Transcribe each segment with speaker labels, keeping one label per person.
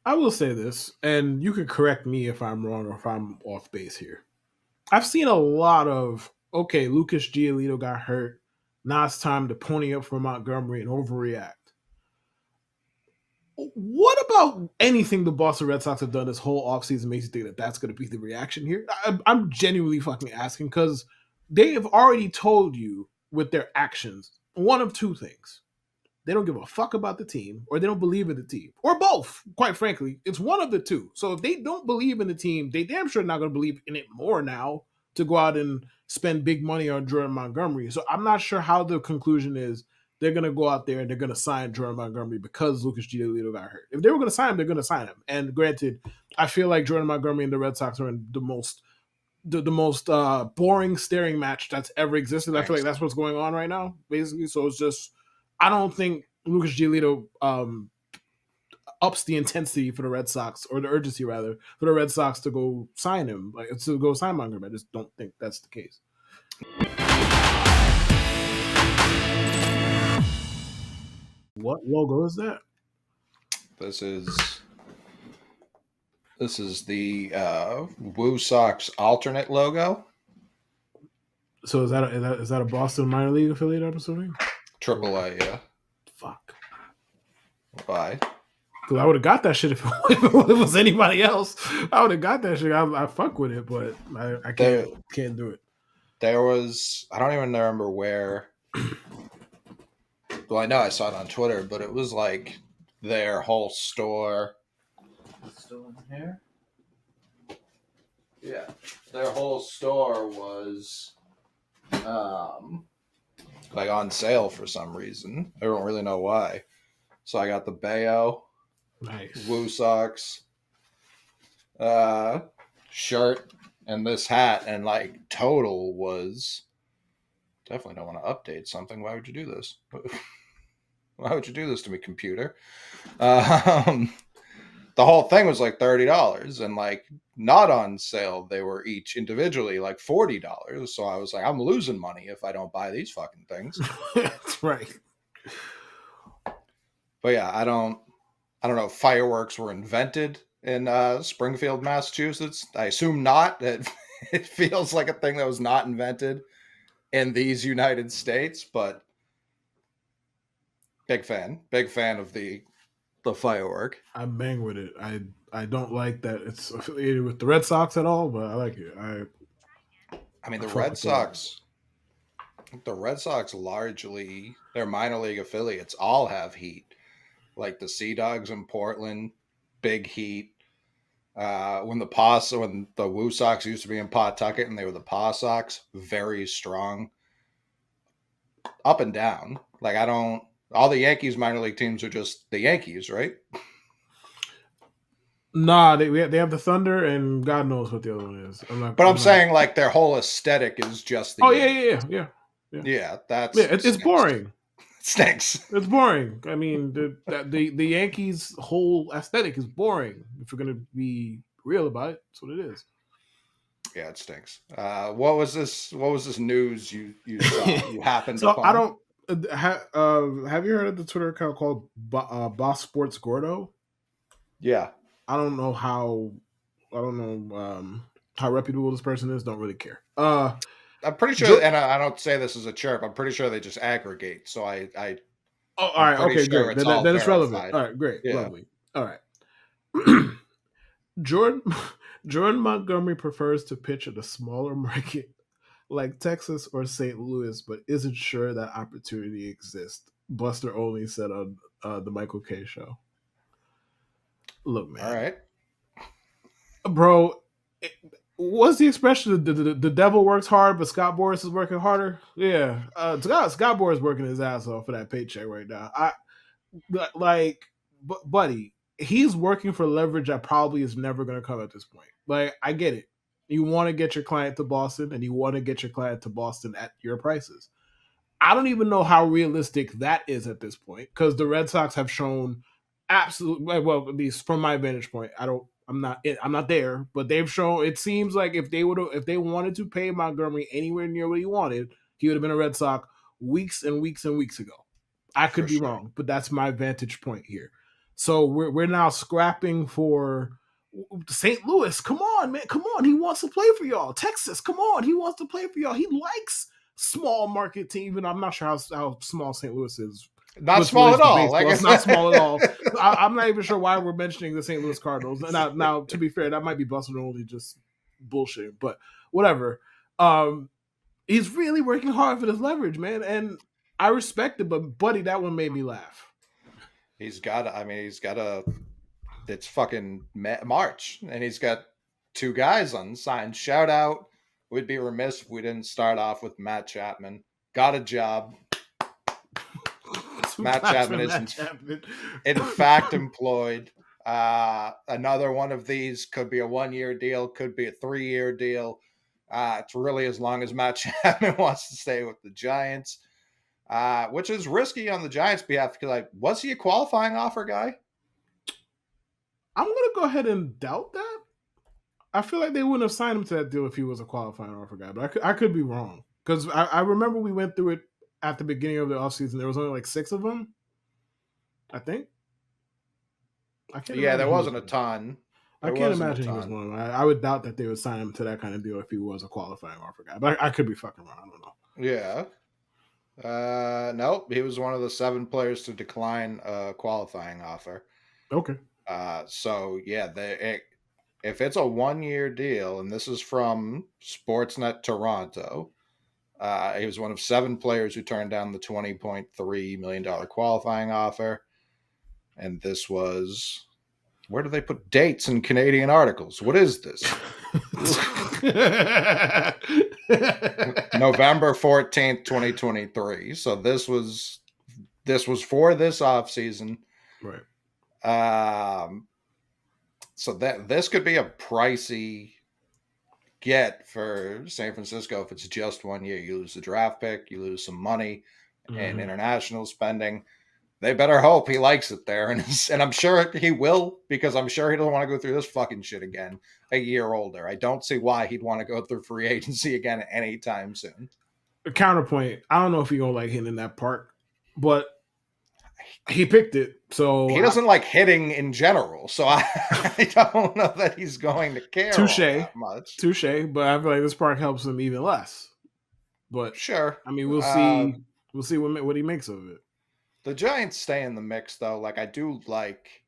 Speaker 1: I will say this, and you can correct me if I'm wrong or if I'm off base here. I've seen a lot of okay, Lucas Giolito got hurt. Now it's time to pony up for Montgomery and overreact. What about anything the Boston Red Sox have done this whole offseason makes you think that that's going to be the reaction here? I'm genuinely fucking asking because they have already told you with their actions one of two things. They don't give a fuck about the team or they don't believe in the team or both, quite frankly. It's one of the two. So if they don't believe in the team, they damn sure not going to believe in it more now to go out and spend big money on Jordan Montgomery. So I'm not sure how the conclusion is they're going to go out there and they're going to sign Jordan Montgomery because Lucas Giolito got hurt. If they were going to sign him, they're going to sign him. And granted, I feel like Jordan Montgomery and the Red Sox are in the most boring staring match that's ever existed. I feel like that's what's going on right now, basically. So it's just I don't think Lucas Giolito ups the intensity for the Red Sox or the urgency rather for the Red Sox to go sign him, like to go sign Montgomery. I just don't think that's the case. What logo is that?
Speaker 2: This is the Woo Sox alternate logo.
Speaker 1: So is that a Boston minor league affiliate? I'm assuming.
Speaker 2: AAA, yeah.
Speaker 1: Fuck.
Speaker 2: Why?
Speaker 1: Because I would have got that shit if it was anybody else. I would have got that shit. I fuck with it, but I can't do it.
Speaker 2: There was, I don't even remember where. Well, I know I saw it on Twitter, but it was like their whole store. It's still in here? Yeah. Their whole store was like on sale for some reason. I don't really know why. So I got the Bayo.
Speaker 1: Nice.
Speaker 2: Woo Sox shirt and this hat, and like total was definitely don't want to update something. Why would you do this? Why would you do this to me, computer? The whole thing was like $30, and like not on sale. They were each individually like $40. So I was like, I'm losing money if I don't buy these fucking things.
Speaker 1: That's right.
Speaker 2: But yeah, I don't know if fireworks were invented in Springfield, Massachusetts. I assume not. It feels like a thing that was not invented in these United States, but big fan of the firework.
Speaker 1: I bang with it. I don't like that it's affiliated with the Red Sox at all, but I like it.
Speaker 2: I mean, the Red Sox largely, their minor league affiliates all have heat. Like the Sea Dogs in Portland, big heat. When the Woo Sox used to be in Pawtucket and they were the Paw Sox, very strong. Up and down. Like all the Yankees minor league teams are just the Yankees, right?
Speaker 1: Nah, they have the Thunder and God knows what the other one is.
Speaker 2: I'm saying like their whole aesthetic is just the
Speaker 1: Yankees. Yeah. It's boring.
Speaker 2: Stinks.
Speaker 1: It's boring. I mean, the Yankees' whole aesthetic is boring. If we're gonna be real about it, that's what it is.
Speaker 2: Yeah, it stinks. What was this news you saw? You happened
Speaker 1: so
Speaker 2: upon?
Speaker 1: I don't. Have you heard of the Twitter account called Boss Sports Gordo?
Speaker 2: Yeah.
Speaker 1: I don't know how reputable this person is. Don't really care.
Speaker 2: I'm pretty sure, and I don't say this as a chirp. I'm pretty sure they just aggregate. So I
Speaker 1: all right. Okay,
Speaker 2: sure
Speaker 1: great. Then it's relevant. All right, great. Yeah. Lovely. All right. Jordan Montgomery prefers to pitch at a smaller market like Texas or St. Louis, but isn't sure that opportunity exists. Buster Olney said on the Michael K show. Look, man.
Speaker 2: All right.
Speaker 1: Bro, what's the expression? The devil works hard, but Scott Boras is working harder? Yeah. Scott Boras is working his ass off for that paycheck right now. Buddy, he's working for leverage that probably is never going to come at this point. Like, I get it. You want to get your client to Boston, and you want to get your client to Boston at your prices. I don't even know how realistic that is at this point because the Red Sox have shown absolutely, well, at least from my vantage point, I'm not there, but they've shown. It seems like if they wanted to pay Montgomery anywhere near what he wanted, he would have been a Red Sox weeks and weeks and weeks ago. I could be wrong, but that's my vantage point here. So we're now scrapping for St. Louis. Come on, man. Come on. He wants to play for y'all. Texas, come on. He wants to play for y'all. He likes small market team. Even I'm not sure how small St. Louis is
Speaker 2: Not
Speaker 1: with
Speaker 2: small
Speaker 1: relation
Speaker 2: at
Speaker 1: to
Speaker 2: all. Like
Speaker 1: baseball.
Speaker 2: I
Speaker 1: It's not
Speaker 2: said.
Speaker 1: small at all. I'm not even sure why we're mentioning the St. Louis Cardinals. Now, to be fair, that might be busted only just bullshit, but whatever. He's really working hard for this leverage, man, and I respect it. But buddy, that one made me laugh.
Speaker 2: He's got. I mean, he's got a. It's fucking March, and he's got two guys unsigned. Shout out. We'd be remiss if we didn't start off with Matt Chapman. Got a job. Matt Chapman is in fact employed. Another one of these could be a 1-year deal, could be a 3-year deal. It's really as long as Matt Chapman wants to stay with the Giants, which is risky on the Giants' behalf because, like, was he a qualifying offer guy?
Speaker 1: I'm gonna go ahead and doubt that. I feel like they wouldn't have signed him to that deal if he was a qualifying offer guy, but I could be wrong because I remember we went through it at the beginning of the offseason. There was only like 6 of them, I think. I can't.
Speaker 2: Yeah, there
Speaker 1: imagine
Speaker 2: wasn't a ton.
Speaker 1: I can't imagine he was one of them. I would doubt that they would sign him to that kind of deal if he was a qualifying offer guy, but I could be fucking wrong. I don't know.
Speaker 2: Yeah. Nope. He was one of the 7 players to decline a qualifying offer.
Speaker 1: Okay.
Speaker 2: So yeah, if it's a 1-year deal, and this is from Sportsnet Toronto, he was one of 7 players who turned down the $20.3 million qualifying offer. And this was, where do they put dates in Canadian articles? What is this? November 14th, 2023. So this was for this offseason.
Speaker 1: Right.
Speaker 2: So that this could be a pricey get for San Francisco if it's just 1 year. You lose the draft pick, you lose some money and international spending. They better hope he likes it there, and I'm sure he will, because I'm sure he doesn't want to go through this fucking shit again a year older. I don't see why he'd want to go through free agency again anytime soon.
Speaker 1: A counterpoint, I don't know if he gonna like hitting in that park, but he picked it, so
Speaker 2: he doesn't like hitting in general. So I don't know that he's going to care that much.
Speaker 1: Touche, but I feel like this park helps him even less. But
Speaker 2: sure,
Speaker 1: I mean, we'll see. We'll see what he makes of it.
Speaker 2: The Giants stay in the mix, though. Like, I do like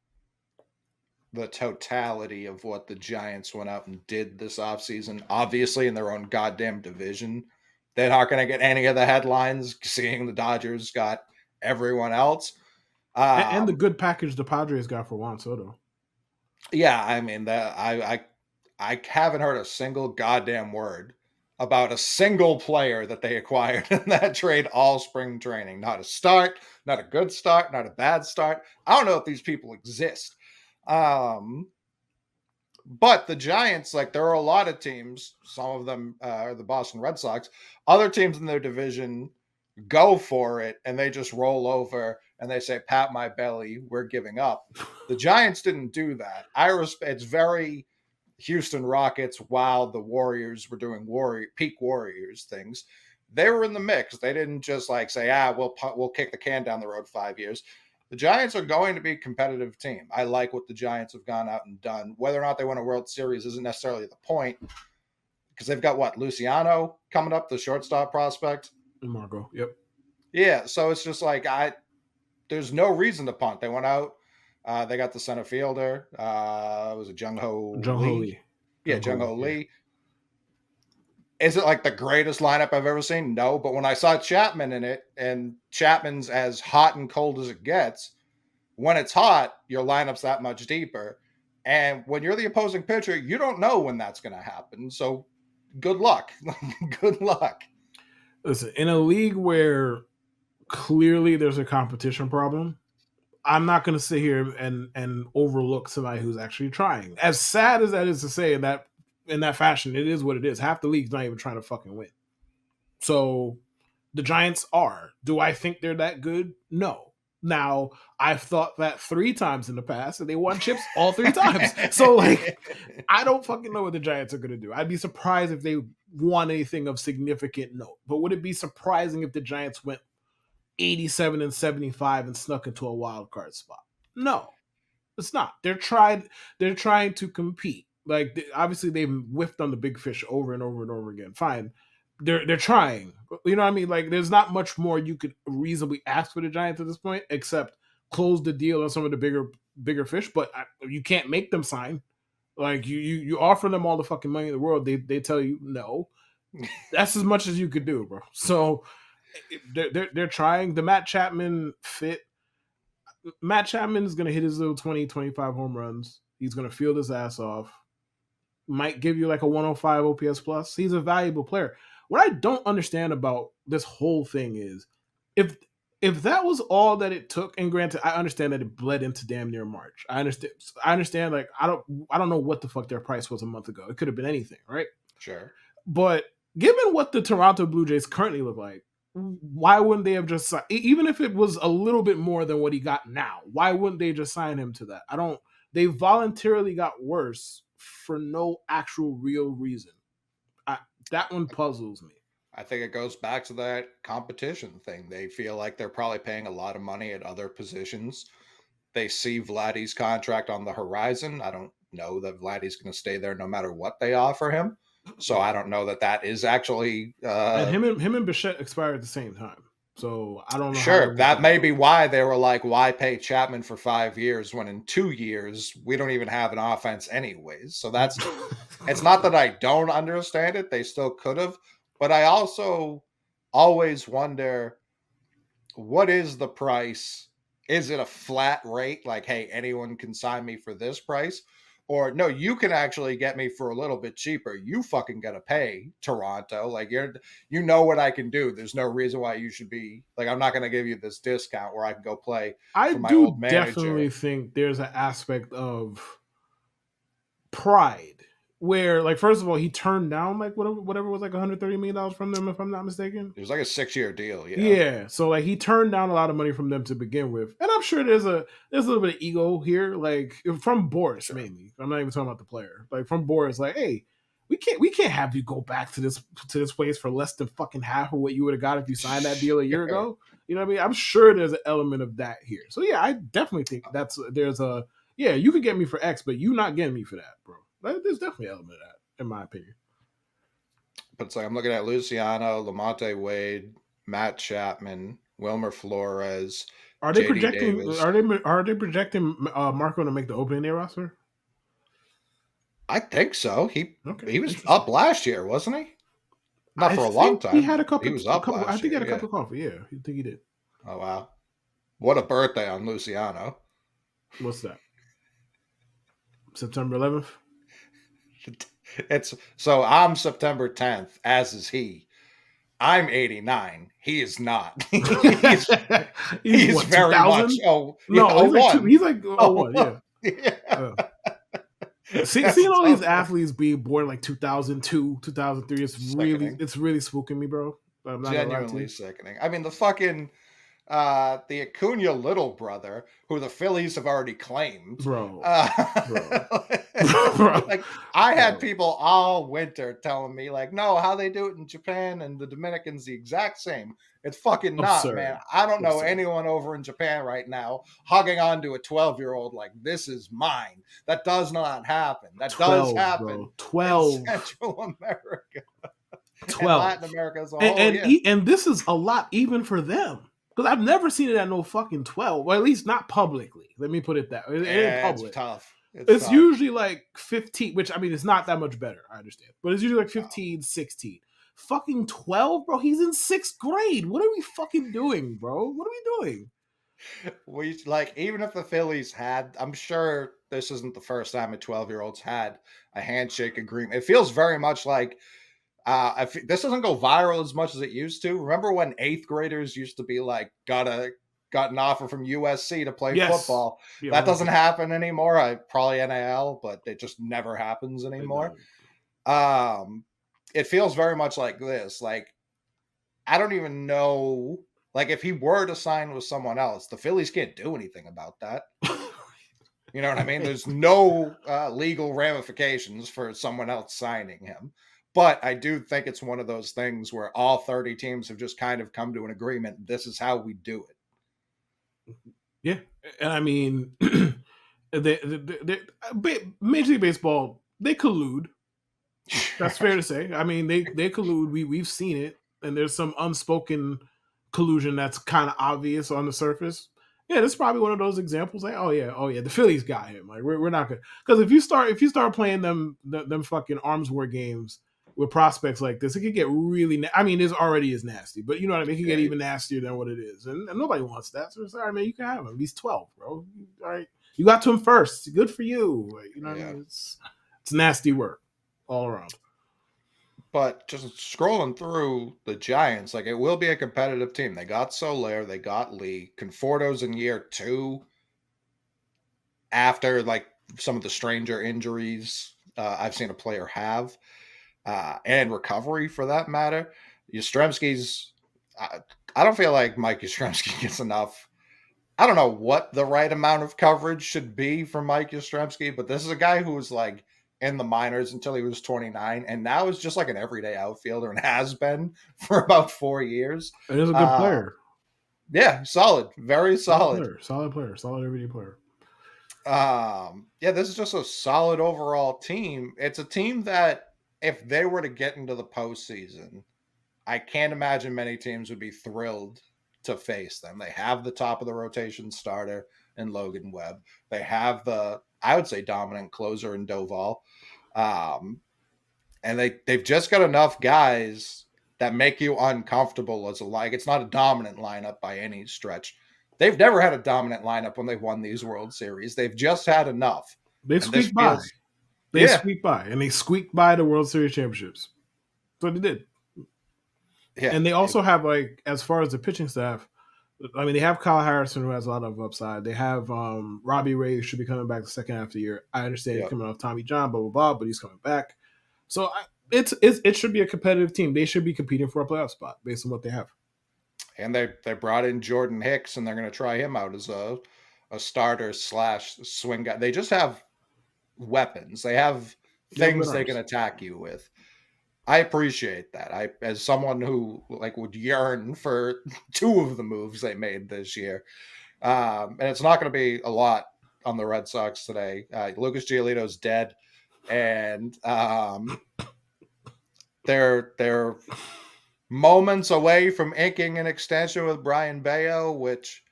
Speaker 2: the totality of what the Giants went out and did this offseason. Obviously, in their own goddamn division, they're not going to get any of the headlines, seeing the Dodgers got everyone else.
Speaker 1: And the good package the Padres got for Juan Soto.
Speaker 2: Yeah, I mean, that I haven't heard a single goddamn word about a single player that they acquired in that trade all spring training. Not a start, not a good start, not a bad start. I don't know if these people exist. But the Giants, like, there are a lot of teams, some of them are the Boston Red Sox, other teams in their division go for it and they just roll over and they say, pat my belly, we're giving up. The Giants didn't do that. It's very Houston Rockets while the Warriors were doing peak Warriors things. They were in the mix. They didn't just like say, we'll kick the can down the road 5 years. The Giants are going to be a competitive team. I like what the Giants have gone out and done. Whether or not they win a World Series isn't necessarily the point, because they've got Luciano coming up, the shortstop prospect.
Speaker 1: Margot, yep.
Speaker 2: Yeah, so it's just like there's no reason to punt. They went out. They got the center fielder. Was it Jung Ho Lee? Yeah, Jung Ho Lee. Is it like the greatest lineup I've ever seen? No, but when I saw Chapman in it, and Chapman's as hot and cold as it gets, when it's hot, your lineup's that much deeper. And when you're the opposing pitcher, you don't know when that's going to happen. So good luck. Good luck.
Speaker 1: Listen, in a league where clearly there's a competition problem, I'm not going to sit here and overlook somebody who's actually trying. As sad as that is to say, in that fashion, it is what it is. Half the league's not even trying to fucking win. So the Giants are. Do I think they're that good? No. Now, I've thought that 3 times in the past, and they won chips all 3 times. So, like, I don't fucking know what the Giants are going to do. I'd be surprised if they won anything of significant note. But would it be surprising if the Giants went 87-75 and snuck into a wild card spot? No. It's not. They're trying to compete. Like obviously they've whiffed on the big fish over and over and over again. Fine. They're trying. You know what I mean? Like there's not much more you could reasonably ask for the Giants at this point, except close the deal on some of the bigger fish. But you can't make them sign. Like you offer them all the fucking money in the world, they tell you no. That's as much as you could do, bro. So they're trying. The Matt Chapman fit. Matt Chapman is going to hit his little 20, 25 home runs. He's going to field his ass off. Might give you like a 105 OPS plus. He's a valuable player. What I don't understand about this whole thing is if if that was all that it took, and granted, I understand that it bled into damn near March. I understand like I don't know what the fuck their price was a month ago. It could have been anything, right?
Speaker 2: Sure.
Speaker 1: But given what the Toronto Blue Jays currently look like, why wouldn't they have just even if it was a little bit more than what he got now? Why wouldn't they just sign him to that? I don't. They voluntarily got worse for no actual real reason. That one puzzles me.
Speaker 2: I think it goes back to that competition thing. They feel like they're probably paying a lot of money at other positions. They see Vladdy's contract on the horizon. I don't know that Vladdy's going to stay there no matter what they offer him. So I don't know that that is actually
Speaker 1: And him and Bichette expired at the same time. So I don't know how
Speaker 2: sure. That
Speaker 1: that
Speaker 2: may
Speaker 1: works.
Speaker 2: be why they were like, why pay Chapman for 5 years when in 2 years we don't even have an offense anyways. So that's it's not that I don't understand it. They still could have, but I also always wonder what is the price? Is it a flat rate? Like, hey, anyone can sign me for this price? Or no, you can actually get me for a little bit cheaper. You fucking gotta pay Toronto. Like you know what I can do. There's no reason why you should be like I'm not gonna give you this discount where I can go play
Speaker 1: I
Speaker 2: for my
Speaker 1: do
Speaker 2: old
Speaker 1: definitely
Speaker 2: manager.
Speaker 1: think there's an aspect of pride where, like, first of all, he turned down like whatever was like $130 million from them, if I'm not mistaken.
Speaker 2: It was like a 6 year deal, yeah.
Speaker 1: Yeah, so like he turned down a lot of money from them to begin with, and I'm sure there's a little bit of ego here, like from Boris
Speaker 2: Sure.
Speaker 1: mainly. I'm not even talking about the player, like from Boris, like, hey, we can't have you go back to this place for less than fucking half of what you would have got if you signed that deal a year
Speaker 2: Sure.
Speaker 1: ago. You know what I mean? I'm sure there's an element of that here. So yeah, I definitely think there's a yeah, you could get me for X, but you not getting me for that, bro. There's definitely an element of that, in my opinion.
Speaker 2: But it's like I'm looking at Luciano, Lamonte Wade, Matt Chapman, Wilmer Flores,
Speaker 1: Are they
Speaker 2: JD
Speaker 1: projecting?
Speaker 2: Davis.
Speaker 1: Are they projecting Marco to make the opening day roster?
Speaker 2: I think so. He
Speaker 1: Okay,
Speaker 2: he was
Speaker 1: interesting.
Speaker 2: up last year, wasn't he? Not
Speaker 1: I
Speaker 2: for a long
Speaker 1: think he
Speaker 2: time.
Speaker 1: had a
Speaker 2: He
Speaker 1: couple.
Speaker 2: was
Speaker 1: A
Speaker 2: up
Speaker 1: couple. I
Speaker 2: last
Speaker 1: think he
Speaker 2: year,
Speaker 1: had a
Speaker 2: yeah.
Speaker 1: couple of coffee. Yeah, I think he did.
Speaker 2: Oh wow. What a birthday on Luciano.
Speaker 1: What's that? September 11th.
Speaker 2: It's so I'm September 10th, as is he. I'm 89. He is not. he's
Speaker 1: He's
Speaker 2: he's
Speaker 1: what,
Speaker 2: very much
Speaker 1: 2000?
Speaker 2: oh yeah,
Speaker 1: No,
Speaker 2: a
Speaker 1: he's like two.
Speaker 2: one.
Speaker 1: He's like
Speaker 2: Oh
Speaker 1: 01. Yeah.
Speaker 2: one. Yeah.
Speaker 1: Uh,
Speaker 2: That's
Speaker 1: seeing all these
Speaker 2: tough one.
Speaker 1: athletes being born like 2002, 2003,
Speaker 2: Sickening.
Speaker 1: it's really spooking me, bro. I'm not gonna lie to
Speaker 2: Genuinely
Speaker 1: you,
Speaker 2: sickening. I mean the Acuna little brother, who the Phillies have already claimed.
Speaker 1: bro,
Speaker 2: Uh,
Speaker 1: bro, bro,
Speaker 2: like I had
Speaker 1: bro.
Speaker 2: people all winter telling me, like, no, how they do it in Japan and the Dominicans the exact same. It's fucking not, man.
Speaker 1: Absurd,
Speaker 2: I don't know
Speaker 1: absurd.
Speaker 2: anyone over in Japan right now hugging on to a 12-year-old like this is mine. That does not happen. That does
Speaker 1: 12,
Speaker 2: happen
Speaker 1: bro.
Speaker 2: in
Speaker 1: 12.
Speaker 2: Central America and Latin
Speaker 1: 12.
Speaker 2: America as a
Speaker 1: and
Speaker 2: whole.
Speaker 1: and,
Speaker 2: Yeah.
Speaker 1: e- and this is a lot even for them, because I've never seen it at no fucking 12, or at least not publicly. Let me put it that way. It ain't
Speaker 2: Yeah, it's
Speaker 1: public.
Speaker 2: tough. It's
Speaker 1: It's
Speaker 2: tough.
Speaker 1: usually like 15, which I mean, it's not that much better. I understand, but it's usually like
Speaker 2: No.
Speaker 1: 15, 16. Fucking 12, bro. He's in sixth grade. What are we fucking doing, bro? What are we doing?
Speaker 2: We like even if the Phillies had, I'm sure this isn't the first time a 12-year-old's had a handshake agreement. It feels very much like this doesn't go viral as much as it used to. Remember when eighth graders used to be like, got an offer from USC to play
Speaker 1: Yes.
Speaker 2: football?
Speaker 1: Yeah,
Speaker 2: That doesn't
Speaker 1: 100%.
Speaker 2: happen anymore. Probably NAL, but it just never happens
Speaker 1: It
Speaker 2: anymore.
Speaker 1: don't.
Speaker 2: Um, it feels very much like this. Like I don't even know. Like if he were to sign with someone else, the Phillies can't do anything about that. You know what I mean? There's no legal ramifications for someone else signing him. But I do think it's one of those things where all 30 teams have just kind of come to an agreement. This is how we do it.
Speaker 1: Yeah, and I mean, Major League Baseball, they collude. That's fair to say. I mean, they collude. We've seen it, and there's some unspoken collusion that's kind of obvious on the surface. Yeah, this is probably one of those examples. Like, oh yeah, the Phillies got him. Like, we're not good because if you start playing them fucking arms war games with prospects like this, it could get really. I mean, this already is nasty, but you know what I mean. It could get
Speaker 2: Yeah,
Speaker 1: even nastier than what it is, and nobody wants that. So sorry, man, you can have him. He's 12, bro. All right, you got to him first. Good for you. Like, you know what I
Speaker 2: yeah.
Speaker 1: mean? It's nasty work all around.
Speaker 2: But just scrolling through the Giants, like it will be a competitive team. They got Soler, they got Lee. Conforto's in year 2 after like some of the stranger injuries I've seen a player have, and recovery for that matter. Yastrzemski's, I don't feel like Mike Yastrzemski gets enough. I don't know what the right amount of coverage should be for Mike Yastrzemski, but this is a guy who was like in the minors until he was 29 and now is just like an everyday outfielder and has been for about 4 years.
Speaker 1: It is a good
Speaker 2: Uh,
Speaker 1: player.
Speaker 2: yeah, solid, very solid.
Speaker 1: Solid player, solid everyday player.
Speaker 2: Yeah, this is just a solid overall team. It's a team that if they were to get into the postseason, I can't imagine many teams would be thrilled to face them. They have the top of the rotation starter in Logan Webb. They have the, I would say, dominant closer in Doval. And they've just got enough guys that make you uncomfortable as a like. It's not a dominant lineup by any stretch. They've never had a dominant lineup when they've won these World Series. They've just had enough.
Speaker 1: They've
Speaker 2: And this
Speaker 1: squeaked by.
Speaker 2: feels,
Speaker 1: They
Speaker 2: yeah,
Speaker 1: squeaked by, and they squeaked by the World Series championships. That's what they did.
Speaker 2: yeah.
Speaker 1: And they also have, like, as far as the pitching staff, I mean, they have Kyle Harrison, who has a lot of upside. They have Robbie Ray, should be coming back the second half of the year. I understand he's
Speaker 2: Yep.
Speaker 1: coming off Tommy John, blah blah blah, but he's coming back. So it should be a competitive team. They should be competing for a playoff spot based on what they have.
Speaker 2: And they brought in Jordan Hicks, and they're going to try him out as a starter / swing guy. They just have weapons. They have things they can attack you with. I appreciate that. I, as someone who like would yearn for 2 of the moves they made this year, and it's not going to be a lot on the Red Sox today. Lucas Giolito's dead, and they're moments away from inking an extension with Brian Bayo, which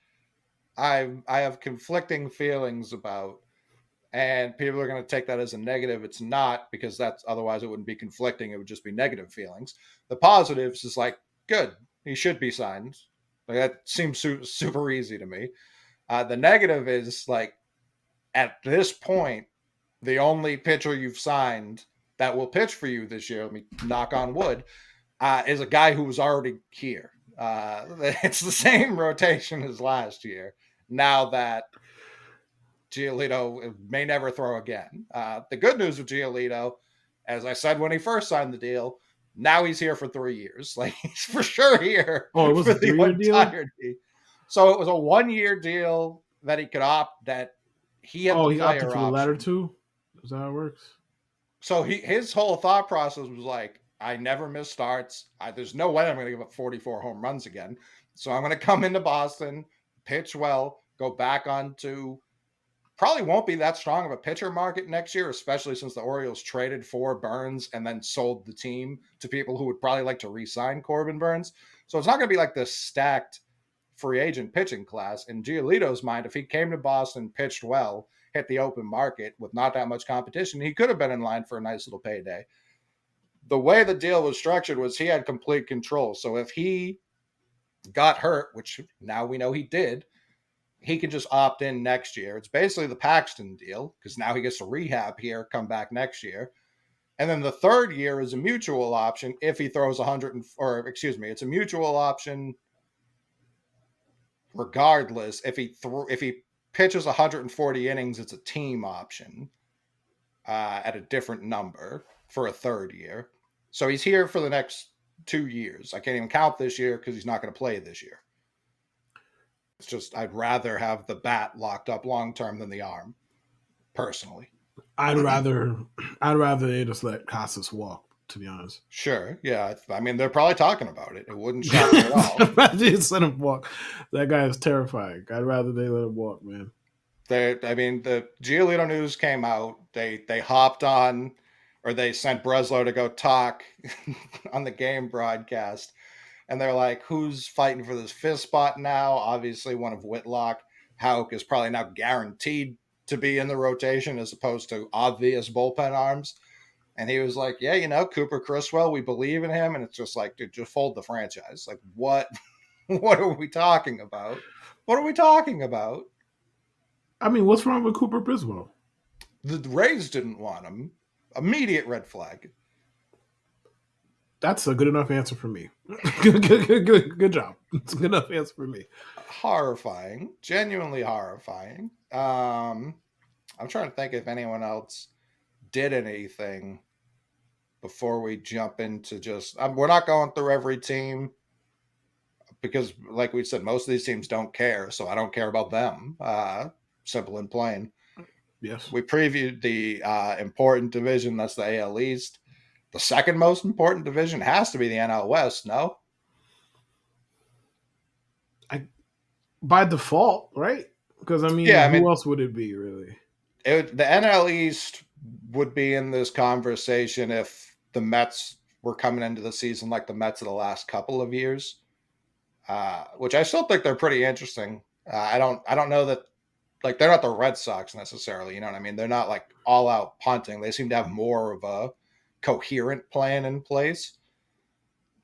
Speaker 2: I have conflicting feelings about. And people are going to take that as a negative. It's not, because that's otherwise it wouldn't be conflicting. It would just be negative feelings. The positives is like, good, he should be signed. Like, that seems super easy to me. The negative is like, at this point, the only pitcher you've signed that will pitch for you this year, let me knock on wood, is a guy who was already here. It's the same rotation as last year. Now that Giolito may never throw again. The good news with Giolito, as I said when he first signed the deal, now he's here for 3 years. Like, he's for sure here.
Speaker 1: Oh, it was
Speaker 2: for
Speaker 1: a 3-year deal?
Speaker 2: So it was a 1-year deal that he could opt, that he had the
Speaker 1: He opted
Speaker 2: player
Speaker 1: for the
Speaker 2: option.
Speaker 1: latter 2? Is that how it works?
Speaker 2: So his whole thought process was like, I never miss starts. There's no way I'm going to give up 44 home runs again. So I'm going to come into Boston, pitch well, go back onto probably won't be that strong of a pitcher market next year, especially since the Orioles traded for Burns and then sold the team to people who would probably like to re-sign Corbin Burns. So it's not going to be like this stacked free agent pitching class. In Giolito's mind, if he came to Boston, pitched well, hit the open market with not that much competition, he could have been in line for a nice little payday. The way the deal was structured was he had complete control. So if he got hurt, which now we know he did, he could just opt in next year. It's basically the Paxton deal, because now he gets to rehab here, come back next year. And then the third year is a mutual option if he throws it's a mutual option regardless. If he pitches 140 innings, it's a team option at a different number for a third year. So he's here for the next 2 years. I can't even count this year because he's not going to play this year. It's just, I'd rather have the bat locked up long term than the arm, personally.
Speaker 1: I'd rather they just let Casas walk, to be honest.
Speaker 2: Sure, yeah. I mean, they're probably talking about it. It wouldn't shock me at all.
Speaker 1: I'd rather just let him walk. That guy is terrifying. I'd rather they let him walk, man.
Speaker 2: The Giolito news came out. They hopped on, or they sent Breslow to go talk on the game broadcast, and they're like, "Who's fighting for this fifth spot now?" Obviously, one of Whitlock. Houck is probably now guaranteed to be in the rotation as opposed to obvious bullpen arms. And he was like, "Yeah, Cooper Criswell, we believe in him." And it's just like, dude, just fold the franchise. Like, what? What are we talking about? What are we talking about?
Speaker 1: I mean, what's wrong with Cooper Criswell?
Speaker 2: The Rays didn't want him. Immediate red flag.
Speaker 1: That's a good enough answer for me. Good job. It's a good enough answer for me.
Speaker 2: Horrifying. Genuinely horrifying. I'm trying to think if anyone else did anything before we jump into just. We're not going through every team because, like we said, most of these teams don't care, so I don't care about them. Simple and plain.
Speaker 1: Yes.
Speaker 2: We previewed the important division. That's the AL East. The second most important division has to be the NL West, no?
Speaker 1: By default, right? Because, I mean, who else would it be, really?
Speaker 2: The NL East would be in this conversation if the Mets were coming into the season like the Mets of the last couple of years, which I still think they're pretty interesting. I don't know that, like, they're not the Red Sox necessarily. You know what I mean? They're not like all out punting. They seem to have more of a coherent plan in place.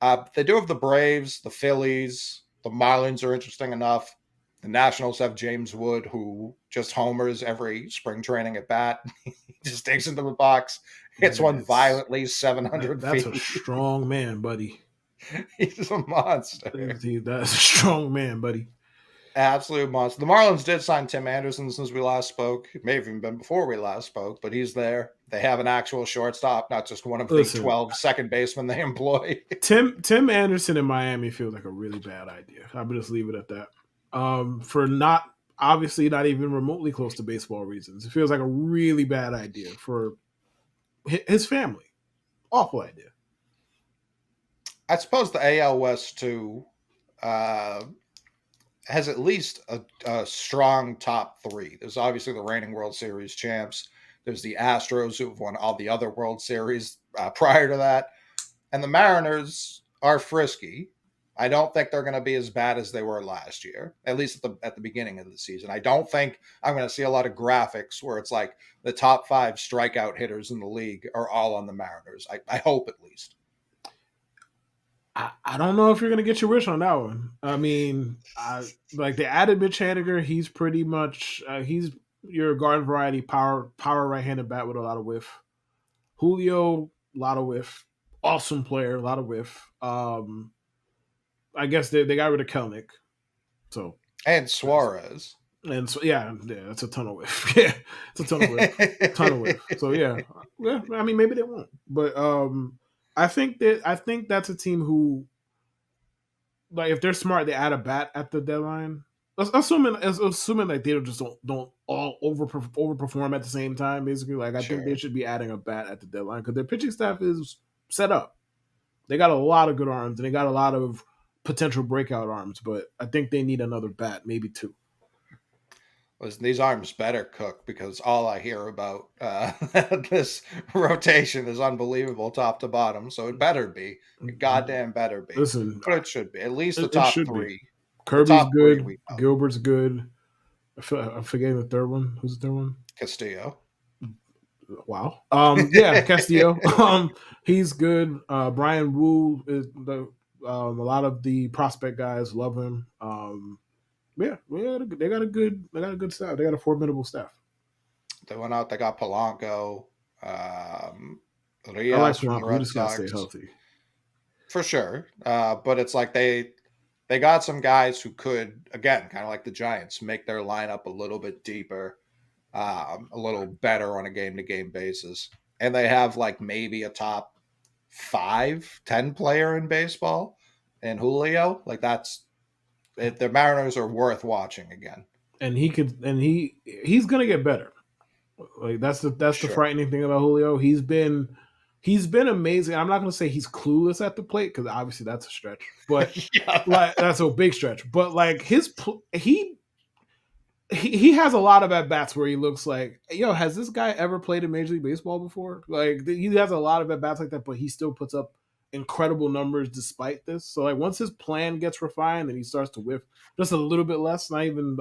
Speaker 2: They do have the Braves, the Phillies, the Marlins are interesting enough. The Nationals have James Wood, who just homers every spring training at bat. He just takes into the box, hits one violently 700
Speaker 1: That's
Speaker 2: feet.
Speaker 1: a strong man, buddy.
Speaker 2: He's a monster.
Speaker 1: That's a strong man, buddy.
Speaker 2: Absolute monster. The Marlins did sign Tim Anderson since we last spoke. It may have even been before we last spoke, but he's there. They have an actual shortstop, not just one of the 12 second basemen they employ.
Speaker 1: Tim Anderson in Miami feels like a really bad idea. I would just leave it at that. For not even remotely close to baseball reasons. It feels like a really bad idea for his family. Awful idea.
Speaker 2: I suppose the AL West too has at least a strong top three. There's obviously the reigning World Series champs. There's the Astros, who've won all the other World Series prior to that. And the Mariners are frisky. I don't think they're going to be as bad as they were last year, at least at the beginning of the season. I don't think I'm going to see a lot of graphics where it's like the top 5 strikeout hitters in the league are all on the Mariners. I hope at least.
Speaker 1: I don't know if you're going to get your wish on that one. I mean, like they added Mitch Haniger. He's pretty much he's your garden variety power right-handed bat with a lot of whiff. Julio, a lot of whiff. Awesome player, a lot of whiff. I guess they got rid of Kelnick. So
Speaker 2: and Suarez.
Speaker 1: And so yeah, that's a ton of whiff. Yeah, it's a ton of whiff. So yeah. I mean, maybe they won't, but I think that's a team who, like, if they're smart, they add a bat at the deadline. Assuming like they just don't all overperform at the same time. Basically, like I think they should be adding a bat at the deadline because their pitching staff is set up. They got a lot of good arms and they got a lot of potential breakout arms, but I think they need another bat, maybe 2.
Speaker 2: Listen, these arms better cook because all I hear about this rotation is unbelievable top to bottom. So it better be. It goddamn better be.
Speaker 1: Listen,
Speaker 2: but it should be. At least the top 3.
Speaker 1: Be. Kirby's good. Gilbert's good. I'm forgetting the third one. Who's the third one?
Speaker 2: Castillo.
Speaker 1: Wow. Yeah, Castillo. He's good. Brian Wu is a lot of the prospect guys love him. Yeah, they got a good staff. They got a formidable staff.
Speaker 2: They went out. They got Polanco.
Speaker 1: Rios, I like Polanco. We just gotta stay healthy
Speaker 2: for sure. But it's like they got some guys who could, again, kind of like the Giants, make their lineup a little bit deeper, a little better on a game-to-game basis. And they have like maybe a top 5-10 player in baseball in Julio. Like the Mariners are worth watching again.
Speaker 1: And he's gonna get better. Like that's the frightening thing about Julio. He's been amazing. I'm not gonna say he's clueless at the plate because obviously that's a stretch, but like that's a big stretch. But like he has a lot of at bats where he looks like, yo, has this guy ever played in Major League Baseball before? Like he has a lot of at bats like that, but he still puts up incredible numbers despite this. So like once his plan gets refined and he starts to whiff just a little bit less, not even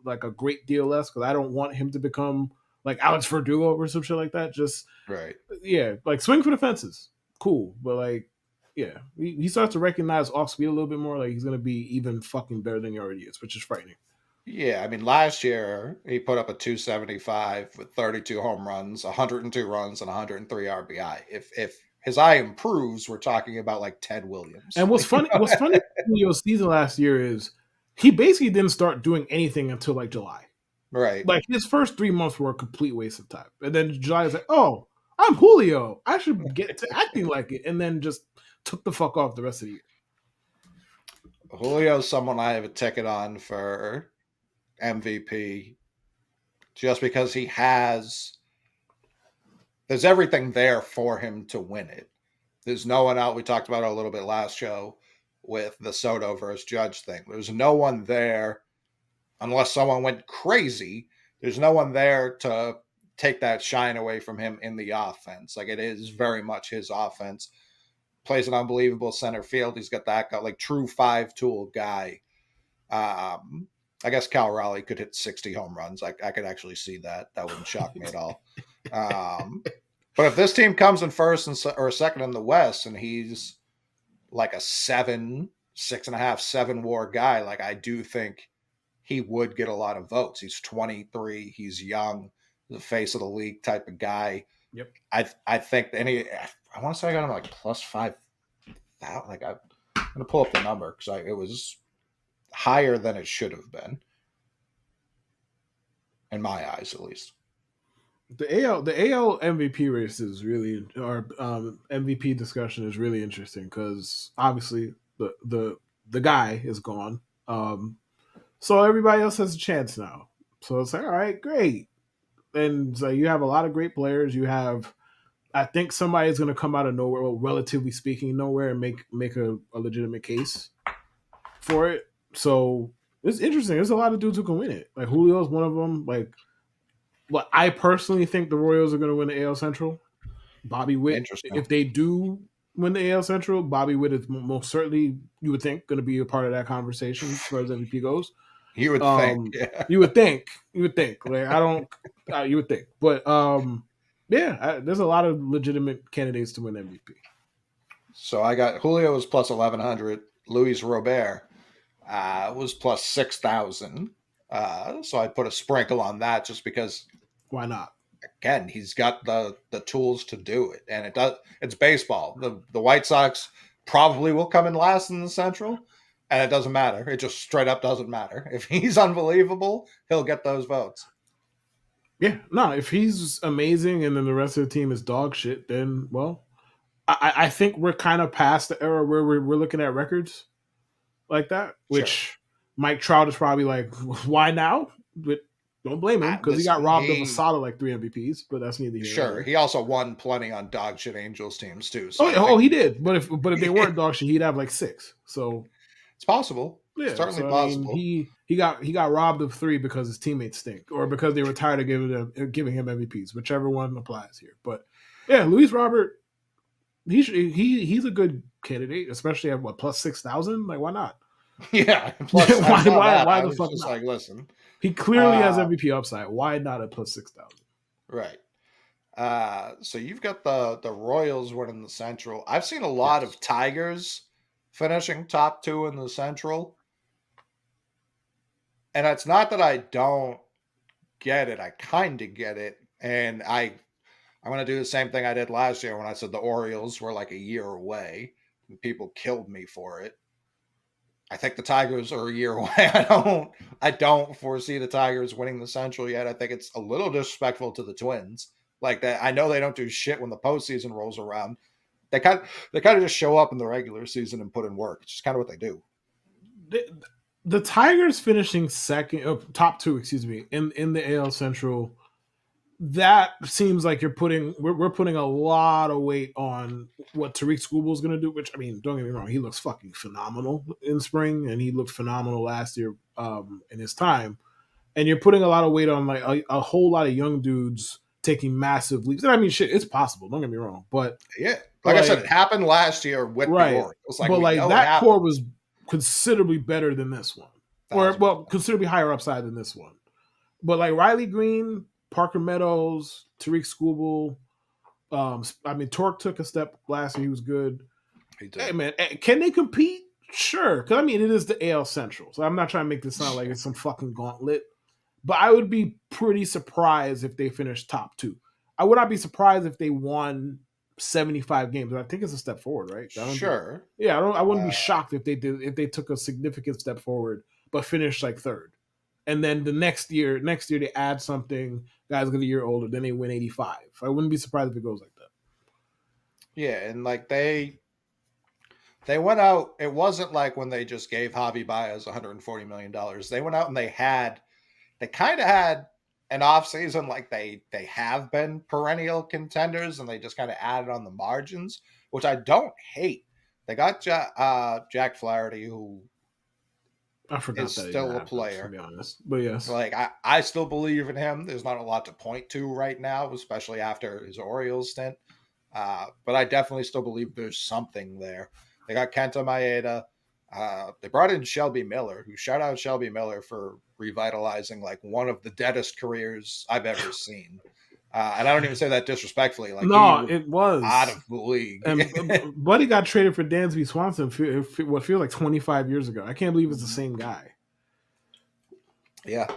Speaker 1: like a great deal less, because I don't want him to become like Alex Verdugo or some shit like that. Just
Speaker 2: Right.
Speaker 1: yeah, like swing for the fences, cool, but like yeah, he starts to recognize off speed a little bit more. Like he's gonna be even fucking better than he already is, which is frightening.
Speaker 2: Yeah, I mean, last year he put up a 275 with 32 home runs, 102 runs, and 103 RBI. If his eye improves, we're talking about like Ted Williams.
Speaker 1: And what's
Speaker 2: Like,
Speaker 1: funny, what's funny about Julio's season last year is he basically didn't start doing anything until like July.
Speaker 2: right.
Speaker 1: Like his first 3 months were a complete waste of time, and then July is like, oh, I'm Julio, I should get to acting like it, and then just took the fuck off the rest of the year.
Speaker 2: Julio's someone I have a ticket on for MVP just because there's everything there for him to win it. There's no one out. We talked about it a little bit last show with the Soto versus Judge thing. There's no one there unless someone went crazy. There's no one there to take that shine away from him in the offense. Like it is very much his offense. Plays an unbelievable center field. He's got that guy, like true 5-tool guy. I guess Cal Raleigh could hit 60 home runs. I could actually see that. That wouldn't shock me at all. But if this team comes in first or second in the West, and he's like a 6.5, 7 WAR guy, like I do think he would get a lot of votes. He's 23. He's young, the face of the league type of guy.
Speaker 1: Yep.
Speaker 2: I think I want to say I got him like plus 5,000. Like I'm gonna pull up the number because it was higher than it should have been, in my eyes at least.
Speaker 1: The AL MVP race is really, or MVP discussion is really interesting because obviously the guy is gone, so everybody else has a chance now. So it's like, all right, great, and so you have a lot of great players. You have, I think somebody's going to come out of nowhere, well, relatively speaking, nowhere, and make a legitimate case for it. So it's interesting. There's a lot of dudes who can win it. Like Julio's one of them. Like, well, I personally think the Royals are going to win the AL Central. Bobby Witt,
Speaker 2: Interesting.
Speaker 1: if they do win the AL Central, Bobby Witt is most certainly, you would think, going to be a part of that conversation as far as MVP goes.
Speaker 2: You would think, yeah.
Speaker 1: You would think, like I don't, you would think, but yeah, there's a lot of legitimate candidates to win MVP.
Speaker 2: So I got Julio was plus 1,100. Luis Robert was plus 6,000. So I put a sprinkle on that just because,
Speaker 1: Why not?
Speaker 2: again, he's got the tools to do it, and it's baseball. The White Sox probably will come in last in the Central, and it doesn't matter. It just straight up doesn't matter. If he's unbelievable, he'll get those votes.
Speaker 1: Yeah, no, if he's amazing and then the rest of the team is dog shit, then well, I think we're kind of past the era where we're looking at records like that,
Speaker 2: Sure.
Speaker 1: which Mike Trout is probably like, why now? But don't blame him because he got
Speaker 2: Listen,
Speaker 1: robbed of a solid like 3 MVPs, but that's neither here nor
Speaker 2: sure.
Speaker 1: there.
Speaker 2: He also won plenty on dog shit Angels teams too. So
Speaker 1: Oh,
Speaker 2: I
Speaker 1: yeah, oh,
Speaker 2: think
Speaker 1: he did. But if they weren't dog shit, he'd have like 6. So
Speaker 2: it's possible.
Speaker 1: yeah,
Speaker 2: Certainly
Speaker 1: so I mean,
Speaker 2: possible.
Speaker 1: he got robbed of 3 because his teammates stink, or because they were tired of giving him MVPs, whichever one applies here. But yeah, Luis Robert, he's a good candidate, especially at what plus 6,000. Like, why not?
Speaker 2: Yeah. Plus,
Speaker 1: why
Speaker 2: I saw that.
Speaker 1: why
Speaker 2: I
Speaker 1: the
Speaker 2: was
Speaker 1: fuck
Speaker 2: just
Speaker 1: not?
Speaker 2: like, listen.
Speaker 1: He clearly has
Speaker 2: Uh,
Speaker 1: MVP upside. Why not at plus 6,000?
Speaker 2: right. So you've got the Royals winning the Central. I've seen a lot
Speaker 1: Yes.
Speaker 2: of Tigers finishing top 2 in the Central. And it's not that I don't get it. I kind of get it. And I'm going to do the same thing I did last year when I said the Orioles were like a year away and people killed me for it. I think the Tigers are a year away. I don't foresee the Tigers winning the Central yet. I think it's a little disrespectful to the Twins. Like that, I know they don't do shit when the postseason rolls around. They kind of just show up in the regular season and put in work. It's just kind of what they do.
Speaker 1: The Tigers finishing second, top 2, excuse me, in the AL Central. That seems like we're putting a lot of weight on what Tariq Skubal is going to do. Which, I mean, don't get me wrong, he looks fucking phenomenal in spring, and he looked phenomenal last year in his time. and you're putting a lot of weight on like a whole lot of young dudes taking massive leaps. And I mean, shit, it's possible. Don't get me wrong, but
Speaker 2: Yeah. Like I said,
Speaker 1: like
Speaker 2: it happened last year with the
Speaker 1: right,
Speaker 2: Orioles. Like
Speaker 1: but
Speaker 2: we
Speaker 1: like
Speaker 2: know it
Speaker 1: that
Speaker 2: happened.
Speaker 1: core was considerably better than this one, or
Speaker 2: 1,000%.
Speaker 1: well, considerably higher upside than this one. But like Riley Green, Parker Meadows, Tariq Skubal, I mean, Torque took a step last year. He was good.
Speaker 2: He
Speaker 1: Hey
Speaker 2: did.
Speaker 1: man, can they compete? Sure, because I mean it is the AL Central, so I'm not trying to make this sound like it's some fucking gauntlet. But I would be pretty surprised if they finished top two. I would not be surprised if they won 75 games. I think it's a step forward, right? I don't think.
Speaker 2: Sure.
Speaker 1: Yeah, I don't. I wouldn't be shocked if they did if they took a significant step forward, but finished like third. And then the next year they add something. Guys get a year older, then they win 85. I wouldn't be surprised if it goes like that.
Speaker 2: Yeah, and like they went out. It wasn't like when they just gave Javi Baez $140 million. They went out and they kind of had an off season like they have been perennial contenders, and they just kind of added on the margins, which I don't hate. They got Jack Flaherty, who
Speaker 1: I forgot
Speaker 2: is
Speaker 1: that even
Speaker 2: still a
Speaker 1: happened, to
Speaker 2: player.
Speaker 1: be honest. But yes.
Speaker 2: Like I still believe in him. There's not a lot to point to right now, especially after his Orioles stint. But I definitely still believe there's something there. They got Kenta Maeda. They brought in Shelby Miller, who shout out Shelby Miller for revitalizing like one of the deadest careers I've ever seen. And I don't even say that disrespectfully. Like he
Speaker 1: No,
Speaker 2: was
Speaker 1: it
Speaker 2: out
Speaker 1: was.
Speaker 2: of the league.
Speaker 1: And Buddy got traded for Dansby Swanson what feels like 25 years ago. I can't believe it's the same guy.
Speaker 2: Yeah.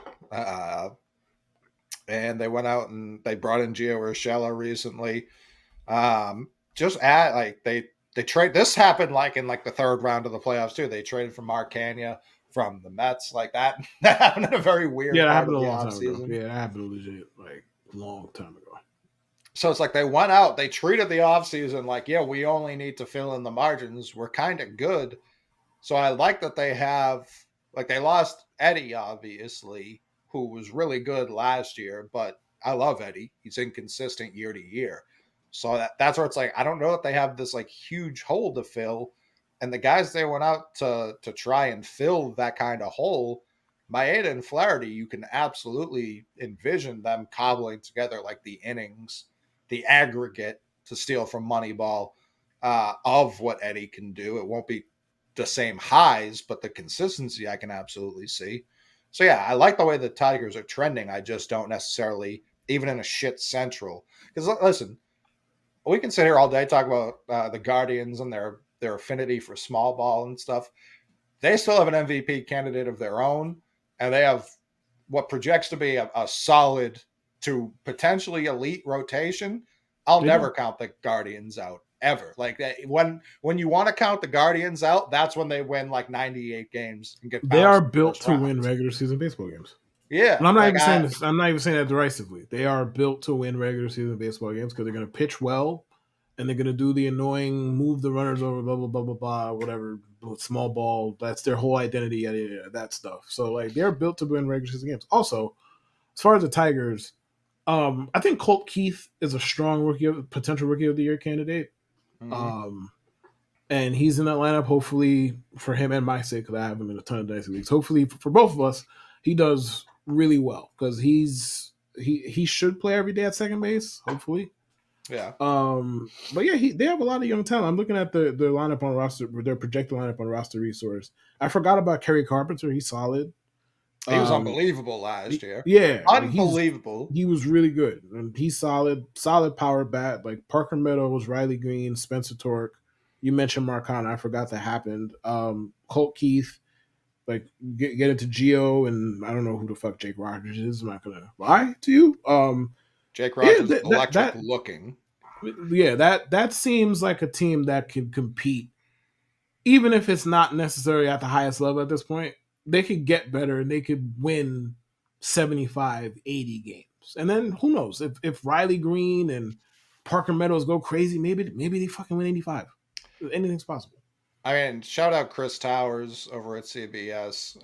Speaker 2: And they went out and they brought in Gio Urshela recently. Just add like they trade. This happened like in like the third round of the playoffs too. They traded for Mark Kanya from the Mets, like that. That happened in a very
Speaker 1: Yeah,
Speaker 2: weird
Speaker 1: that
Speaker 2: part
Speaker 1: happened
Speaker 2: of
Speaker 1: a
Speaker 2: the
Speaker 1: long time ago.
Speaker 2: offseason.
Speaker 1: Yeah, that happened legit like a long time ago.
Speaker 2: So it's like they went out, they treated the offseason like, yeah, we only need to fill in the margins. We're kind of good. So I like that they have, like, they lost Eddie, obviously, who was really good last year, but I love Eddie. He's inconsistent year to year. So that's where it's like, I don't know if they have this like huge hole to fill. And the guys they went out to try and fill that kind of hole, Maeda and Flaherty, you can absolutely envision them cobbling together like the innings, the aggregate to steal from Moneyball of what Eddie can do. It won't be the same highs, but the consistency I can absolutely see. So yeah, I like the way the Tigers are trending. I just don't necessarily, even in a shit Central, because listen, we can sit here all day talk about the Guardians and their affinity for small ball and stuff. They still have an MVP candidate of their own, and they have what projects to be a solid to potentially elite rotation. I'll
Speaker 1: They do.
Speaker 2: never count the Guardians out ever. Like when you want to count the Guardians out, that's when they win like 98 games and get
Speaker 1: They
Speaker 2: bounced
Speaker 1: are
Speaker 2: in the
Speaker 1: built
Speaker 2: first
Speaker 1: to
Speaker 2: round.
Speaker 1: win regular season baseball games. And
Speaker 2: Yeah,
Speaker 1: I'm not
Speaker 2: like
Speaker 1: even saying this. I'm not even saying that derisively. They are built to win regular season baseball games because they're going to pitch well, and they're going to do the annoying move the runners over, blah blah blah blah blah, whatever small ball. That's their whole identity. That stuff. So like they're built to win regular season games. Also, as far as the Tigers, I think Colt Keith is a strong potential rookie of the year candidate.
Speaker 2: mhm.
Speaker 1: Um, and he's in that lineup. Hopefully for him and my sake, because I have him in a ton of dynasty leagues. Hopefully for both of us, he does really well because he should play every day at second base. Hopefully,
Speaker 2: Yeah,
Speaker 1: but yeah, they have a lot of young talent. I'm looking at their lineup on roster, their projected lineup on roster resource. I forgot about Kerry Carpenter. He's solid.
Speaker 2: he was
Speaker 1: Um,
Speaker 2: unbelievable last year.
Speaker 1: yeah, like
Speaker 2: Unbelievable.
Speaker 1: he was really good, and he's solid power bat. Like Parker Meadows, Riley Green, Spencer Torque. You mentioned Marcana. I forgot that happened. Colt Keith, like get into Geo, and I don't know who the fuck Jake Rogers is. I'm not gonna lie to you.
Speaker 2: Jake
Speaker 1: Yeah,
Speaker 2: Rogers electric looking.
Speaker 1: that seems like a team that can compete, even if it's not necessarily at the highest level at this point. They could get better and they could win 75, 80 games. And then who knows if Riley Green and Parker Meadows go crazy, maybe they fucking win 85. Anything's possible.
Speaker 2: I mean, shout out Chris Towers over at CBS.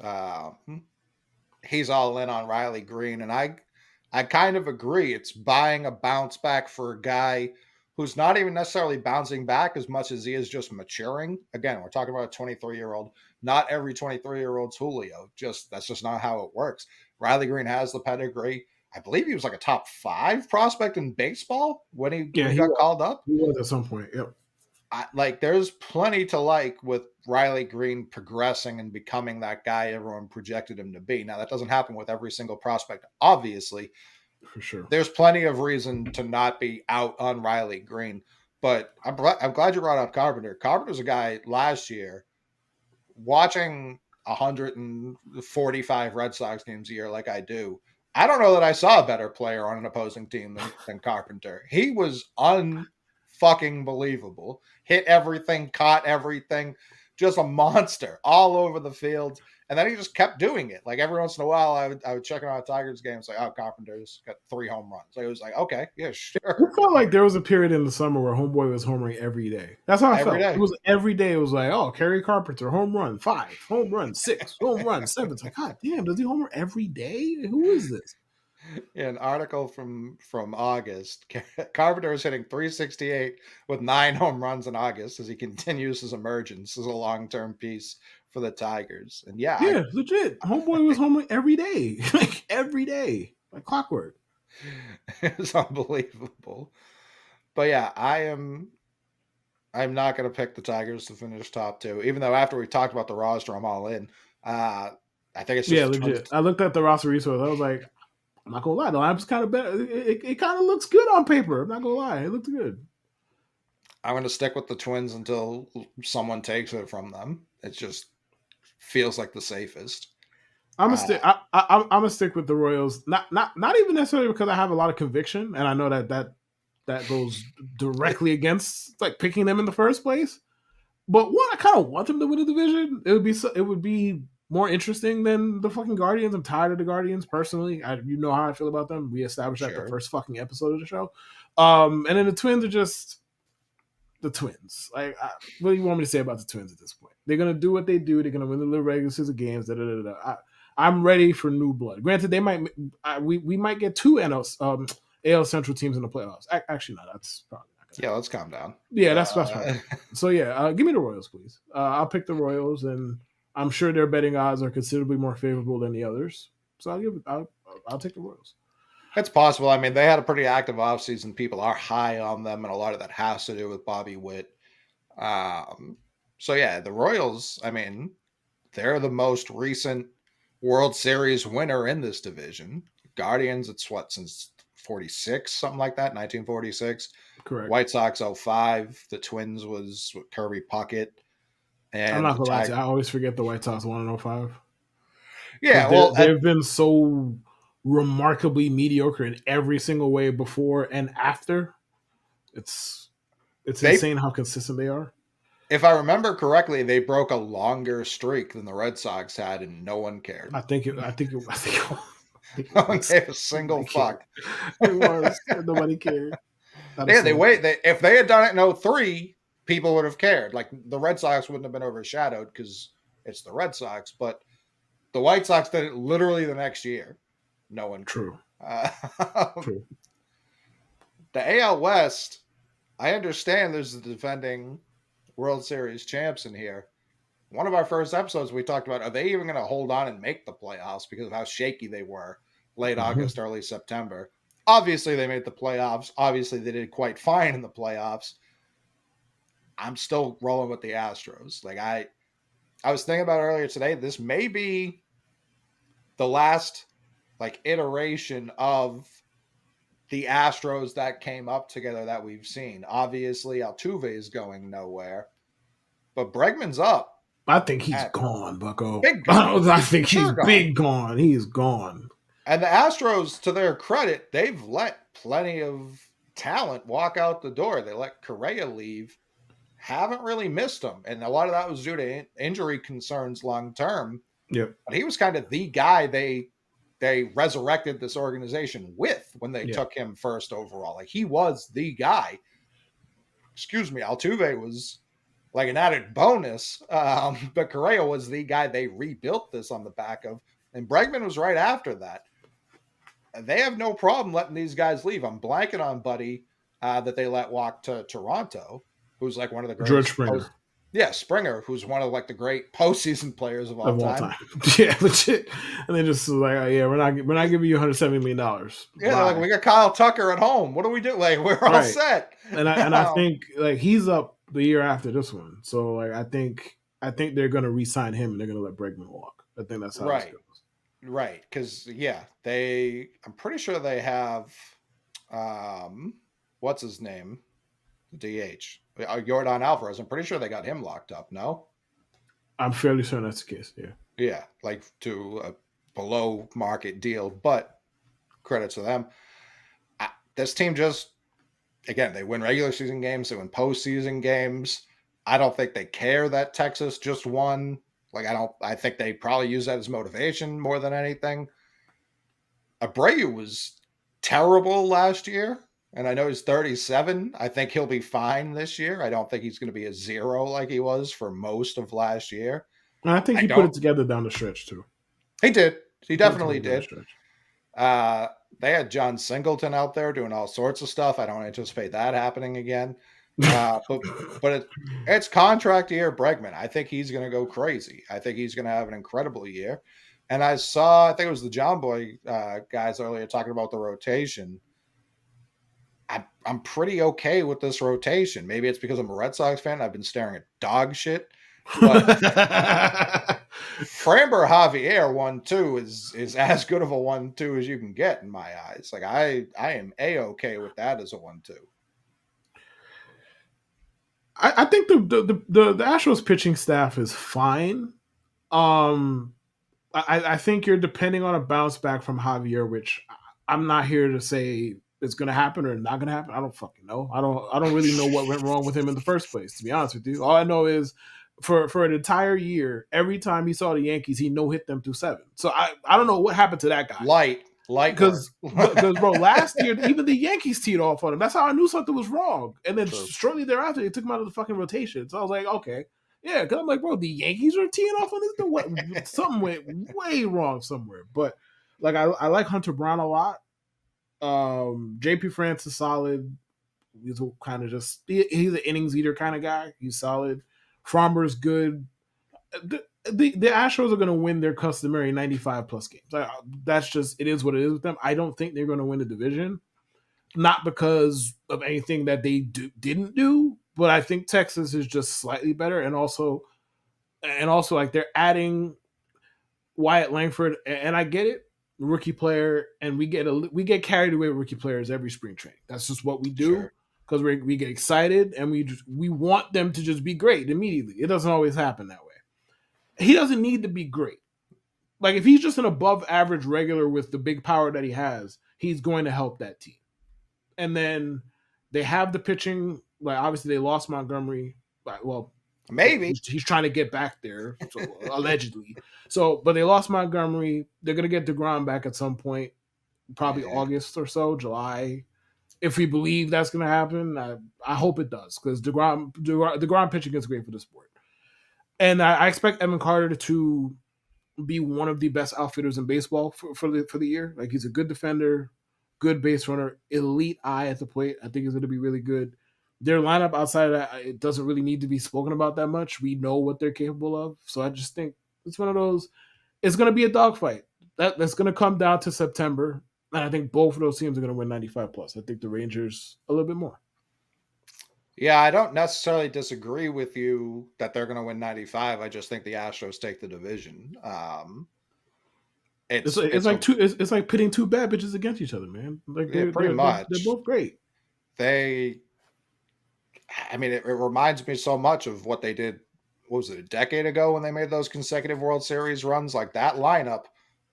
Speaker 2: He's all in on Riley Green, and I kind of agree. It's buying a bounce back for a guy who's not even necessarily bouncing back as much as he is just maturing. Again, we're talking about a 23-year-old. Not every 23-year-old's Julio. Just that's just not how it works. Riley Green has the pedigree. I believe he was like a top 5 prospect in baseball when he
Speaker 1: Yeah,
Speaker 2: got called up.
Speaker 1: he was at some point. Yep.
Speaker 2: There's plenty to like with Riley Green progressing and becoming that guy everyone projected him to be. Now, that doesn't happen with every single prospect, obviously.
Speaker 1: For sure.
Speaker 2: There's plenty of reason to not be out on Riley Green, but I'm glad you brought up Carpenter. Carpenter's a guy last year watching 145 Red Sox games a year like I do. I don't know that I saw a better player on an opposing team than Carpenter. He was unfucking believable. Hit everything, caught everything, just a monster all over the field. And then he just kept doing it. Like every once in a while, I would check on a Tigers game. It's like, oh, Carpenter's got 3 home runs. Like, it was like, okay, yeah, sure.
Speaker 1: It felt like there was a period in the summer where Homeboy was homering every day. That's how I
Speaker 2: Every
Speaker 1: felt.
Speaker 2: day.
Speaker 1: It was every day. It was like, oh, Kerry Carpenter, home run 5, home run 6, home run 7. It's like, God damn, does he homer every day? Who is this?
Speaker 2: Yeah, an article from August. Carpenter is hitting 368 with 9 home runs in August as he continues his emergence as a long-term piece for the Tigers. And
Speaker 1: Yeah, legit. Homeboy was homering every day, like every day, like clockwork.
Speaker 2: it's unbelievable. But yeah, I'm not going to pick the Tigers to finish top 2, even though after we talked about the roster, I'm all in. I think it's just
Speaker 1: legit. I looked at the roster resource. I was like, I'm not gonna lie, the lineup's kind of better. It kind of looks good on paper. I'm not gonna lie, it looks good.
Speaker 2: I'm going to stick with the Twins until someone takes it from them. It just feels like the safest.
Speaker 1: I'm gonna stick. I'm gonna stick with the Royals. Not even necessarily because I have a lot of conviction, and I know that goes directly against like picking them in the first place. But one, I kind of want them to win the division. It would be more interesting than the fucking Guardians. I'm tired of the Guardians personally. You know how I feel about them. We established that the first fucking episode of the show. And then the Twins are just the Twins. Like, what do you want me to say about the Twins at this point? They're gonna do what they do. They're gonna win the little regular season games. I'm ready for new blood. Granted, they might we might get 2 AL Central teams in the playoffs. Actually, no, that's probably not gonna.
Speaker 2: Yeah, let's calm down.
Speaker 1: Yeah, that's fine. So yeah, give me the Royals, please. I'll pick the Royals, and I'm sure their betting odds are considerably more favorable than the others. So I'll take the Royals.
Speaker 2: It's possible. I mean, they had a pretty active offseason. People are high on them, and a lot of that has to do with Bobby Witt. So yeah, the Royals, I mean, they're the most recent World Series winner in this division. Guardians, it's what, since 46, something like that, 1946.
Speaker 1: Correct.
Speaker 2: White Sox 05. The Twins was Kirby Puckett. And
Speaker 1: I'm not gonna lie to you, I always forget the White Sox won in 05.
Speaker 2: Yeah, well,
Speaker 1: they've been so remarkably mediocre in every single way before and after. It's insane how consistent they are.
Speaker 2: If I remember correctly, they broke a longer streak than the Red Sox had, and no one cared.
Speaker 1: I think
Speaker 2: no one gave a single fuck.
Speaker 1: It was. Nobody cared.
Speaker 2: Yeah, if they had done it in 03, people would have cared. Like, the Red Sox wouldn't have been overshadowed because it's the Red Sox, but the White Sox did it literally the next year. No one.
Speaker 1: True.
Speaker 2: True. The AL West, I understand there's the defending World Series champs in here. One of our first episodes, we talked about, are they even going to hold on and make the playoffs because of how shaky they were late August, early September? Obviously, they made the playoffs. Obviously, they did quite fine in the playoffs. I'm still rolling with the Astros. Like, I was thinking about earlier today, this may be the last iteration of the Astros that came up together that we've seen. Obviously, Altuve is going nowhere, but Bregman's up.
Speaker 1: I think he's gone, Bucko.
Speaker 2: Big gone.
Speaker 1: I think he's big gone. He's gone.
Speaker 2: And the Astros, to their credit, they've let plenty of talent walk out the door. They let Correa leave. Haven't really missed him. And a lot of that was due to injury concerns long term.
Speaker 1: Yep.
Speaker 2: But he was kind of the guy they resurrected this organization with when they took him first overall. Like, he was the guy. Excuse me, Altuve was like an added bonus, but Correa was the guy they rebuilt this on the back of, and Bregman was right after that. They have no problem letting these guys leave. I'm blanking on Buddy that they let walk to Toronto, who's like one of the greatest.
Speaker 1: George Springer.
Speaker 2: Yeah, Springer, who's one of like the great postseason players of all
Speaker 1: Of all
Speaker 2: time.
Speaker 1: time. Yeah, legit. And they just like, oh, yeah, we're not giving you $170 million.
Speaker 2: Yeah, they're like,
Speaker 1: Bye.
Speaker 2: we got Kyle Tucker at home. What do we do? Like, we're all
Speaker 1: Right.
Speaker 2: set.
Speaker 1: And I think like he's up the year after this one. So like I think they're gonna re-sign him and they're gonna let Bregman walk. I think that's how this
Speaker 2: Right,
Speaker 1: goes.
Speaker 2: right. Because yeah, I'm pretty sure they have, um, what's his name, the DH, Jordan Alvarez. I'm pretty sure they got him locked up. No,
Speaker 1: I'm fairly certain that's the case. Yeah.
Speaker 2: yeah, like to a below market deal, but credits to them. This team just, again, they win regular season games, they win postseason games. I don't think they care that Texas just won. Like, I think they probably use that as motivation more than anything. Abreu was terrible last year, and I know he's 37. I think he'll be fine this year. I don't think he's going to be a zero like he was for most of last year.
Speaker 1: And I think
Speaker 2: I
Speaker 1: he put it
Speaker 2: don't.
Speaker 1: together down the stretch too.
Speaker 2: He did. He
Speaker 1: He put it
Speaker 2: definitely
Speaker 1: together down the
Speaker 2: did.
Speaker 1: stretch.
Speaker 2: Uh, they had John Singleton out there doing all sorts of stuff. I don't anticipate that happening again. But it's contract year Bregman. I think he's going to go crazy. I think he's going to have an incredible year. And I think it was the John Boy guys earlier talking about the rotation. I'm pretty okay with this rotation. Maybe it's because I'm a Red Sox fan. I've been staring at dog shit. But Framber Javier 1-2 is as good of a 1-2 as you can get in my eyes. Like I am okay with that as a 1-2.
Speaker 1: I think the Astros pitching staff is fine. Um, I think you're depending on a bounce back from Javier, which I'm not here to say it's going to happen or not going to happen. I don't fucking know. I don't really know what went wrong with him in the first place. To be honest with you, all I know is for an entire year, every time he saw the Yankees, he no hit them through seven. So I don't know what happened to that guy.
Speaker 2: Light
Speaker 1: Because
Speaker 2: work.
Speaker 1: bro, last year even the Yankees teed off on him. That's how I knew something was wrong. And then
Speaker 2: True.
Speaker 1: shortly thereafter, they took him out of the fucking rotation. So I was like, okay, yeah, because I'm like, bro, the Yankees are teeing off on this. What? Something went way wrong somewhere. But like, I like Hunter Brown a lot. JP France is solid. He's kind of just he's an innings eater kind of guy. He's solid. Fromber's good. The Astros are going to win their customary 95 plus games. That's just, it is what it is with them. I don't think they're going to win the division, not because of anything that they didn't do, but I think Texas is just slightly better, and also like they're adding Wyatt Langford, and I get it, rookie player, and we get carried away with rookie players every spring training. That's just what we do
Speaker 2: Sure.
Speaker 1: because we get excited and we want them to just be great immediately. It doesn't always happen that way. He doesn't need to be great. Like if he's just an above average regular with the big power that he has, he's going to help that team. And then they have the pitching. Like obviously they lost Montgomery. Well,
Speaker 2: Maybe.
Speaker 1: he's trying to get back there, so, allegedly. So, but they lost Montgomery. They're gonna get DeGrom back at some point, probably
Speaker 2: Yeah.
Speaker 1: August or so, July. If we believe that's gonna happen, I hope it does because DeGrom pitching is great for the sport. And I expect Evan Carter to be one of the best outfitters in baseball for the year. Like he's a good defender, good base runner, elite eye at the plate. I think he's going to be really good. Their lineup outside of that, it doesn't really need to be spoken about that much. We know what they're capable of. So I just think it's one of those. It's going to be a dogfight. That's going to come down to September, and I think both of those teams are going to win 95 plus. I think the Rangers a little bit more.
Speaker 2: Yeah, I don't necessarily disagree with you that they're going to win 95. I just think the Astros take the division.
Speaker 1: It's like pitting two bad bitches against each other, man. Like
Speaker 2: Yeah, pretty
Speaker 1: they're
Speaker 2: much.
Speaker 1: both great.
Speaker 2: They, I mean, it reminds me so much of what they did. What was it, a decade ago when they made those consecutive World Series runs? Like that lineup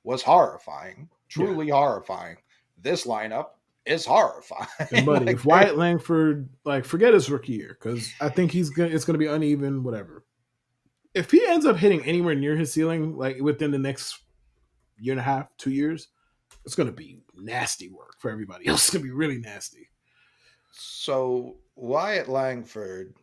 Speaker 2: was horrifying,
Speaker 1: Yeah.
Speaker 2: truly horrifying. This lineup is horrifying.
Speaker 1: And buddy,
Speaker 2: Like
Speaker 1: if Wyatt Langford, like, forget his rookie year, because I think it's gonna be uneven, whatever. If he ends up hitting anywhere near his ceiling, like within the next year and a half, 2 years, it's gonna be nasty work for everybody else. It's gonna be really nasty.
Speaker 2: so Wyatt Langford,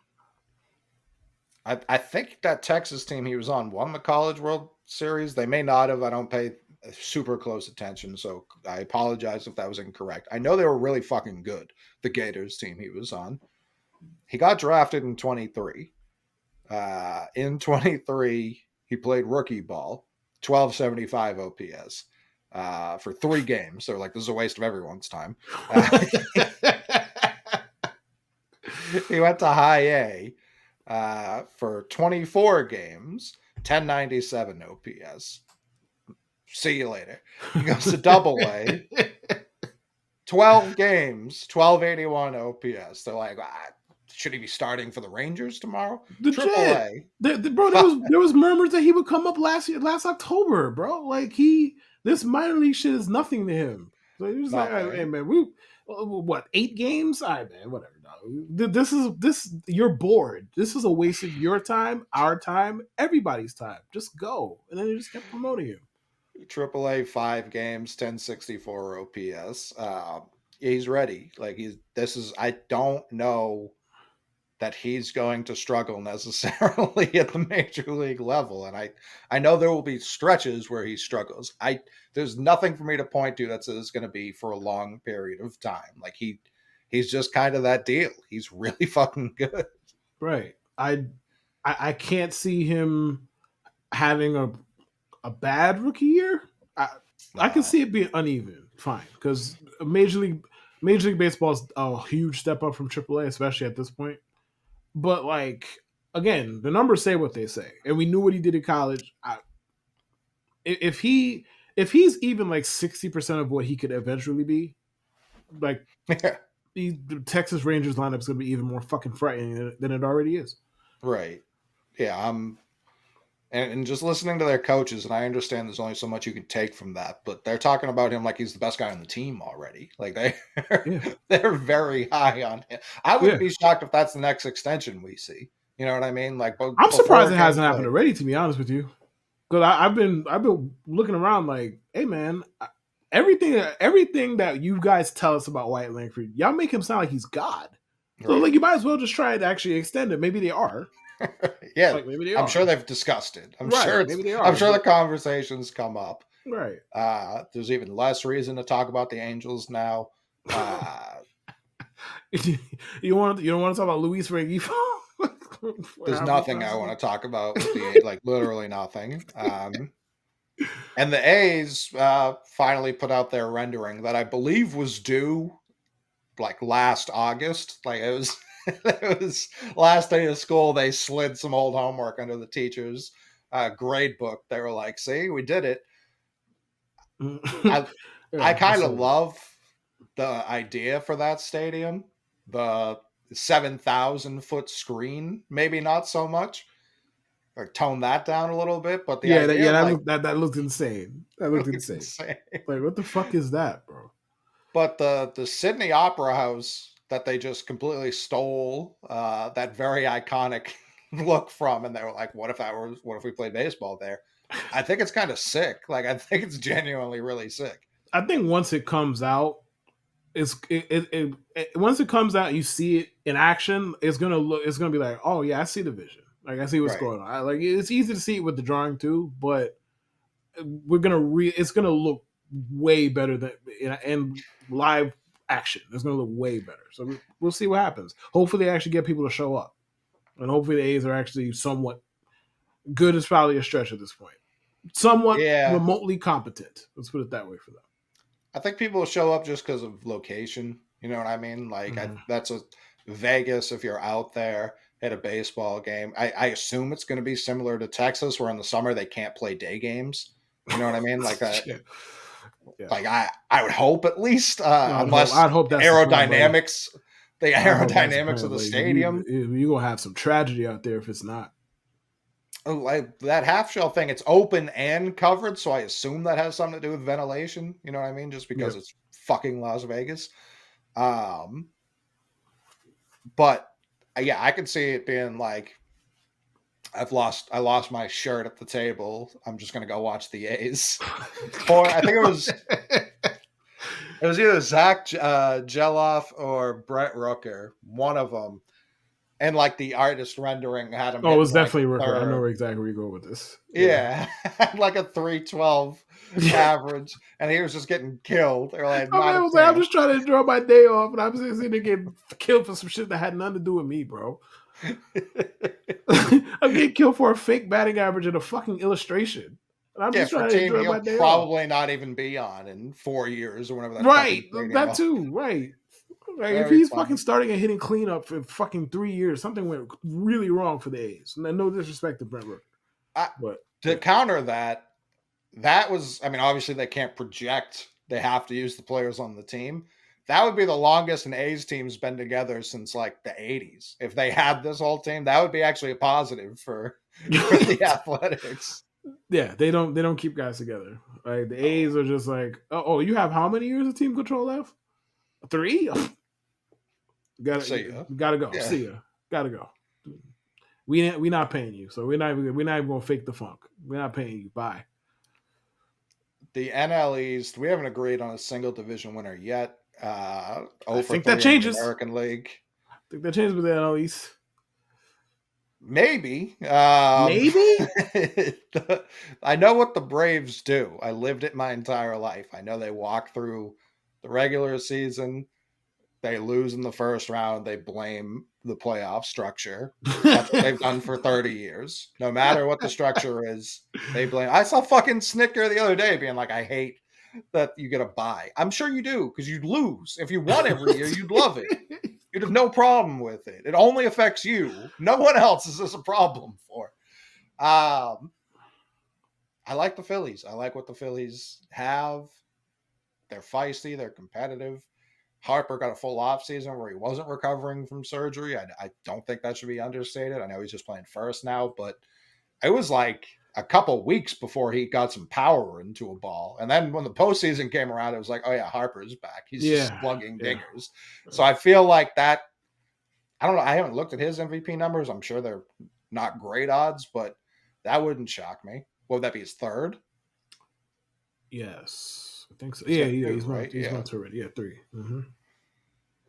Speaker 2: I think that Texas team he was on won the College World Series. They may not have. I don't pay super close attention, so I apologize if that was incorrect. I know they were really fucking good, the Gators team he was on. He got drafted in 23. In 23, he played rookie ball, 1275 OPS for 3 games. So, like, this is a waste of everyone's time. He went to high A for 24 games, 1097 OPS. See you later. He goes to double A, 12 games, 1281 OPS. They're like, should he be starting for the Rangers tomorrow? Triple
Speaker 1: Legit.
Speaker 2: A.
Speaker 1: Bro, there was murmurs that he would come up last October, bro. Like this minor league shit is nothing to him. So he was like, hey man, we what 8 games? All right, man, whatever. Dog. This you're bored. This is a waste of your time, our time, everybody's time. Just go, and then they just kept promoting him.
Speaker 2: Triple A, 5 games, 1064 OPS. He's ready. Like I don't know that he's going to struggle necessarily at the major league level. And I know there will be stretches where he struggles. There's nothing for me to point to that says it's going to be for a long period of time. Like he's just kind of that deal. He's really fucking good.
Speaker 1: Right. I can't see him having a bad rookie year. I can see it being uneven, fine, because Major League Baseball is a huge step up from AAA, especially at this point. But like again, the numbers say what they say, and we knew what he did in college. If he's even like 60% of what he could eventually be, like the Texas Rangers lineup is going to be even more fucking frightening than it already is.
Speaker 2: Right. Yeah. And just listening to their coaches, and I understand there's only so much you can take from that, but they're talking about him like he's the best guy on the team already. Like they're very high on him. I wouldn't be shocked if that's the next extension we see. You know what I mean? Like,
Speaker 1: I'm surprised it hasn't happened already. To be honest with you, because I've been looking around like, hey man, everything that you guys tell us about Wyatt Langford, y'all make him sound like he's God. So like you might as well just try to actually extend it. Maybe they are.
Speaker 2: Yeah, like maybe they are. I'm sure they've discussed it. I'm sure maybe they are. I'm sure the conversations come up.
Speaker 1: Right.
Speaker 2: There's even less reason to talk about the Angels now.
Speaker 1: You don't want to talk about Luis Rengifo?
Speaker 2: There's nothing I want to talk about with the A's, like literally nothing. And the A's finally put out their rendering that I believe was due like last August. Like it was it was last day of school. They slid some old homework under the teacher's grade book. They were like, see, we did it. I kind of love the idea for that stadium. The 7,000-foot screen, maybe not so much. Or tone that down a little bit, but the idea,
Speaker 1: that looked insane. That looked insane. Like, what the fuck is that, bro?
Speaker 2: But the Sydney Opera House that they just completely stole that very iconic look from, and they were like, what if we played baseball there? I think it's kind of sick. Like, I think it's genuinely really sick.
Speaker 1: I think once it comes out, once it comes out, you see it in action. It's gonna be like, oh yeah, I see the vision. Like I see what's going on. Like it's easy to see it with the drawing too, but it's gonna look way better than in live action. It's gonna look way better. So we'll see what happens. Hopefully, they actually get people to show up, and hopefully, the A's are actually somewhat good. Is probably a stretch at this point. Somewhat remotely competent. Let's put it that way for them.
Speaker 2: I think people will show up just because of location. You know what I mean? Like that's a Vegas. If you're out there at a baseball game, I assume it's going to be similar to Texas, where in the summer they can't play day games. You know what I mean? Like that. Like I would hope at least, unless I'd hope that's aerodynamics, the aerodynamics of the stadium.
Speaker 1: You're gonna have some tragedy out there if it's not.
Speaker 2: Like that half shell thing, it's open and covered, so I assume that has something to do with ventilation. You know what I mean? Just because it's fucking Las Vegas. But yeah, I could see it being like, I lost my shirt at the table. I'm just gonna go watch the A's. Or I think it was either Zach Geloff or Brett Rooker, one of them. and like the artist rendering had him
Speaker 1: Oh, it
Speaker 2: hitting
Speaker 1: was
Speaker 2: like
Speaker 1: definitely Rooker. I know
Speaker 2: third.
Speaker 1: exactly where you go with this. Yeah.
Speaker 2: Yeah, like a 312 average, and he was just getting killed. Or like
Speaker 1: Oh man,
Speaker 2: not
Speaker 1: I
Speaker 2: a
Speaker 1: was like, I'm
Speaker 2: thing.
Speaker 1: just trying to enjoy my day off, and I'm sitting there getting killed for some shit that had nothing to do with me, bro. I'm getting killed for a fake batting average in a fucking illustration, and I'm
Speaker 2: Yeah,
Speaker 1: just
Speaker 2: for a
Speaker 1: trying to
Speaker 2: team
Speaker 1: enjoy
Speaker 2: he'll
Speaker 1: my day off.
Speaker 2: probably not even be on in 4 years or whenever that
Speaker 1: Right,
Speaker 2: fucking stadium
Speaker 1: that
Speaker 2: opens.
Speaker 1: too. Right. Like if
Speaker 2: Very
Speaker 1: he's fucking
Speaker 2: funny.
Speaker 1: starting and hitting cleanup for fucking 3 years, something went really wrong for the A's. And no disrespect to Brent Rooker,
Speaker 2: I,
Speaker 1: but
Speaker 2: to
Speaker 1: yeah,
Speaker 2: counter that, that was, I mean, obviously they can't project. They have to use the players on the team. That would be the longest an A's team's been together since like the 80s. If they had this whole team, that would be actually a positive for the Athletics.
Speaker 1: yeah, they don't keep guys together. Like the A's are just like, oh, you have how many years of team control left? 3.
Speaker 2: See ya.
Speaker 1: Gotta go.
Speaker 2: Yeah.
Speaker 1: See ya. Gotta go. We not paying you, so we're not even gonna fake the funk. We're not paying you. Bye.
Speaker 2: The NL East, we haven't agreed on a single division winner yet.
Speaker 1: I
Speaker 2: 0 for
Speaker 1: think that
Speaker 2: 3 in the
Speaker 1: changes.
Speaker 2: American League.
Speaker 1: I think that changes with the NL East.
Speaker 2: Maybe.
Speaker 1: Maybe.
Speaker 2: I know what the Braves do. I lived it my entire life. I know they walk through the regular season. They lose in the first round. They blame the playoff structure. That's what they've done for 30 years. No matter what the structure is, they blame. I saw fucking Snicker the other day being like, I hate that you get a bye. I'm sure you do because you'd lose. If you won every year, you'd love it. You'd have no problem with it. It only affects you. No one else is this a problem for. I like the Phillies. I like what the Phillies have. They're feisty. They're competitive. Harper got a full off season where he wasn't recovering from surgery. I don't think that should be understated. I know he's just playing first now, but it was like a couple weeks before he got some power into a ball. And then when the postseason came around, it was like, oh yeah, Harper's back. He's just
Speaker 1: Yeah.
Speaker 2: slugging
Speaker 1: Yeah.
Speaker 2: dingers. So I feel like that. I don't know. I haven't looked at his MVP numbers. I'm sure they're not great odds, but that wouldn't shock me. What would that be? His third?
Speaker 1: Yes. I think so.
Speaker 2: He's
Speaker 1: Yeah,
Speaker 2: got two,
Speaker 1: he's
Speaker 2: right?
Speaker 1: he's
Speaker 2: Yeah.
Speaker 1: about to already. Yeah, 3. Mm-hmm.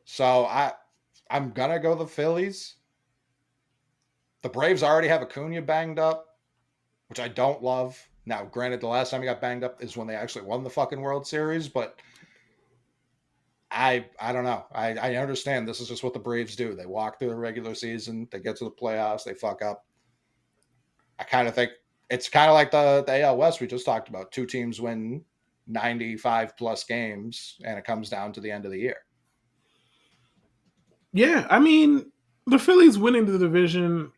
Speaker 2: So I'm gonna go the Phillies. The Braves already have Acuna banged up, which I don't love. Now, granted, the last time he got banged up is when they actually won the fucking World Series, but I don't know. I understand this is just what the Braves do. They walk through the regular season, they get to the playoffs, they fuck up. I kind of think it's kind of like the AL West we just talked about. Two teams win 95 plus games, and it comes down to the end of the year.
Speaker 1: Yeah, I mean, the Phillies winning the division,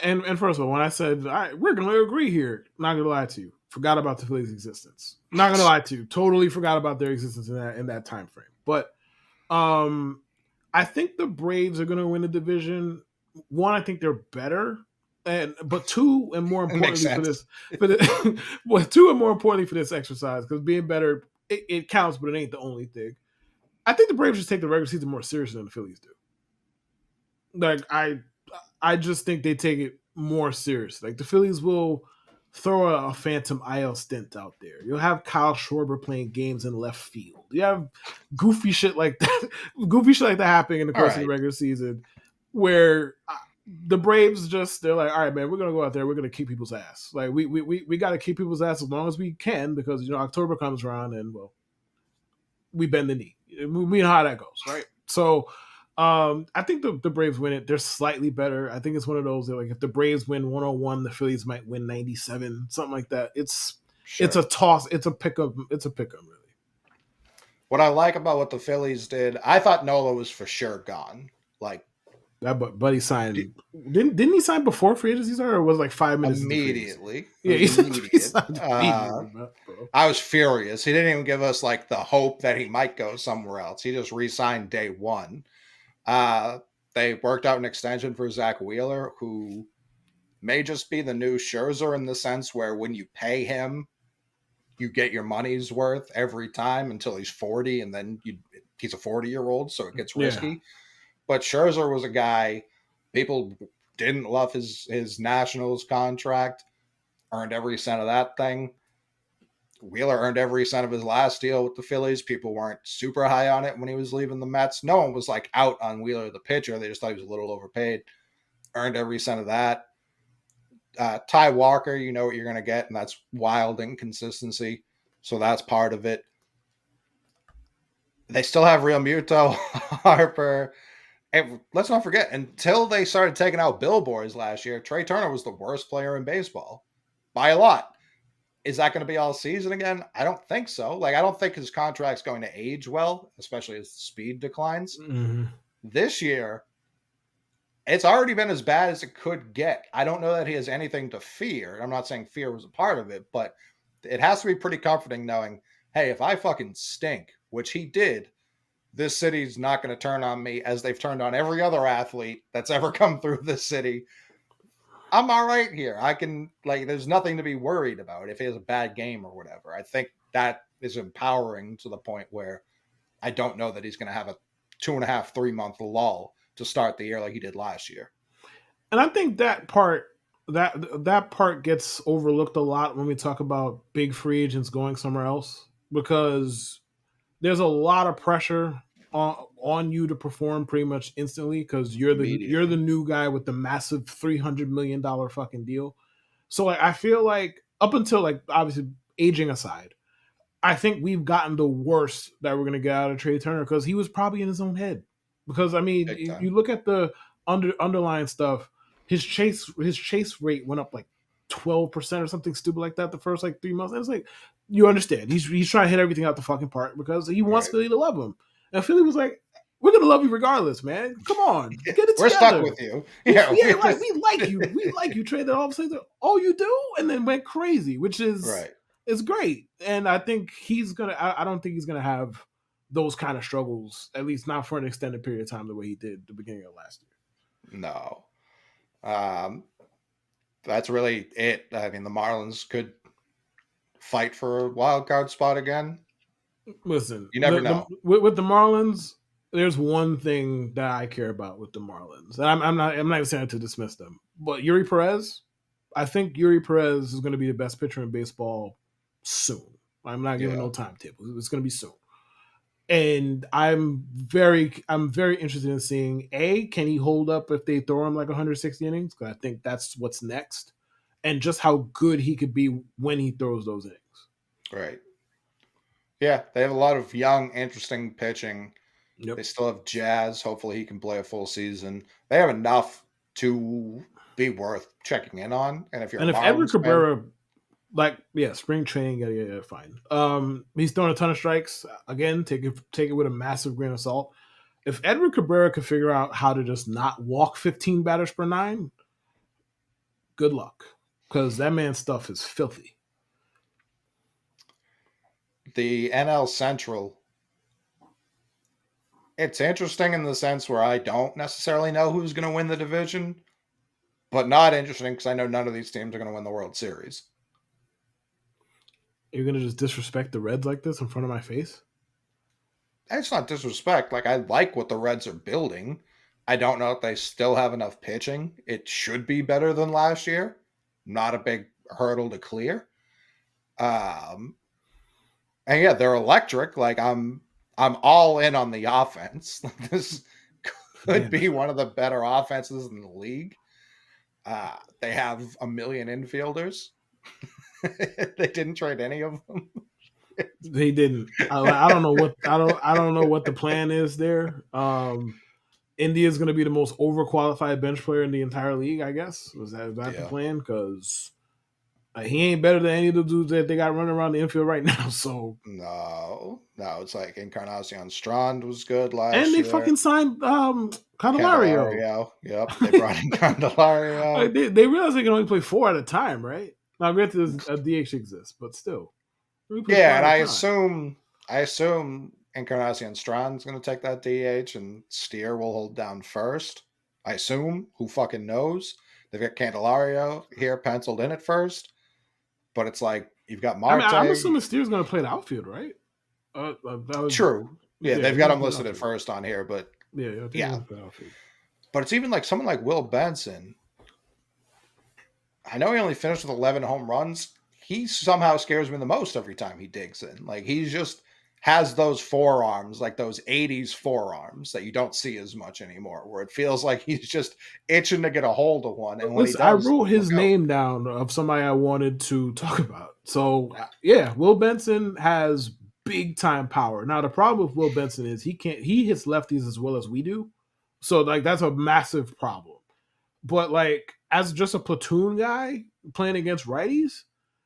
Speaker 1: and first of all, when I said we're going to agree here, not going to lie to you, forgot about the Phillies' existence. Not going to lie to you, totally forgot about their existence in that time frame. But I think the Braves are going to win the division. One, I think they're better, but two, and more
Speaker 2: It makes
Speaker 1: importantly
Speaker 2: sense.
Speaker 1: well, two, and more importantly for this exercise, because being better it counts, but it ain't the only thing. I think the Braves just take the regular season more seriously than the Phillies do. Like I just think they take it more serious. Like the Phillies will throw a phantom IL stint out there. You'll have Kyle Schwarber playing games in left field. You have goofy shit like that, happening in the
Speaker 2: All
Speaker 1: course of the
Speaker 2: right.
Speaker 1: regular season, where the Braves they're like, all right, man, we're gonna go out there, we're gonna kick people's ass. Like we got to kick people's ass as long as we can because October comes around and well, we bend the knee. We know how that goes, right? So I think the Braves win it. They're slightly better. I think it's one of those that like if the Braves win 101, the Phillies might win 97, something like that. It's a
Speaker 2: Sure.
Speaker 1: toss. It's a pick 'em. It's a pick 'em, really.
Speaker 2: What I like about what the Phillies did, I thought Nola was for sure gone. Like
Speaker 1: That buddy signed. Didn't he sign before free agency started, or was it like 5 minutes into free agency?
Speaker 2: immediately. It
Speaker 1: Yeah,
Speaker 2: was
Speaker 1: he
Speaker 2: immediate.
Speaker 1: signed immediately, bro.
Speaker 2: I was furious. He didn't even give us like the hope that he might go somewhere else. He just re-signed day one. They worked out an extension for Zach Wheeler, who may just be the new Scherzer in the sense where when you pay him, you get your money's worth every time until he's 40, and then he's a 40-year-old, so it gets
Speaker 1: Yeah,
Speaker 2: risky. But Scherzer was a guy people didn't love his Nationals contract, earned every cent of that thing. Wheeler earned every cent of his last deal with the Phillies. People weren't super high on it when he was leaving the Mets. No one was like out on Wheeler, the pitcher. They just thought he was a little overpaid. earned every cent of that. Ty Walker, you know what you're going to get, and that's wild inconsistency. So that's part of it. They still have Real Muto, Harper. And let's not forget, until they started taking out billboards last year, Trey Turner was the worst player in baseball by a lot. Is that going to be all season again? I don't think so. Like, I don't think his contract's going to age well, especially as the speed declines.
Speaker 1: Mm-hmm.
Speaker 2: This year, it's already been as bad as it could get. I don't know that he has anything to fear. I'm not saying fear was a part of it, but it has to be pretty comforting knowing, hey, if I fucking stink, which he did, this city's not going to turn on me as they've turned on every other athlete that's ever come through this city. I'm all right here. I can, like, there's nothing to be worried about if he has a bad game or whatever. I think that is empowering to the point where I don't know that he's going to have a 2.5, 3 month lull to start the year like he did last year.
Speaker 1: And I think that part gets overlooked a lot when we talk about big free agents going somewhere else, because there's a lot of pressure on you to perform pretty much instantly, because you're the new guy with the massive $300 million fucking deal. So like, I feel like up until, like, obviously aging aside, I think we've gotten the worst that we're gonna get out of Trey Turner, because he was probably in his own head. Because I mean, you look at the underlying stuff, his chase rate went up like 12% or something stupid like that the first like 3 months. And it's like, you understand, he's trying to hit everything out the fucking park because he wants Philly to love him. And Philly was like, we're gonna love you regardless, man. Come on, get it
Speaker 2: We're
Speaker 1: together.
Speaker 2: stuck with you. Yeah,
Speaker 1: like we like you. We like you. Trey. Then all of a sudden, oh, you do, and then went crazy, which is
Speaker 2: right.
Speaker 1: It's great. And I think he's gonna. I don't think he's gonna have those kind of struggles, at least not for an extended period of time, the way he did at the beginning of last year.
Speaker 2: No. That's really it. I mean, the Marlins could fight for a wild card spot again.
Speaker 1: Listen,
Speaker 2: you never know.
Speaker 1: With the Marlins, there's one thing that I care about with the Marlins. And I'm not even saying to dismiss them, but Yuri Perez, I think Yuri Perez is going to be the best pitcher in baseball soon. I'm not giving no timetable. It's going to be soon. And I'm very interested in seeing, can he hold up if they throw him like 160 innings? Because I think that's what's next, and just how good he could be when he throws those innings.
Speaker 2: Right. Yeah, they have a lot of young, interesting pitching. Yep. They still have Jazz. Hopefully, he can play a full season. They have enough to be worth checking in on. And if
Speaker 1: Edward Cabrera, spring training, fine. He's throwing a ton of strikes. Again, take it with a massive grain of salt. If Edward Cabrera could figure out how to just not walk 15 batters per nine, good luck, because that man's stuff is filthy.
Speaker 2: The NL Central, it's interesting in the sense where I don't necessarily know who's going to win the division, but not interesting because I know none of these teams are going to win the World Series.
Speaker 1: You're going to just disrespect the Reds like this in front of my face?
Speaker 2: It's not disrespect. Like, I like what the Reds are building. I don't know if they still have enough pitching. It should be better than last year. Not a big hurdle to clear. And yeah, they're electric. Like, I'm all in on the offense. This could be one of the better offenses in the league. They have a million infielders. They didn't trade any of them.
Speaker 1: They didn't. I don't know what I don't know what the plan is there. India is going to be the most overqualified bench player in the entire league, I guess. Was that the plan? Because he ain't better than any of the dudes that they got running around the infield right now. So
Speaker 2: no, it's like Encarnacion Strand was good last year.
Speaker 1: And they fucking signed Candelario.
Speaker 2: Yep, they brought in Candelario.
Speaker 1: They realized they can only play 4 at a time, right? Now, granted, a DH exists, but still.
Speaker 2: Yeah, and I assume Encarnacion Strand's going to take that DH and Steer will hold down first. I assume. Who fucking knows? They've got Candelario here penciled in at first. But it's like, you've got Marte.
Speaker 1: I'm assuming Steer's going to play the outfield, right?
Speaker 2: True. Yeah, they've got him listed at first on here, but yeah. But it's even like someone like Will Benson. I know he only finished with 11 home runs. He somehow scares me the most every time he digs in. Like, he's just has those forearms, like those 80s forearms that you don't see as much anymore, where it feels like he's just itching to get a hold of one. And when he
Speaker 1: Listen, I
Speaker 2: does,
Speaker 1: wrote his
Speaker 2: look out.
Speaker 1: name down of somebody I wanted to talk about. So yeah, Will Benson has big time power. Now the problem with Will Benson is he hits lefties as well as we do. So like that's a massive problem. But like as just a platoon guy playing against righties,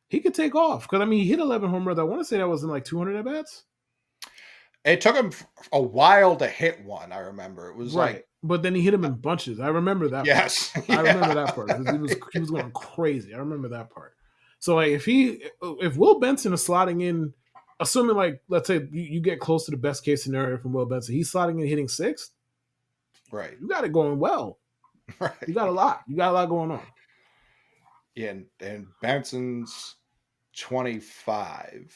Speaker 1: he could take off. Because I mean he hit 11 home runs. I want to say that was in like 200 at bats.
Speaker 2: It took him a while to hit one. I remember it was
Speaker 1: Right.
Speaker 2: like,
Speaker 1: But then he hit him in bunches. I remember that part.
Speaker 2: yes,
Speaker 1: I remember
Speaker 2: yeah,
Speaker 1: that part because he was going crazy. I remember that part. So like if Will Benson is slotting in, assuming like let's say you get close to the best case scenario from Will Benson, he's slotting in hitting sixth.
Speaker 2: right,
Speaker 1: You got it going well. You got a
Speaker 2: right,
Speaker 1: lot. You got a lot going on.
Speaker 2: yeah, and Benson's 25,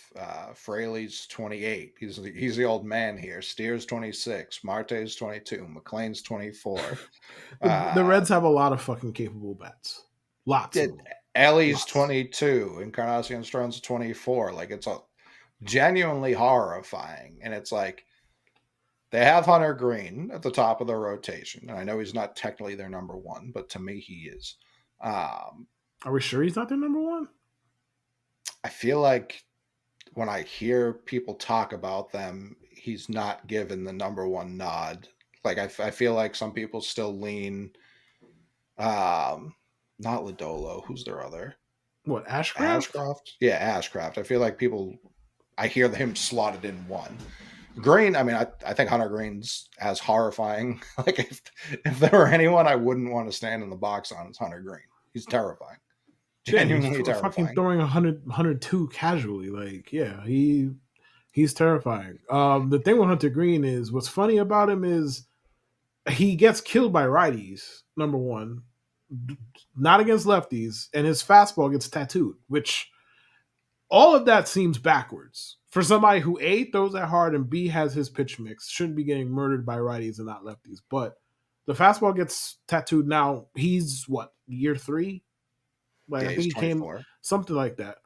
Speaker 2: Fraley's 28. He's the old man here. Steer's 26, Marte's 22, McLean's 24.
Speaker 1: The Reds have a lot of fucking capable bats. Lots of
Speaker 2: Did
Speaker 1: them.
Speaker 2: Ellie's
Speaker 1: Lots.
Speaker 2: 22, Encarnacion Strone's 24. Like it's a genuinely horrifying, and it's like they have Hunter Green at the top of the rotation. And I know he's not technically their number one, but to me, he is. Um,
Speaker 1: Are we sure he's not their number one?
Speaker 2: I feel like when I hear people talk about them, he's not given the number one nod. Like I feel like some people still lean, um, not Lodolo. Who's their other?
Speaker 1: What, Ashcraft?
Speaker 2: Ashcroft? Yeah, Ashcraft. I feel like people, I hear him slotted in one. Green, I mean, I think Hunter Green's as horrifying. Like, if there were anyone I wouldn't want to stand in the box on, it's Hunter Green. He's terrifying.
Speaker 1: Yeah, he's
Speaker 2: Genuinely
Speaker 1: fucking
Speaker 2: terrifying.
Speaker 1: throwing 102 casually. Like, yeah, he's terrifying. The thing with Hunter Green is what's funny about him is he gets killed by righties. Number one, not against lefties, and his fastball gets tattooed, which all of that seems backwards for somebody who A throws that hard and B has his pitch mix. Shouldn't be getting murdered by righties and not lefties, but the fastball gets tattooed. Now he's what, year three? Like
Speaker 2: Yeah,
Speaker 1: I think
Speaker 2: he's
Speaker 1: he came
Speaker 2: 24.
Speaker 1: something like that.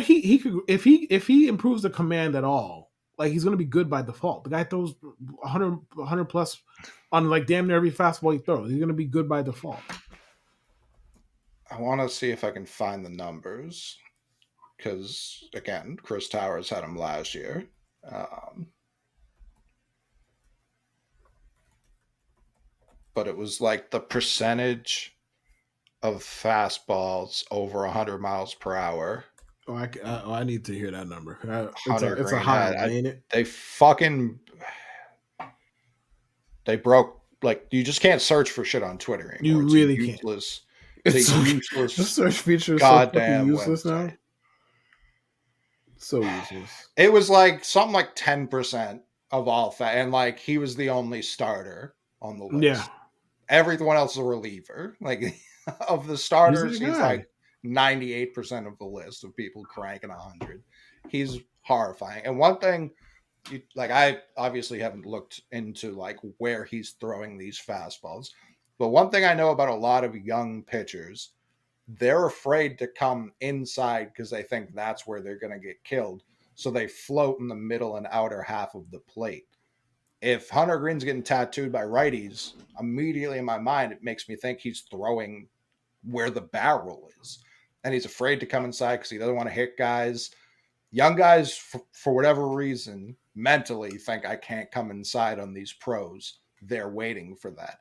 Speaker 1: He could if he improves the command at all, like he's gonna be good by default. The guy throws 100 plus on like damn near every fastball he throws. He's gonna be good by default.
Speaker 2: I want to see if I can find the numbers because, again, Chris Towers had him last year. Um, but it was like the percentage of fastballs over 100 miles per hour.
Speaker 1: I need to hear that number.
Speaker 2: Hunter
Speaker 1: It's a
Speaker 2: Green
Speaker 1: high
Speaker 2: had.
Speaker 1: one, ain't it?
Speaker 2: They fucking they broke. Like you just can't search for shit on Twitter anymore.
Speaker 1: You
Speaker 2: It's a
Speaker 1: really can't.
Speaker 2: useless. It's a
Speaker 1: It's so, the
Speaker 2: useless
Speaker 1: search feature is so fucking
Speaker 2: goddamn
Speaker 1: useless
Speaker 2: website.
Speaker 1: now. So useless.
Speaker 2: It was like something like 10% of all and like he was the only starter on the
Speaker 1: Yeah,
Speaker 2: list. Everyone else is a reliever. Like of the
Speaker 1: he's
Speaker 2: starters,
Speaker 1: that
Speaker 2: he's
Speaker 1: guy.
Speaker 2: like 98% of the list of people cranking 100. He's horrifying. And one thing, like I obviously haven't looked into like where he's throwing these fastballs, but one thing I know about a lot of young pitchers, they're afraid to come inside because they think that's where they're going to get killed. So they float in the middle and outer half of the plate. If Hunter Green's getting tattooed by righties, immediately in my mind, it makes me think he's throwing where the barrel is. And he's afraid to come inside because he doesn't want to hit guys. Young guys, for whatever reason, mentally think I can't come inside on these pros. They're waiting for that.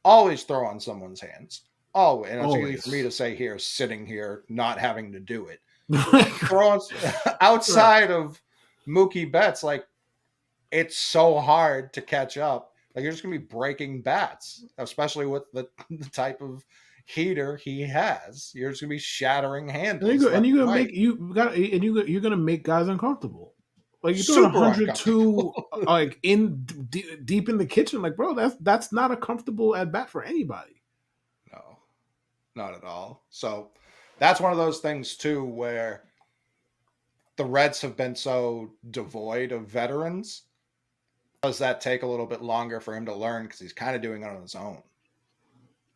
Speaker 2: Always throw on someone's hands. Always. And it's easy for me
Speaker 1: Always.
Speaker 2: to say here, sitting here, not having to do it.
Speaker 1: Right.
Speaker 2: Throw on outside of Mookie Betts, like it's so hard to catch up. Like you're just gonna be breaking bats, especially with the type of heater he has. You're just gonna be shattering handles
Speaker 1: And
Speaker 2: left
Speaker 1: you
Speaker 2: and
Speaker 1: gonna
Speaker 2: right.
Speaker 1: make you're gonna make guys uncomfortable. Like you're throwing
Speaker 2: Super
Speaker 1: 102
Speaker 2: uncomfortable.
Speaker 1: like deep in the kitchen. Like bro, that's not a comfortable at bat for anybody.
Speaker 2: No, not at all. So that's one of those things too where the Reds have been so devoid of veterans. Does that take a little bit longer for him to learn because he's kind of doing it on his own?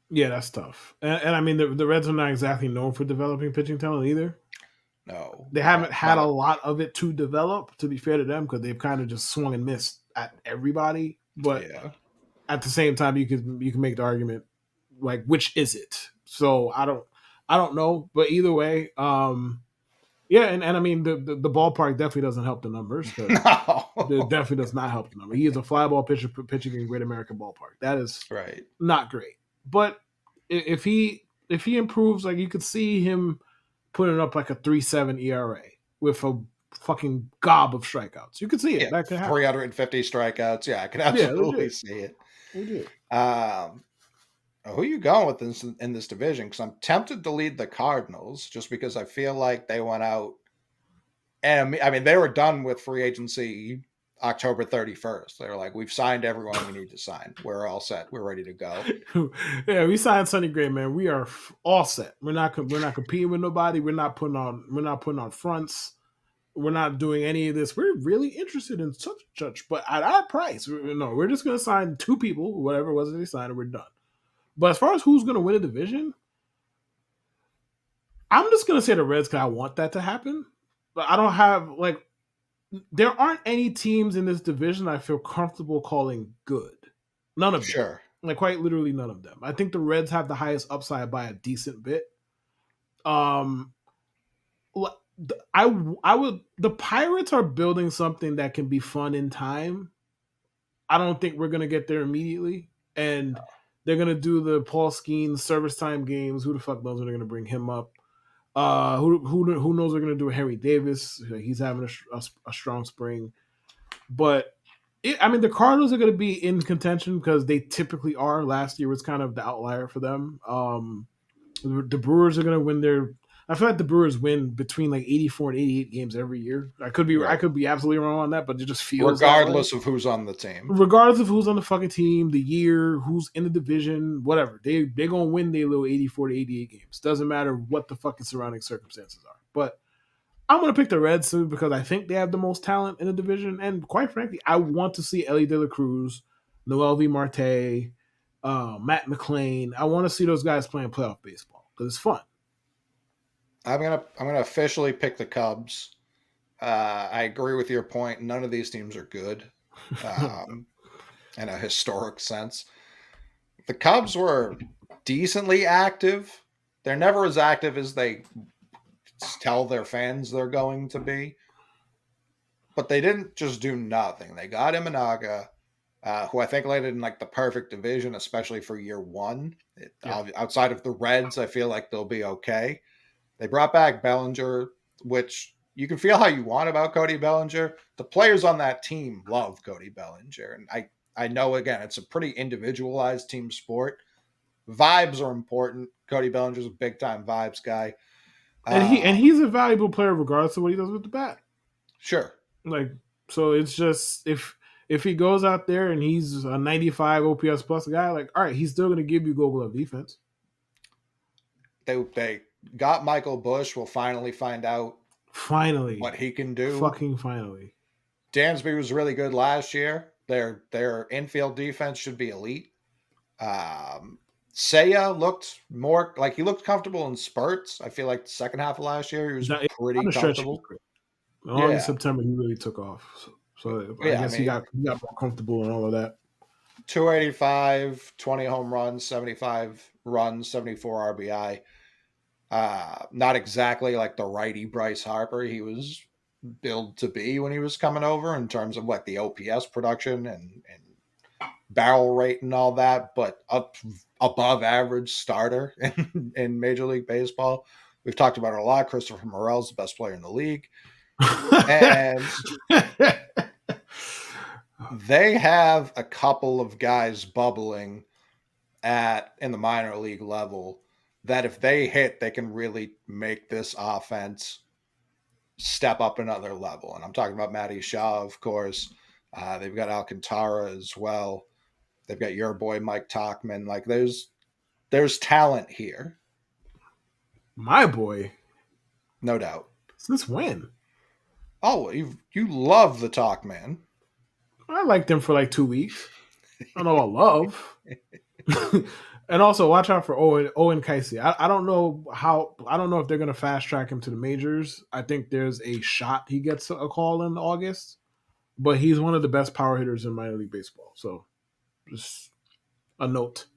Speaker 1: Yeah, that's tough. And I mean the Reds are not exactly known for developing pitching talent either.
Speaker 2: No.
Speaker 1: They haven't had a
Speaker 2: But
Speaker 1: lot of it to develop, to be fair to them, because they've kind of just swung and missed at everybody. But
Speaker 2: yeah.
Speaker 1: at the same time, you can make the argument like which is it? So I don't know, but either way, yeah, and I mean the ballpark definitely doesn't help the numbers because it
Speaker 2: No.
Speaker 1: definitely does not help the number. He is a fly ball pitcher pitching in Great American Ballpark. That is
Speaker 2: right.
Speaker 1: not great. But if he improves, like you could see him putting up like a 3.7 ERA with a fucking gob of strikeouts. You could see it.
Speaker 2: Yeah.
Speaker 1: That could happen.
Speaker 2: 350 strikeouts. Yeah, I can
Speaker 1: Yeah,
Speaker 2: absolutely
Speaker 1: legit.
Speaker 2: see it.
Speaker 1: Legit.
Speaker 2: Who are you going with in this division? Because I'm tempted to lead the Cardinals just because I feel like they went out and I mean they were done with free agency October 31st. They were like, we've signed everyone we need to sign. We're all set. We're ready to go.
Speaker 1: Yeah, we signed Sonny Gray, man. We are all set. We're not competing with nobody. We're not putting on fronts. We're not doing any of this. We're really interested in such and such, but at our price, no, we're just going to sign two people, whatever it was that they signed, and we're done. But as far as who's going to win a division, I'm just going to say the Reds because I want that to happen. But I don't have, like, there aren't any teams in this division I feel comfortable calling good. None of them.
Speaker 2: Sure.
Speaker 1: Like, quite literally none of them. I think the Reds have the highest upside by a decent bit. Um, I would. The Pirates are building something that can be fun in time. I don't think we're gonna get there immediately, and they're gonna do the Paul Skeens service time games. Who the fuck knows when they're gonna bring him up? Who knows what they're gonna do with Henry Davis? He's having a strong spring, but I mean the Cardinals are gonna be in contention because they typically are. Last year was kind of the outlier for them. The Brewers are going to win their. I feel like the Brewers win between like 84 and 88 games every year. I could be
Speaker 2: Right.
Speaker 1: absolutely wrong on that, but it just feels that way.
Speaker 2: Regardless of who's on the team.
Speaker 1: Regardless of who's on the fucking team, the year, who's in the division, whatever, they're gonna win their little 84 to 88 games. Doesn't matter what the fucking surrounding circumstances are. But I'm gonna pick the Reds too because I think they have the most talent in the division, and quite frankly, I want to see Ellie De La Cruz, Noel V. Marte, Matt McClain. I want to see those guys playing playoff baseball because it's fun.
Speaker 2: I'm gonna officially pick the Cubs. I agree with your point. None of these teams are good in a historic sense. The Cubs were decently active. They're never as active as they tell their fans they're going to be. But they didn't just do nothing. They got Imanaga, who I think landed in like the perfect division, especially for year one. Outside of the Reds, I feel like they'll be okay. They brought back Bellinger, which you can feel how you want about Cody Bellinger. The players on that team love Cody Bellinger. And I know, again, it's a pretty individualized team sport. Vibes are important. Cody Bellinger's a big-time vibes guy.
Speaker 1: And he's a valuable player regardless of what he does with the bat.
Speaker 2: Sure.
Speaker 1: Like, so it's just if he goes out there and he's a 95 OPS plus guy, like, all right, he's still going to give you Gold Glove defense.
Speaker 2: They got Michael Busch. We'll finally find out what he can do.
Speaker 1: Fucking finally.
Speaker 2: Dansby was really good last year. Their infield defense should be elite. Seiya looked more like he looked comfortable in spurts. I feel like the second half of last year he was pretty comfortable.
Speaker 1: In September he really took off. So I guess he got more comfortable and all of that.
Speaker 2: 285, 20 home runs, 75 runs, 74 RBI. Not exactly like the righty Bryce Harper he was billed to be when he was coming over in terms of like the OPS production and barrel rate and all that, but up above average starter in Major League Baseball. We've talked about it a lot. Christopher Morel's the best player in the league. And they have a couple of guys bubbling in the minor league level that if they hit, they can really make this offense step up another level. And I'm talking about Matty Shaw, of course. They've got Alcantara as well. They've got your boy Mike Tauchman. Like there's talent here.
Speaker 1: My boy.
Speaker 2: No doubt.
Speaker 1: Since when?
Speaker 2: Oh, you love the Tauchman.
Speaker 1: I liked him for like 2 weeks. I don't know about love. And also watch out for Owen Casey. I don't know how. I don't know if they're gonna fast track him to the majors. I think there's a shot he gets a call in August, but he's one of the best power hitters in minor league baseball. So just a note.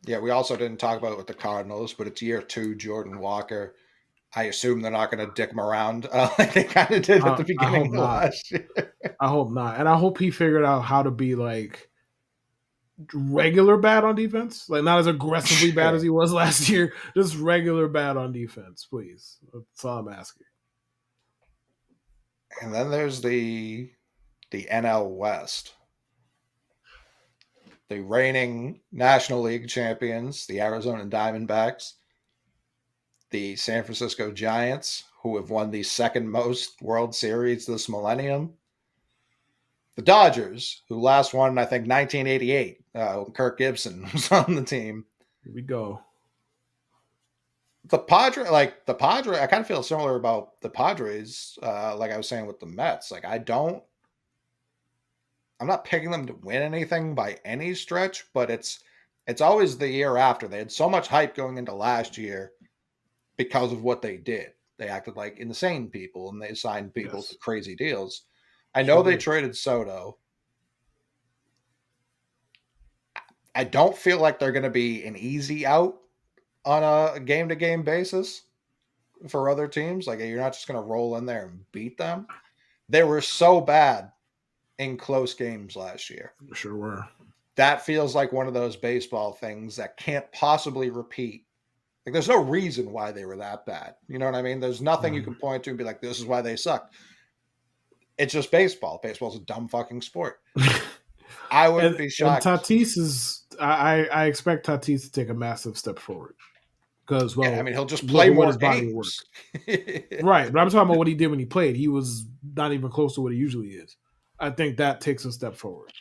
Speaker 2: Yeah, we also didn't talk about it with the Cardinals, but it's year 2, Jordan Walker. I assume they're not going to dick him around like they kind of did at the
Speaker 1: I hope
Speaker 2: beginning of
Speaker 1: not.
Speaker 2: last year.
Speaker 1: I hope not. And I hope he figured out how to be like regular bad on defense, like not as aggressively bad as
Speaker 2: Sure.
Speaker 1: he was last year. Just regular bad on defense, please. That's all I'm asking.
Speaker 2: And then there's the NL West. The reigning National League champions, the Arizona Diamondbacks, the San Francisco Giants, who have won the second most World Series this millennium, the Dodgers, who last won, I think, 1988, when Kirk Gibson was on the team.
Speaker 1: Here we go.
Speaker 2: The Padre, I kind of feel similar about the Padres, like I was saying with the Mets. Like, I'm not picking them to win anything by any stretch, but it's always the year after. They had so much hype going into last year because of what they did. They acted like insane people and they signed people to
Speaker 1: Yes,
Speaker 2: crazy deals. I know
Speaker 1: sure
Speaker 2: they
Speaker 1: did.
Speaker 2: traded Soto. I don't feel like they're going to be an easy out on a game to game basis for other teams. Like, you're not just going to roll in there and beat them. They were so bad in close games last year.
Speaker 1: Sure were.
Speaker 2: That feels like one of those baseball things that can't possibly repeat. Like, there's no reason why they were that bad. You know what I mean? There's nothing you can point to and be like, this is why they suck. It's just baseball. Baseball's a dumb fucking sport. I wouldn't be
Speaker 1: And
Speaker 2: shocked.
Speaker 1: Tatis is. I expect Tatis to take a massive step forward because,
Speaker 2: Yeah, I
Speaker 1: well,
Speaker 2: mean, he'll just
Speaker 1: look
Speaker 2: play
Speaker 1: at what
Speaker 2: more
Speaker 1: his body of work.
Speaker 2: games.
Speaker 1: Right, but I'm talking about what he did when he played. He was not even close to what he usually is. I think that takes a step forward,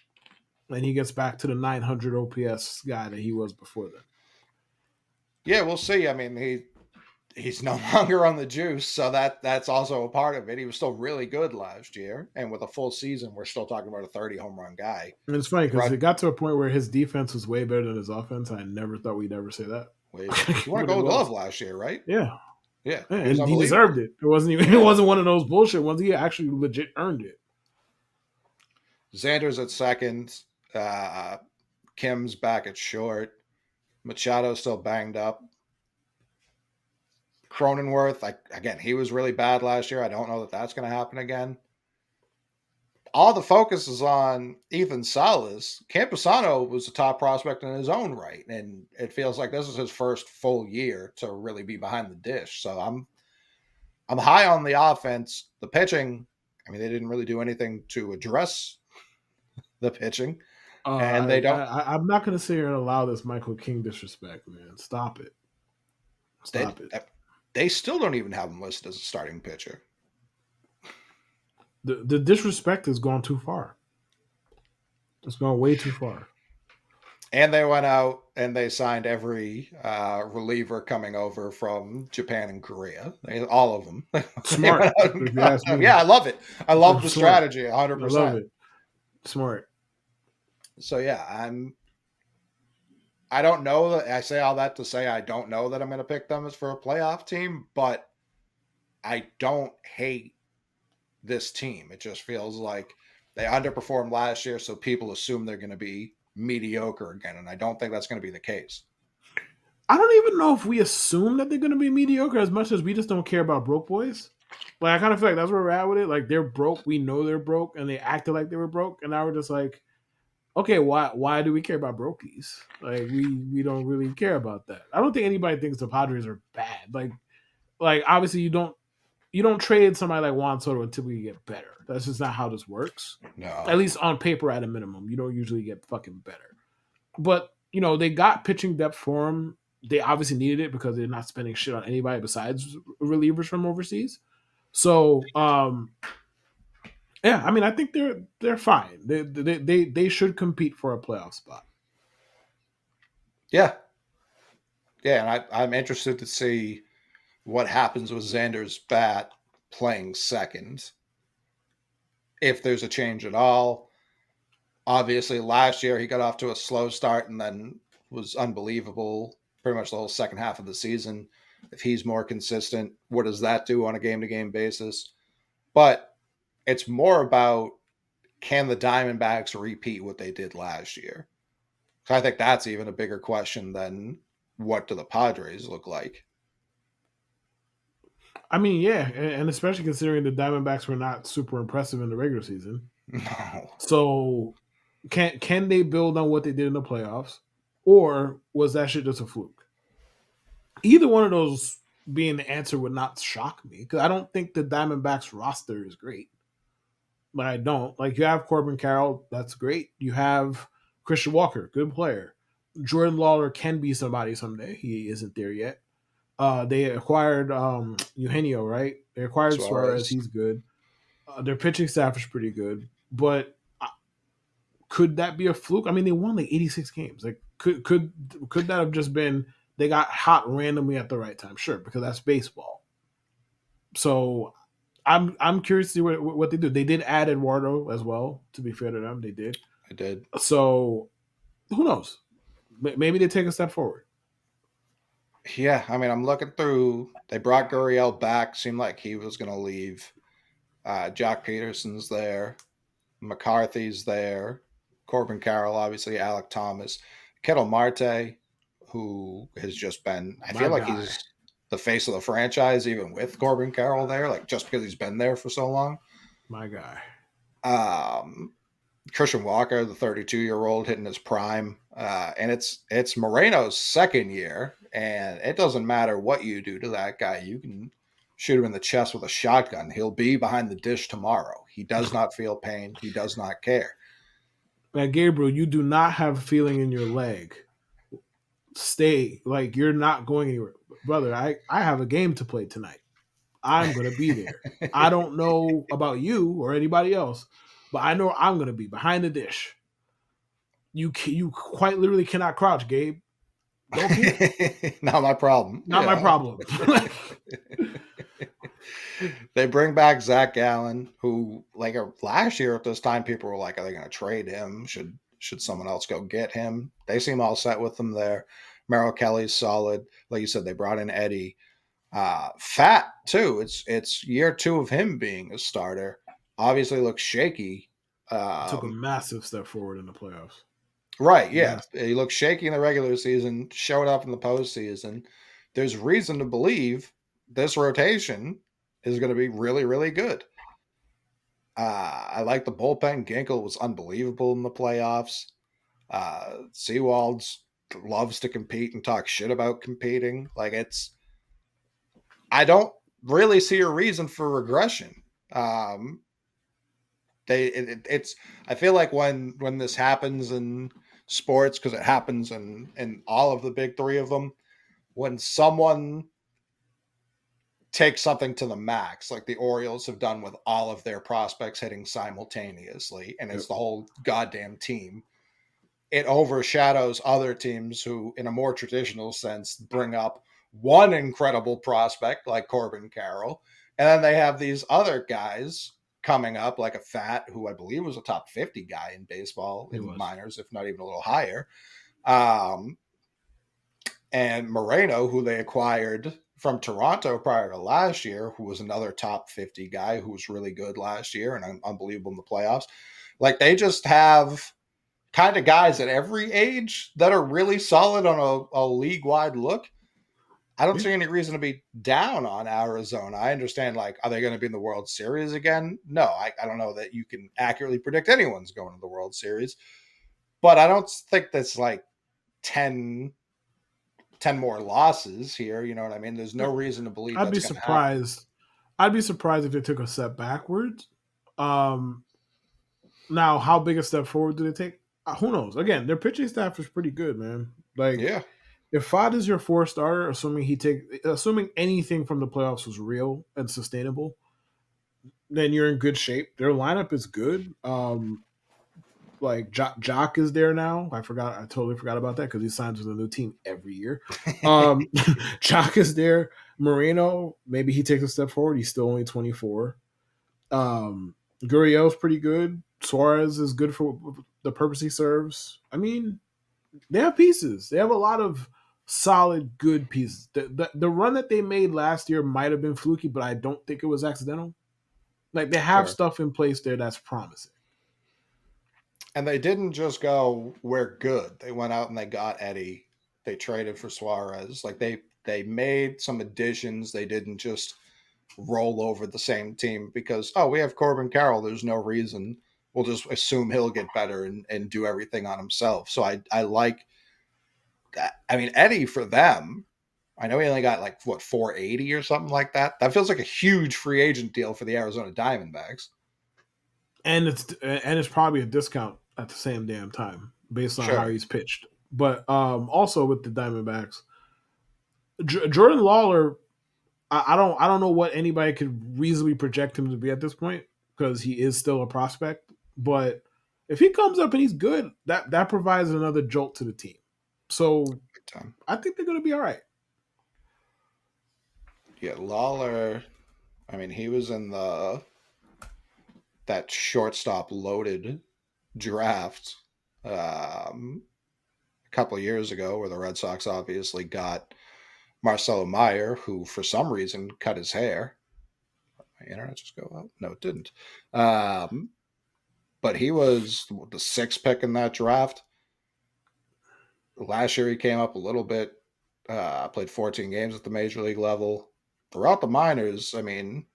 Speaker 1: and he gets back to the 900 OPS guy that he was before then.
Speaker 2: Yeah, we'll see. I mean, he's no longer on the juice, so that's also a part of it. He was still really good last year, and with a full season, we're still talking about a 30 home run guy.
Speaker 1: And it's funny because
Speaker 2: Rod,
Speaker 1: it got to a point where his defense was way better than his offense. I never thought we'd ever say that,
Speaker 2: way better. He won a
Speaker 1: but it
Speaker 2: Gold Glove
Speaker 1: was.
Speaker 2: last year, right?
Speaker 1: Yeah,
Speaker 2: Yeah,
Speaker 1: yeah,
Speaker 2: he was
Speaker 1: and he deserved
Speaker 2: unbelievable.
Speaker 1: it. It wasn't even. It
Speaker 2: Yeah,
Speaker 1: wasn't one of those bullshit ones. He actually legit earned it.
Speaker 2: Xander's at second. Uh, Kim's back at short. Machado's still banged up. Cronenworth, again, he was really bad last year. I don't know that that's going to happen again. All the focus is on Ethan Salas. Camposano was a top prospect in his own right, and it feels like this is his first full year to really be behind the dish. So I'm high on the offense. The pitching, I mean, they didn't really do anything to address the pitching, and they don't.
Speaker 1: I'm not going to sit here and allow this Michael King disrespect, man. Stop it.
Speaker 2: They
Speaker 1: Stop it.
Speaker 2: they still don't even have him listed as a starting pitcher.
Speaker 1: The disrespect has gone too far. It's gone way too far.
Speaker 2: And they went out and they signed every reliever coming over from Japan and Korea. All of them. They went
Speaker 1: Smart,
Speaker 2: out and
Speaker 1: if you
Speaker 2: got
Speaker 1: ask
Speaker 2: them.
Speaker 1: me.
Speaker 2: Yeah, I love it. I love the
Speaker 1: Smart.
Speaker 2: strategy
Speaker 1: I love
Speaker 2: 100%.
Speaker 1: it. Smart.
Speaker 2: So yeah, I don't know that I say all that to say I don't know that I'm going to pick them as for a playoff team, but I don't hate this team. It just feels like they underperformed last year, so people assume they're going to be mediocre again, and I don't think that's going to be the case.
Speaker 1: I don't even know if we assume that they're going to be mediocre as much as we just don't care about broke boys. Like, I kind of feel like that's where we're at with it. Like, they're broke. We know they're broke, and they acted like they were broke. And now we're just like, okay, why do we care about brokies? Like, we don't really care about that. I don't think anybody thinks the Padres are bad. Like obviously you don't trade somebody like Juan Soto until we get better. That's just not how this works.
Speaker 2: No.
Speaker 1: At least on paper, at a minimum, you don't usually get fucking better. But they got pitching depth for him. They obviously needed it because they're not spending shit on anybody besides relievers from overseas. So, yeah, I mean, I think they're fine. They should compete for a playoff spot.
Speaker 2: Yeah. Yeah, and I'm interested to see what happens with Xander's bat playing second. If there's a change at all. Obviously, last year he got off to a slow start and then was unbelievable pretty much the whole second half of the season. If he's more consistent, what does that do on a game to game basis? But it's more about, can the Diamondbacks repeat what they did last year? So I think that's even a bigger question than what do the Padres look like?
Speaker 1: I mean, yeah, and especially considering the Diamondbacks were not super impressive in the regular season.
Speaker 2: No.
Speaker 1: So can they build on what they did in the playoffs, or was that shit just a fluke? Either one of those being the answer would not shock me because I don't think the Diamondbacks roster is great. But I don't like you have Corbin Carroll, that's great. You have Christian Walker, good player. Jordan Lawler can be somebody someday. He isn't there yet. They acquired Eugenio, right? They acquired Suarez.
Speaker 2: Suarez.
Speaker 1: He's good. Their pitching staff is pretty good, but could that be a fluke? I mean, they won like 86 games. Like, could that have just been they got hot randomly at the right time? Sure, because that's baseball. So I'm curious to see what they do. They did add Eduardo as well. To be fair to them, they did.
Speaker 2: I did.
Speaker 1: So who knows? Maybe they take a step forward.
Speaker 2: Yeah, I mean, I'm looking through. They brought Gurriel back. Seemed like he was going to leave. Jock Peterson's there. McCarthy's there. Corbin Carroll, obviously. Alec Thomas. Kettle Marte, who has just been, I
Speaker 1: My
Speaker 2: feel like
Speaker 1: guy,
Speaker 2: he's the face of the franchise, even with Corbin Carroll there, like just because he's been there for so long.
Speaker 1: my guy.
Speaker 2: Um, Christian Walker, the 32-year-old, hitting his prime, and it's Moreno's second year, and it doesn't matter what you do to that guy. You can shoot him in the chest with a shotgun. He'll be behind the dish tomorrow. He does not feel pain. He does not care.
Speaker 1: Man, Gabriel, you do not have a feeling in your leg. Stay like you're not going anywhere, brother. I have a game to play tonight. I'm gonna be there. I don't know about you or anybody else, but I know I'm gonna be behind the dish. You quite literally cannot crouch, Gabe. Don't care.
Speaker 2: Not my problem.
Speaker 1: Not my problem.
Speaker 2: They bring back Zach Gallen, who like last year at this time, people were like, "Are they going to trade him? Should someone else go get him?" They seem all set with him there. Merrill Kelly's solid, like you said. They brought in Eddie, Fat too. It's year two of him being a starter. Obviously, looks shaky.
Speaker 1: Took a massive step forward in the playoffs.
Speaker 2: Right, yeah.
Speaker 1: Massive.
Speaker 2: He looked shaky in the regular season, showed up in the postseason. There's reason to believe this rotation is going to be really, really good. I like the bullpen. Ginkel was unbelievable in the playoffs. Seawald's loves to compete and talk shit about competing. Like I don't really see a reason for regression. Um, it's I feel like when this happens in sports, because it happens in all of the big three of them, when someone takes something to the max, like the Orioles have done with all of their prospects hitting simultaneously, and it's
Speaker 1: Yep.
Speaker 2: the whole goddamn team, it overshadows other teams who, in a more traditional sense, bring up one incredible prospect like Corbin Carroll, and then they have these other guys coming up, like a Fat, who I believe was a top 50 guy in baseball
Speaker 1: It
Speaker 2: in the
Speaker 1: was.
Speaker 2: minors, if not even a little higher. Um, and Moreno, who they acquired from Toronto prior to last year, who was another top 50 guy who was really good last year and unbelievable in the playoffs. Like they just have kind of guys at every age that are really solid on a league wide look. I don't
Speaker 1: Yeah.
Speaker 2: see any reason to be down on Arizona. I understand, like, are they going to be in the World Series again? No, I don't know that you can accurately predict anyone's going to the World Series. But I don't think that's like 10, 10 more losses here. You know what I mean? There's no reason to believe
Speaker 1: I'd be
Speaker 2: that's going to happen.
Speaker 1: surprised. I'd be surprised if they took a step backwards. Um, Now, how big a step forward do they take? Who knows? Again, their pitching staff is pretty good, man. Like,
Speaker 2: Yeah.
Speaker 1: if Fod is your four starter, assuming anything from the playoffs was real and sustainable, then you're in good shape. Their lineup is good. Like Jock is there now. I totally forgot about that because he signs with a new team every year. Um, Jock is there. Moreno, maybe he takes a step forward. He's still only 24. Gurriel's pretty good. Suarez is good for the purpose he serves. I mean, They have pieces. They have a lot of solid, good pieces. The run that they made last year might have been fluky, but I don't think it was accidental. Like they have
Speaker 2: Sure.
Speaker 1: stuff in place there that's promising.
Speaker 2: And they didn't just go, we're good. They went out and they got Eddie. They traded for Suarez. Like they made some additions. They didn't just roll over the same team because, oh, we have Corbin Carroll. There's no reason. We'll just assume he'll get better and do everything on himself. So I like that. I mean, Eddie for them, I know he only got like what 480 or something like that. That feels like a huge free agent deal for the Arizona Diamondbacks.
Speaker 1: And it's probably a discount at the same damn time based on how
Speaker 2: Sure.
Speaker 1: he's pitched. But also with the Diamondbacks, Jordan Lawler, I don't know what anybody could reasonably project him to be at this point because he is still a prospect. But if he comes up and he's good, that provides another jolt to the team. So
Speaker 2: Big time.
Speaker 1: I think they're going to be all right.
Speaker 2: Yeah, Lawler. I mean, he was in the that shortstop loaded draft a couple of years ago, where the Red Sox obviously got Marcelo Meyer, who for some reason cut his hair. My internet just go out? No, it didn't. Um, but he was the sixth pick in that draft. Last year he came up a little bit. Played 14 games at the major league level. Throughout the minors, I mean,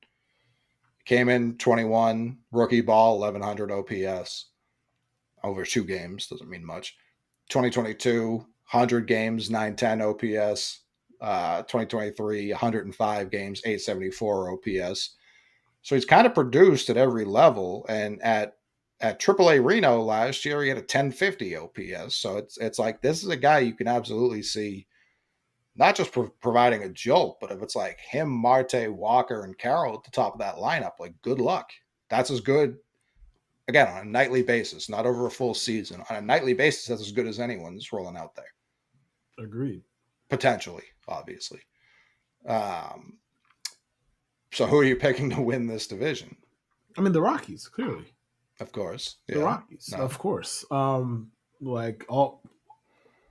Speaker 2: came in 21, rookie ball, 1100 OPS over 2 games. Doesn't mean much. 2022, 100 games, 910 OPS. 2023, 105 games, 874 OPS. So he's kind of produced at every level. And at AAA Reno last year, he had a 1050 OPS. So it's like this is a guy you can absolutely see not just providing a jolt, but if it's like him, Marte, Walker, and Carroll at the top of that lineup, like good luck. That's as good again on a nightly basis, not over a full season. On a nightly basis, that's as good as anyone's rolling out there.
Speaker 1: Agreed.
Speaker 2: Potentially, obviously. Um, so who are you picking to win this division?
Speaker 1: I mean, the Rockies, clearly.
Speaker 2: Of course.
Speaker 1: The
Speaker 2: Yeah.
Speaker 1: Rockies,
Speaker 2: No.
Speaker 1: of course. Like all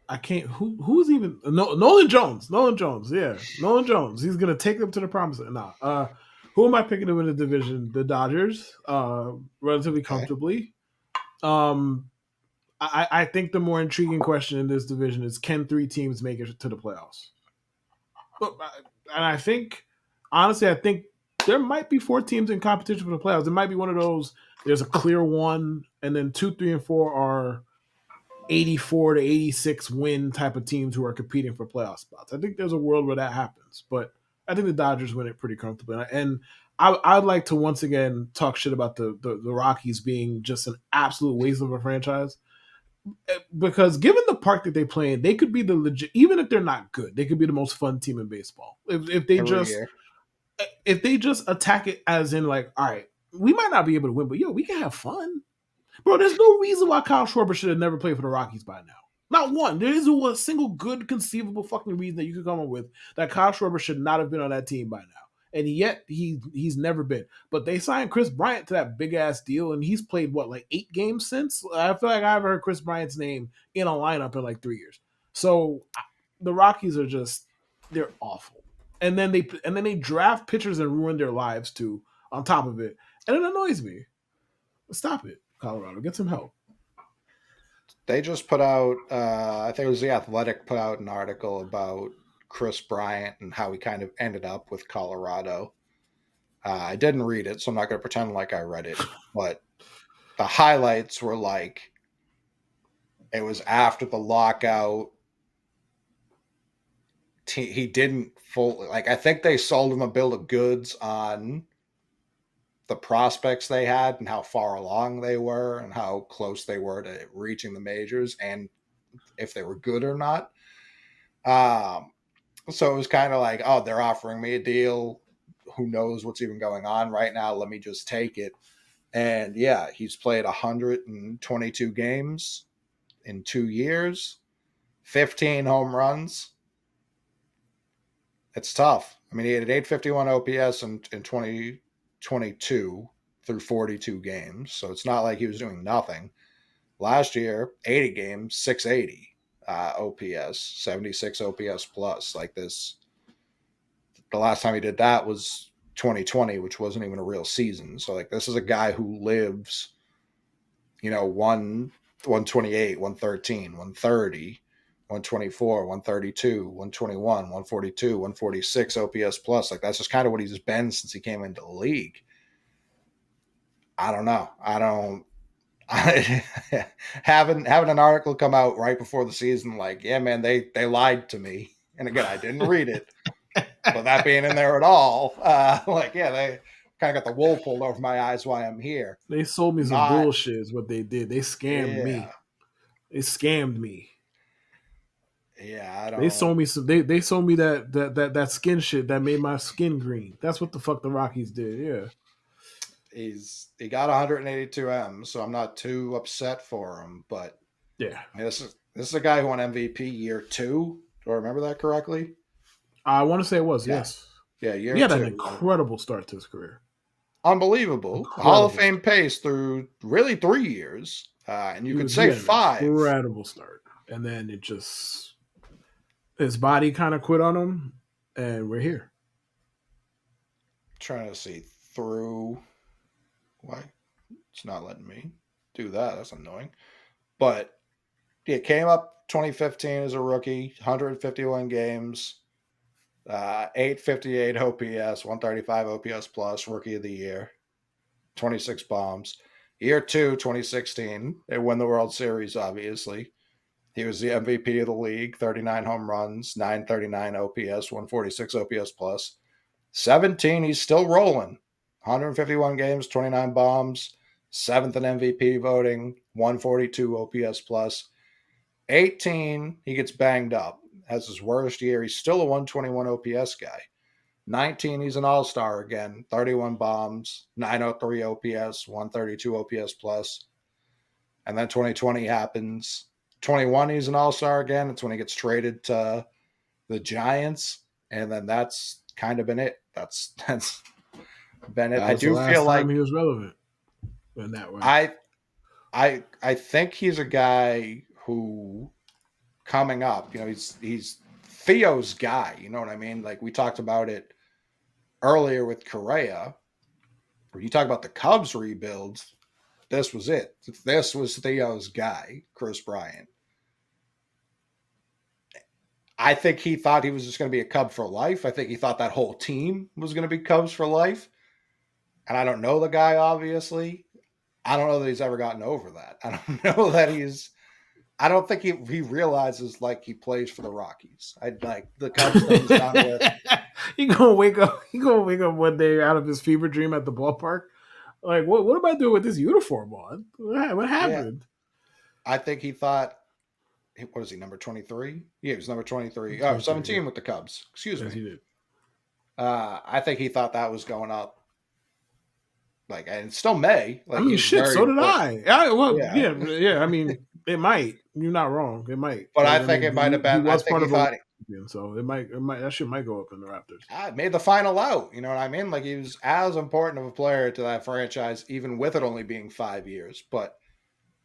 Speaker 1: I can't. Who's even no, Nolan Jones? Nolan Jones, yeah, Nolan Jones. He's gonna take them to the promised land. Nah, who am I picking to win the division? The Dodgers, relatively
Speaker 2: Okay.
Speaker 1: comfortably. Um, I think the more intriguing question in this division is can three teams make it to the playoffs? And I think, honestly, I think there might be four teams in competition for the playoffs. It might be one of those. There's a clear one, and then 2, 3, and 4 are 84 to 86 win type of teams who are competing for playoff spots. I think there's a world where that happens, but I think the Dodgers win it pretty comfortably. And I'd like to once again talk shit about the Rockies being just an absolute waste of a franchise. Because given the park that they play in, they could be the legit. Even if they're not good, they could be the most fun team in baseball.
Speaker 2: Every year.
Speaker 1: If they just attack it as in like, all right, we might not be able to win, but yo, we can have fun. Bro, there's no reason why Kyle Schwarber should have never played for the Rockies by now. Not one. There isn't a single good conceivable fucking reason that you could come up with that Kyle Schwarber should not have been on that team by now. And yet he's never been. But they signed Chris Bryant to that big ass deal, and he's played what, like 8 games since? I feel like I haven't heard Chris Bryant's name in a lineup in like 3 years. So the Rockies are just they're awful. And then they draft pitchers and ruin their lives too. On top of it, and it annoys me. Stop it, Colorado. Get some help.
Speaker 2: They just put out, I think it was The Athletic, put out an article about Chris Bryant and how he kind of ended up with Colorado. I didn't read it, so I'm not going to pretend like I read it. But the highlights were like it was after the lockout. He didn't full like I think they sold him a bill of goods on the prospects they had and how far along they were and how close they were to reaching the majors and if they were good or not. Um, so it was kind of like, oh, they're offering me a deal. Who knows what's even going on right now? Let me just take it. And yeah, he's played 122 games in 2 years, 15 home runs. It's tough. I mean, he had an 851 OPS in 2022 through 42 games. So it's not like he was doing nothing. Last year, 80 games, 680. OPS, 76 OPS plus. Like this, the last time he did that was 2020, which wasn't even a real season. So like this is a guy who lives, you know, 128, 113, 130, 124, 132, 121, 142, 146 OPS plus. Like that's just kind of what he's been since he came into the league. I don't know. I don't having an article come out right before the season, like, yeah, man, they lied to me. And again, I didn't read it, but that being in there at all, like, yeah, they kind of got the wool pulled over my eyes while I'm here.
Speaker 1: They sold me some
Speaker 2: Not,
Speaker 1: bullshit. Is what they did. They scammed
Speaker 2: yeah,
Speaker 1: me. They scammed me.
Speaker 2: yeah, I
Speaker 1: They
Speaker 2: don't.
Speaker 1: sold me some. They sold me that skin shit that made my skin green. That's what the fuck the Rockies did. Yeah,
Speaker 2: He got 182 M, so I'm not too upset for him. But
Speaker 1: yeah.
Speaker 2: I mean, this is a guy who won MVP year two. Do I remember that correctly?
Speaker 1: I want to say it was,
Speaker 2: Yeah,
Speaker 1: yes.
Speaker 2: yeah,
Speaker 1: He
Speaker 2: year
Speaker 1: had an
Speaker 2: two.
Speaker 1: incredible start to his career.
Speaker 2: Unbelievable. Hall of
Speaker 1: Incredible
Speaker 2: Fame
Speaker 1: start.
Speaker 2: pace through really 3 years, and you could
Speaker 1: He
Speaker 2: say
Speaker 1: had an
Speaker 2: five.
Speaker 1: incredible start, and then it just his body kind of quit on him, and we're here.
Speaker 2: Trying to see through. Why it's not letting me do that? That's annoying. But it came up 2015 as a rookie, 151 games, 858 OPS, 135 OPS plus, rookie of the year, 26 bombs. Year two, 2016, they win the World Series, obviously. He was the MVP of the league, 39 home runs, 939 OPS, 146 OPS plus. 17, he's still rolling. 151 games, 29 bombs, seventh in MVP voting, 142 OPS plus. 18, he gets banged up. Has his worst year. He's still a 121 OPS guy. 19, he's an all-star again. 31 bombs, 903 OPS, 132 OPS plus. And then 2020 happens. 21, he's an all-star again. It's when he gets traded to the Giants. And then that's kind of been it. That's been it.
Speaker 1: That
Speaker 2: I
Speaker 1: was the
Speaker 2: do
Speaker 1: last
Speaker 2: feel
Speaker 1: time
Speaker 2: like
Speaker 1: he was relevant in that way.
Speaker 2: I I think he's a guy who coming up, you know, he's Theo's guy, you know what I mean? Like we talked about it earlier with Correa. When you talk about the Cubs rebuilds, this was it. This was Theo's guy, Chris Bryant. I think he thought he was just going to be a Cub for life. I think he thought that whole team was going to be Cubs for life. And I don't know the guy, obviously. I don't know that he's ever gotten over that. I don't know that I don't think he realizes like he plays for the Rockies. I like the Cubs thing he's done with.
Speaker 1: He gonna wake up. He gonna wake up one day out of his fever dream at the ballpark. Like, what am I doing with this uniform on? What
Speaker 2: Yeah,
Speaker 1: happened?
Speaker 2: I think he thought, what is he, number 23? Yeah, he was number 23. Oh,
Speaker 1: 23,
Speaker 2: 17
Speaker 1: yeah.
Speaker 2: with the Cubs. Excuse
Speaker 1: Yes,
Speaker 2: me.
Speaker 1: he did.
Speaker 2: I think he thought that was going up. Like, and it's still May.
Speaker 1: I
Speaker 2: Like,
Speaker 1: mean,
Speaker 2: he's
Speaker 1: shit.
Speaker 2: very
Speaker 1: So did
Speaker 2: important.
Speaker 1: I.
Speaker 2: Yeah.
Speaker 1: Yeah, yeah. I mean, it might. You're not wrong. It might
Speaker 2: But I
Speaker 1: because I
Speaker 2: think
Speaker 1: mean,
Speaker 2: it might have
Speaker 1: he
Speaker 2: been, I
Speaker 1: was
Speaker 2: think
Speaker 1: part
Speaker 2: he
Speaker 1: of a
Speaker 2: thought
Speaker 1: champion, so it might that shit might go up in the Raptors.
Speaker 2: I made the final out. You know what I mean? Like, he was as important of a player to that franchise, even with it only being 5 years. But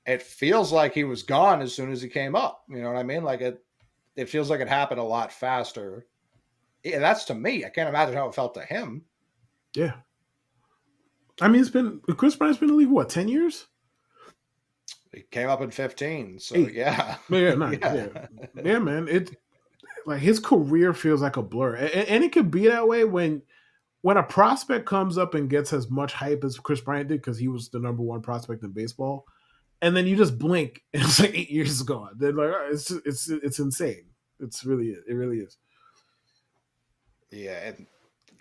Speaker 2: it feels like he was gone as soon as he came up. You know what I mean? Like, it feels like it happened a lot faster. Yeah, that's to me. I can't imagine how it felt to him.
Speaker 1: Yeah, I mean, it's been Chris Bryant's been in the league what 10 years?
Speaker 2: He came up in 15, so
Speaker 1: 8.
Speaker 2: yeah.
Speaker 1: Yeah, 9.
Speaker 2: Yeah.
Speaker 1: Yeah, yeah, man. It like his career feels like a blur, and it could be that way when a prospect comes up and gets as much hype as Chris Bryant did because he was the number one prospect in baseball, and then you just blink and it's like 8 years gone. Then like it's insane. It really is.
Speaker 2: Yeah. And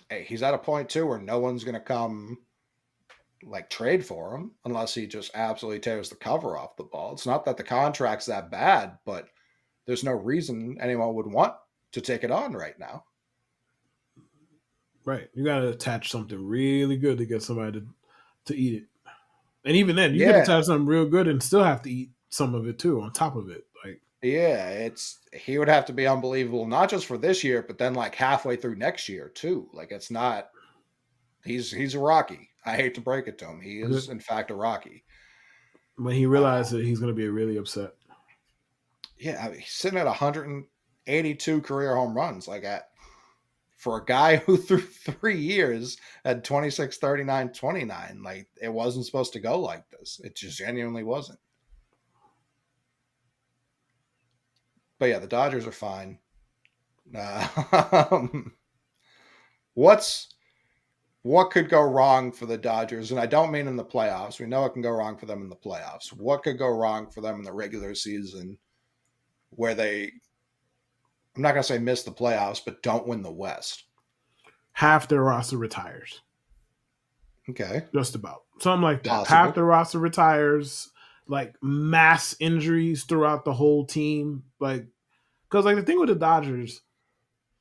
Speaker 2: hey, he's at a point too where no one's gonna come like trade for him unless he just absolutely tears the cover off the ball. It's not that the contract's that bad, but there's no reason anyone would want to take it on right now.
Speaker 1: Right, you got to attach something really good to get somebody to eat it, and even then, you could
Speaker 2: Yeah.
Speaker 1: attach something real good and still have to eat some of it too on top of it. Like
Speaker 2: Yeah, it's he would have to be unbelievable, not just for this year, but then like halfway through next year too. Like it's not he's a Rocky. I hate to break it to him. He is in fact a Rocky.
Speaker 1: when he
Speaker 2: Uh,
Speaker 1: realizes that he's going to be really upset.
Speaker 2: Yeah, I mean, he's sitting at 182 career home runs. Like for a guy who through 3 years had 26, 39, 29, like it wasn't supposed to go like this. It just genuinely wasn't. But yeah, the Dodgers are fine. Um, what's what could go wrong for the Dodgers? And I don't mean in the playoffs. We know it can go wrong for them in the playoffs. What could go wrong for them in the regular season where they, I'm not going to say miss the playoffs, but don't win the West?
Speaker 1: Half their roster retires.
Speaker 2: Okay.
Speaker 1: Just about. Something like that. Half
Speaker 2: Possible.
Speaker 1: the roster retires, like mass injuries throughout the whole team. Like, because like the thing with the Dodgers,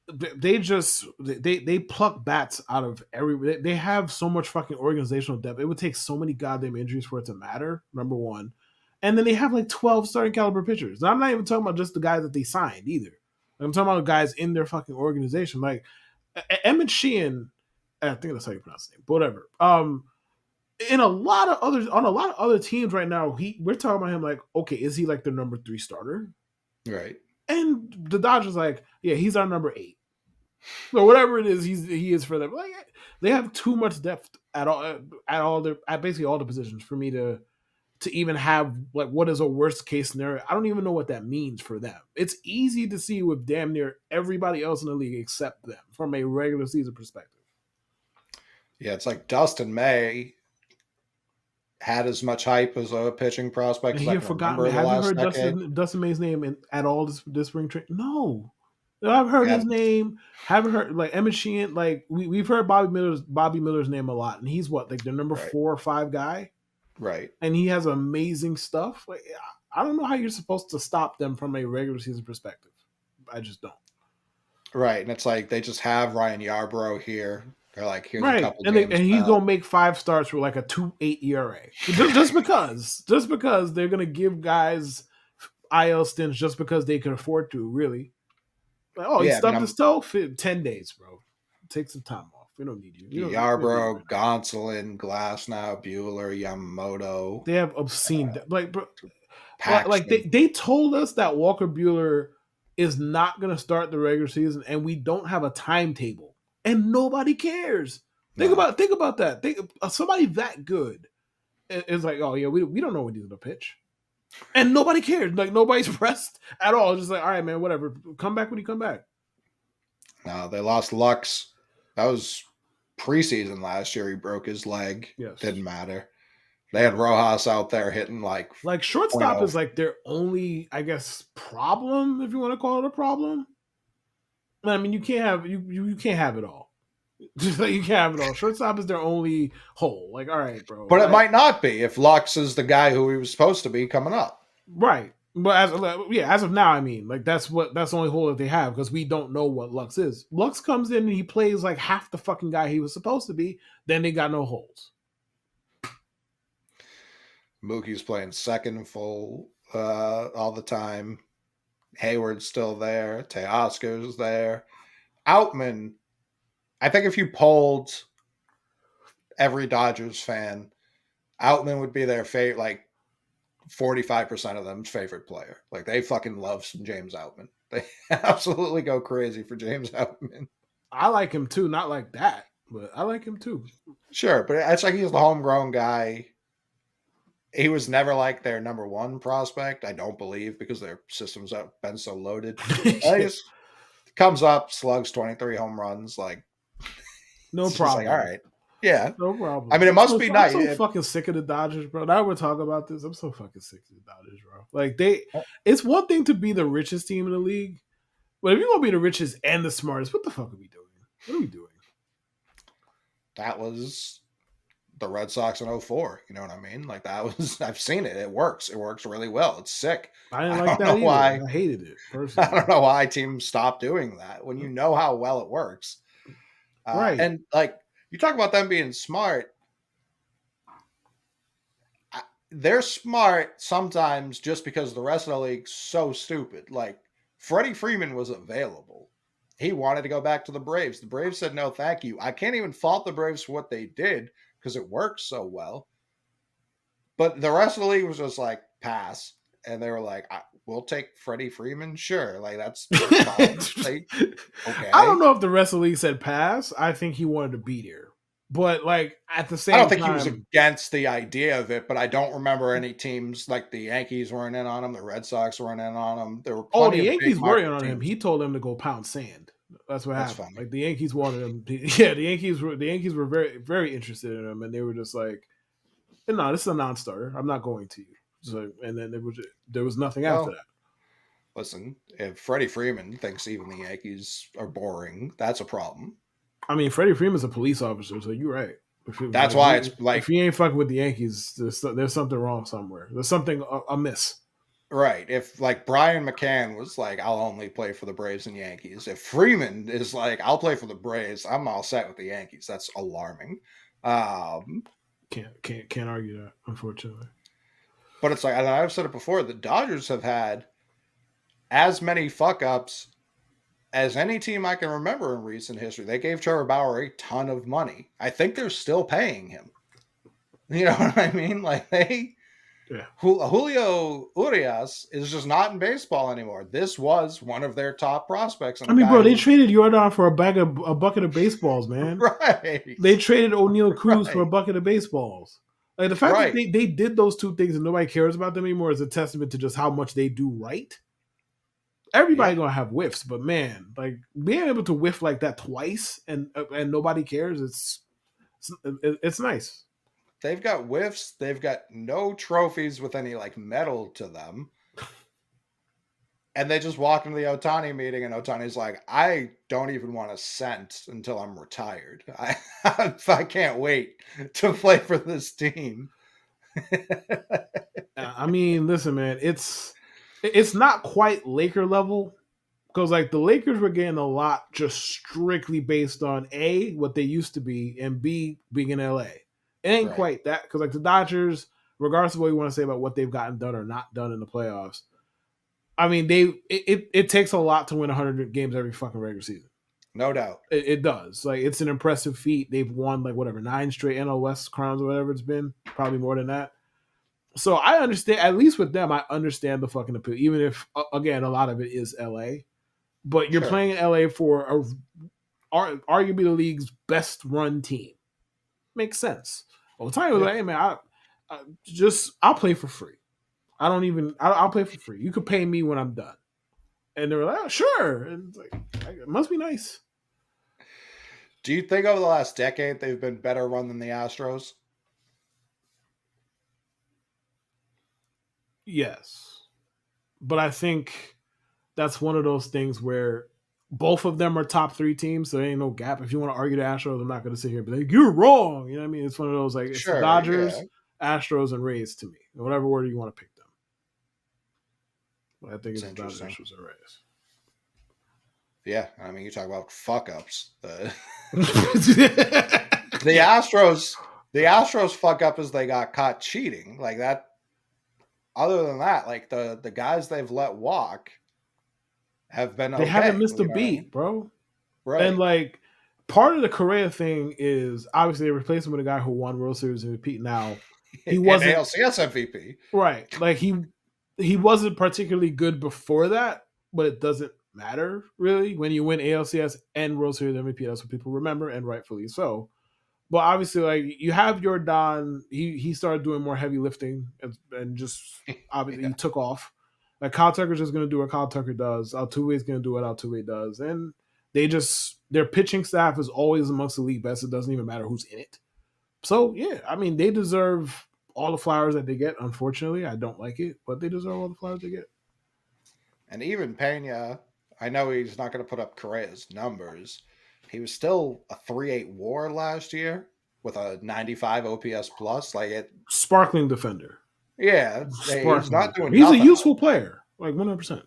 Speaker 1: they pluck bats out of every. They have so much fucking organizational depth. It would take so many goddamn injuries for it to matter. Number one, and then they have like 12 starting caliber pitchers. And I'm not even talking about just the guys that they signed either. I'm talking about guys in their fucking organization. Like Emmett Sheehan, I think that's how you pronounce his name, but whatever. In a lot of others on a lot of other teams right now, we're talking about him like, okay, is he like the number 3 starter?
Speaker 2: Right.
Speaker 1: And the Dodgers like, yeah, he's our number 8. So whatever it is, he is for them. Like they have too much depth at basically all the positions for me to even have like what is a worst case scenario. I don't even know what that means for them. It's easy to see with damn near everybody else in the league except them from a regular season perspective.
Speaker 2: Yeah, it's like Dustin May had as much hype as a pitching prospect
Speaker 1: And
Speaker 2: as
Speaker 1: he
Speaker 2: I
Speaker 1: had
Speaker 2: can
Speaker 1: forgotten.
Speaker 2: remember in the
Speaker 1: Have you
Speaker 2: last
Speaker 1: heard
Speaker 2: decade.
Speaker 1: Dustin May's name at all this spring training? No, I've heard
Speaker 2: Yeah,
Speaker 1: his name. Haven't heard like Emmett Sheehan. Like we've heard Bobby Miller's name a lot, and he's what like the number
Speaker 2: right,
Speaker 1: 4 or 5 guy,
Speaker 2: right,
Speaker 1: and he has amazing stuff. Like I don't know how you're supposed to stop them from a regular season perspective. I just don't.
Speaker 2: right. And it's like they just have Ryan Yarbrough here. They're like, here's a
Speaker 1: Right,
Speaker 2: couple
Speaker 1: and
Speaker 2: games,
Speaker 1: he's
Speaker 2: pal.
Speaker 1: gonna make 5 starts with like a 2.8 ERA, just because they're gonna give guys IL stints just because they can afford to. Really, like, oh, he
Speaker 2: Yeah, I mean,
Speaker 1: stubbed
Speaker 2: I'm
Speaker 1: his toe. 10 days, bro. Take some time off. We don't need you. We don't need you right
Speaker 2: Yarbrough,
Speaker 1: now.
Speaker 2: Gonsolin, Glasnow, Bueller, Yamamoto,
Speaker 1: They have obscene, like, bro, like
Speaker 2: Paxton.
Speaker 1: they told us that Walker Bueller is not gonna start the regular season, and we don't have a timetable, and nobody cares.
Speaker 2: No,
Speaker 1: Think about that. Think somebody that good is like, oh yeah, we don't know when he's gonna pitch, and nobody cares. Like nobody's pressed at all. It's just like, all right, man, whatever. Come back when you come back.
Speaker 2: no, they lost Lux. That was preseason last year. He broke his leg.
Speaker 1: Yes.
Speaker 2: Didn't matter. They had Rojas out there hitting like
Speaker 1: Like shortstop
Speaker 2: .0.
Speaker 1: is like their only, I guess, problem if you want to call it a problem. I mean, you can't have you can't have it all. Just like you can't have it all. Shortstop is their only hole. Like, all right, bro.
Speaker 2: But it
Speaker 1: Like,
Speaker 2: might not be if Lux is the guy who he was supposed to be coming up.
Speaker 1: right. But as of now, I mean, like that's the only hole that they have because we don't know what Lux is. Lux comes in and he plays like half the fucking guy he was supposed to be. Then they got no holes.
Speaker 2: Mookie's playing second full all the time. Hayward's still there. Teoscar's there. Outman, I think if you polled every Dodgers fan, Outman would be their favorite, like 45% of them's favorite player. Like they fucking love some James Outman. They absolutely go crazy for James Outman.
Speaker 1: I like him too, not like that, but I like him too.
Speaker 2: Sure, but it's like he's the homegrown guy. He was never like their number 1 prospect, I don't believe, because their systems have been so loaded. He just comes up, slugs 23 home runs. Like,
Speaker 1: No
Speaker 2: it's just like, all
Speaker 1: problem.
Speaker 2: right. Yeah.
Speaker 1: No problem.
Speaker 2: I mean, it must be
Speaker 1: I'm
Speaker 2: nice.
Speaker 1: so fucking sick of the Dodgers, bro. Now we're talking about this. I'm so fucking sick of the Dodgers, bro. Like it's one thing to be the richest team in the league, but if you're gonna be the richest and the smartest, what the fuck are we doing? What are we doing?
Speaker 2: That was the Red Sox in '04. You know what I mean? Like that was, I've seen it. It works. It works really well. It's sick.
Speaker 1: I didn't
Speaker 2: I
Speaker 1: like
Speaker 2: don't
Speaker 1: that
Speaker 2: know
Speaker 1: either.
Speaker 2: why.
Speaker 1: I hated it
Speaker 2: I
Speaker 1: personally.
Speaker 2: don't know why teams stop doing that when you know how well it works.
Speaker 1: Right.
Speaker 2: And like you talk about them being smart. They're smart sometimes just because the rest of the league's so stupid. Like Freddie Freeman was available. He wanted to go back to the Braves. The Braves said no, thank you. I can't even fault the Braves for what they did because it worked so well. But the rest of the league was just like pass. and they were like, "We'll take Freddie Freeman, sure." Like that's fine. Like,
Speaker 1: I don't
Speaker 2: okay.
Speaker 1: know if the rest of the league said pass. I think he wanted to be here, but like at the
Speaker 2: I don't
Speaker 1: same
Speaker 2: think he was
Speaker 1: time,
Speaker 2: against the idea of it, but I don't remember any teams like the Yankees weren't in on him, the Red Sox weren't in on him. There were
Speaker 1: oh,
Speaker 2: plenty
Speaker 1: the
Speaker 2: of big
Speaker 1: Yankees were in
Speaker 2: market
Speaker 1: on him.
Speaker 2: teams.
Speaker 1: He told them to go pound sand. That's what
Speaker 2: That's
Speaker 1: happened.
Speaker 2: funny.
Speaker 1: Like the Yankees wanted him. Yeah, the Yankees were very very interested in him, and they were just like, "No, this is a non-starter. I'm not going to you." So, and then there was nothing after
Speaker 2: Well,
Speaker 1: that.
Speaker 2: listen, if Freddie Freeman thinks even the Yankees are boring, that's a problem.
Speaker 1: I mean, Freddie Freeman's a police officer, so you're right.
Speaker 2: That's why it's
Speaker 1: If
Speaker 2: like,
Speaker 1: he ain't fucking with the Yankees, there's something wrong somewhere. There's something amiss.
Speaker 2: right. If like Brian McCann was like, I'll only play for the Braves and Yankees. If Freeman is like, I'll play for the Braves, I'm all set with the Yankees. That's alarming. Um,
Speaker 1: Can't argue that, unfortunately.
Speaker 2: but it's like, and I've said it before, the Dodgers have had as many fuck ups as any team I can remember in recent history. They gave Trevor Bauer a ton of money. I think they're still paying him. You know what I mean? Like
Speaker 1: Yeah.
Speaker 2: Julio Urias is just not in baseball anymore. This was one of their top prospects and
Speaker 1: I
Speaker 2: a
Speaker 1: mean,
Speaker 2: guy
Speaker 1: bro, they
Speaker 2: who,
Speaker 1: traded Jordan for a bucket of baseballs, man.
Speaker 2: right,
Speaker 1: They traded O'Neal Cruz for a
Speaker 2: right,
Speaker 1: bucket of baseballs. Like the fact that
Speaker 2: right.
Speaker 1: they did those two things and nobody cares about them anymore is a testament to just how much they do right. Everybody
Speaker 2: Yeah,
Speaker 1: gonna have whiffs, but man, like being able to whiff like that twice and nobody cares, it's nice.
Speaker 2: they've got whiffs. They've got no trophies with any like medal to them. And they just walk into the Otani meeting, and Otani's like, I don't even want a cent until I'm retired. I can't wait to play for this team.
Speaker 1: I mean, listen, man, it's not quite Laker level because like the Lakers were getting a lot just strictly based on A, what they used to be, and B, being in LA. It ain't
Speaker 2: Right.
Speaker 1: quite that because like the Dodgers, regardless of what you want to say about what they've gotten done or not done in the playoffs, I mean it takes a lot to win 100 games every fucking regular season.
Speaker 2: No doubt.
Speaker 1: It does. Like it's an impressive feat. They've won like whatever 9 straight NL West crowns or whatever it's been, probably more than that. So I understand. At least with them, I understand the fucking appeal. Even if again a lot of it is LA, but you're
Speaker 2: Sure.
Speaker 1: playing in LA for arguably the league's best run team. Makes sense. Otani was
Speaker 2: Yeah.
Speaker 1: like, "Hey man, I'll play for free. I don't even I'll play for free. You could pay me when I'm done." And they were like, "Oh, sure." And it's like, it must be nice.
Speaker 2: Do you think over the last decade they've been better run than the Astros?
Speaker 1: Yes, but I think that's one of those things where both of them are top three teams, so there ain't no gap. If you want to argue the Astros, I'm not going to sit here and be like, you're wrong. You know what I mean? It's one of those like it's the
Speaker 2: Sure. Yeah.
Speaker 1: Dodgers, Astros, and Rays to me. Whatever order you want to pick them. But I think
Speaker 2: It's
Speaker 1: it's the Dodgers,
Speaker 2: interesting.
Speaker 1: Astros, and Rays.
Speaker 2: Yeah. I mean, you talk about fuck ups.
Speaker 1: Yeah.
Speaker 2: The Astros fuck up is they got caught cheating. Like that. Other than that, like the guys they've let walk have been
Speaker 1: They haven't
Speaker 2: okay.
Speaker 1: missed a
Speaker 2: You know what I mean?
Speaker 1: beat, bro. And
Speaker 2: Right.
Speaker 1: like part of the Correa thing is obviously they replaced him with a guy who won World Series and repeat. Now he
Speaker 2: And
Speaker 1: wasn't
Speaker 2: ALCS MVP.
Speaker 1: right. Like he wasn't particularly good before that, but it doesn't matter really when you win ALCS and World Series MVP. That's what people remember, and rightfully so. But obviously, like you have your Don, he started doing more heavy lifting and just obviously
Speaker 2: Yeah.
Speaker 1: he took off. Like Kyle Tucker's just gonna do what Kyle Tucker does. Altuve's gonna do what Altuve does, and their pitching staff is always amongst the league best. It doesn't even matter who's in it. So yeah, I mean they deserve all the flowers that they get. Unfortunately, I don't like it, but they deserve all the flowers they get.
Speaker 2: And even Pena, I know he's not going to put up Correa's numbers. He was still a 3.8 WAR last year with a 95 OPS plus. Like it,
Speaker 1: Sparkling defender,
Speaker 2: yeah, he's
Speaker 1: sparkling
Speaker 2: not
Speaker 1: defender.
Speaker 2: doing
Speaker 1: He's a
Speaker 2: nothing.
Speaker 1: useful player, like 100%.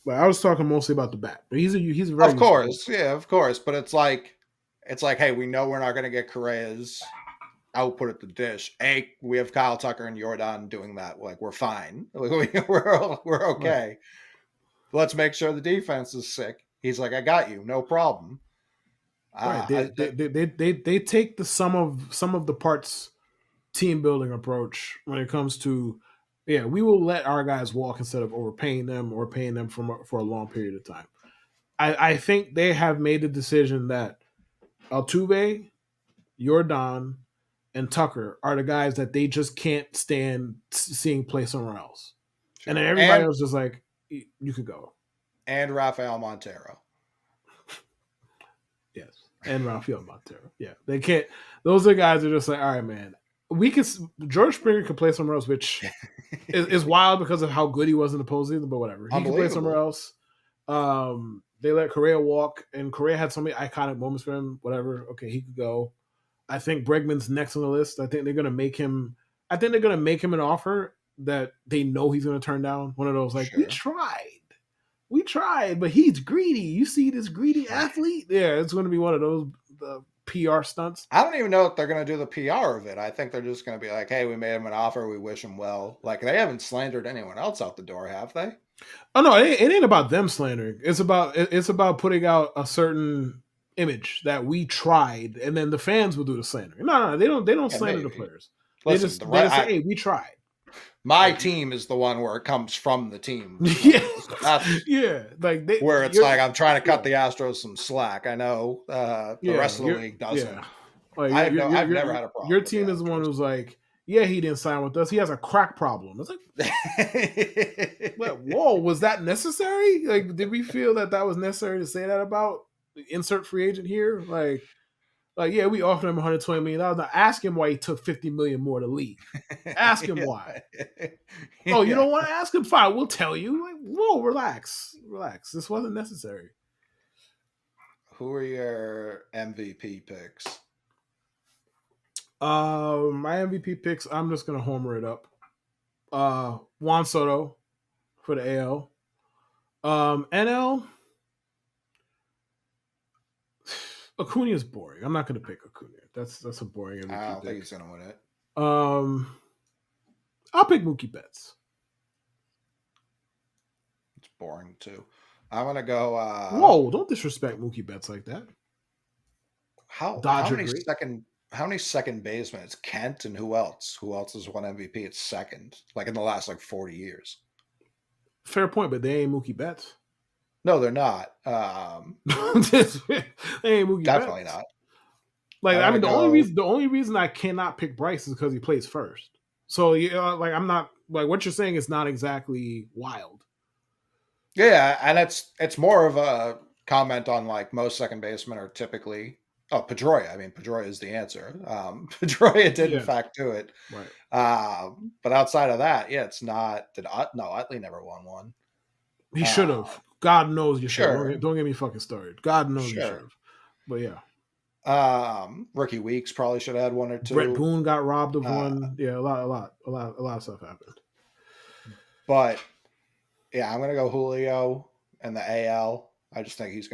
Speaker 1: But I was talking mostly about the bat, but he's a very
Speaker 2: Of
Speaker 1: useful
Speaker 2: course, yeah, of course. But it's like, hey, we know we're not going to get Correa's output at the dish. Hey, we have Kyle Tucker and Jordan doing that. Like we're fine. We're
Speaker 1: player. Right.
Speaker 2: okay. Let's make sure the defense is sick. He's like, I got you, no problem.
Speaker 1: Right.
Speaker 2: I,
Speaker 1: They take the sum of the parts team building approach when it comes to Yeah, we will let our guys walk instead of overpaying them or paying them for a long period of time. I think they have made the decision that Altuve, Jordan, and Tucker are the guys that they just can't stand seeing play somewhere else. And then
Speaker 2: Sure.
Speaker 1: everybody else is like, you could go.
Speaker 2: And Rafael Montero.
Speaker 1: Yes. And Rafael Montero. Yeah. They can't. Those are guys that are just like, all right, man. We can. George Springer could play somewhere else, which is wild because of how good he was in the postseason, but whatever. He can play somewhere
Speaker 2: Unbelievable.
Speaker 1: else. They let Correa walk, and Correa had so many iconic moments for him. Whatever. Okay, he could go. I think Bregman's next on the list. I think they're gonna make him. I think they're gonna make him an offer that they know he's gonna turn down. One of those like
Speaker 2: Sure.
Speaker 1: we tried, but he's greedy. You see this greedy athlete? Yeah, it's gonna be one of those the PR stunts.
Speaker 2: I don't even know if they're going to do the PR of it. I think they're just going to be like, hey, we made him an offer. We wish him well. Like, they haven't slandered anyone else out the door, have they?
Speaker 1: Oh no, it ain't about them slandering. It's about putting out a certain image that we tried, and then the fans will do the slandering. No, they don't
Speaker 2: Yeah,
Speaker 1: slander the
Speaker 2: maybe.
Speaker 1: players. They
Speaker 2: Listen,
Speaker 1: just they just say, hey, we tried.
Speaker 2: my
Speaker 1: Like,
Speaker 2: team is the one where it comes from the team doing
Speaker 1: yeah,
Speaker 2: this. That's
Speaker 1: yeah. Like
Speaker 2: where it's like I'm trying to cut the Astros some slack. I know the
Speaker 1: yeah,
Speaker 2: rest of the league
Speaker 1: yeah.
Speaker 2: doesn't.
Speaker 1: Like
Speaker 2: I've never had a
Speaker 1: your
Speaker 2: problem with the
Speaker 1: team is the one
Speaker 2: Astros.
Speaker 1: who's like, yeah, he didn't sign with us. He has a crack problem. It's like, whoa, was that necessary? Like, did we feel that was necessary to say that about the insert free agent here? Like, yeah, we offered him $120 million. Now ask him why he took $50 million more to leave. Ask him why. Oh, you
Speaker 2: Yeah.
Speaker 1: don't want to ask him? Fine, we'll tell you. Like, whoa, relax. This wasn't necessary.
Speaker 2: Who are your MVP picks?
Speaker 1: My MVP picks, I'm just gonna homer it up. Juan Soto for the AL. NL, Acuna is boring. I'm not gonna pick Acuna. That's a boring
Speaker 2: I
Speaker 1: MVP
Speaker 2: don't think
Speaker 1: pick.
Speaker 2: he's gonna win it.
Speaker 1: I'll pick Mookie Betts.
Speaker 2: It's boring too. I'm gonna go.
Speaker 1: Whoa, don't disrespect Mookie Betts like that.
Speaker 2: How
Speaker 1: Dodger
Speaker 2: many
Speaker 1: great.
Speaker 2: second basemen? It's Kent and who else? Who else has won MVP? It's second, like in the last like 40 years.
Speaker 1: Fair point, but they ain't Mookie Betts.
Speaker 2: No, they're not.
Speaker 1: They ain't Mookie
Speaker 2: Definitely
Speaker 1: Betts.
Speaker 2: not.
Speaker 1: Like,
Speaker 2: I'm
Speaker 1: I
Speaker 2: gonna
Speaker 1: mean,
Speaker 2: go.
Speaker 1: the only reason I cannot pick Bryce is because he plays first. So yeah, like I'm not like what you're saying is not exactly wild.
Speaker 2: Yeah, and it's more of a comment on like most second basemen are typically. Oh, Pedroia. I mean, Pedroia is the answer. Pedroia did in
Speaker 1: Yeah,
Speaker 2: fact do it.
Speaker 1: right.
Speaker 2: But outside of that, yeah, it's not. No, Utley never won one.
Speaker 1: He should
Speaker 2: Uh,
Speaker 1: have. God knows you should have.
Speaker 2: sure,
Speaker 1: Don't get me fucking started. God knows you should
Speaker 2: sure.
Speaker 1: have. But yeah,
Speaker 2: Rookie Weeks probably should have had one or
Speaker 1: Brett
Speaker 2: two.
Speaker 1: Boone got robbed of
Speaker 2: Uh,
Speaker 1: one. Yeah, a lot of stuff happened.
Speaker 2: but yeah, I'm gonna go Julio and the AL. I just think he's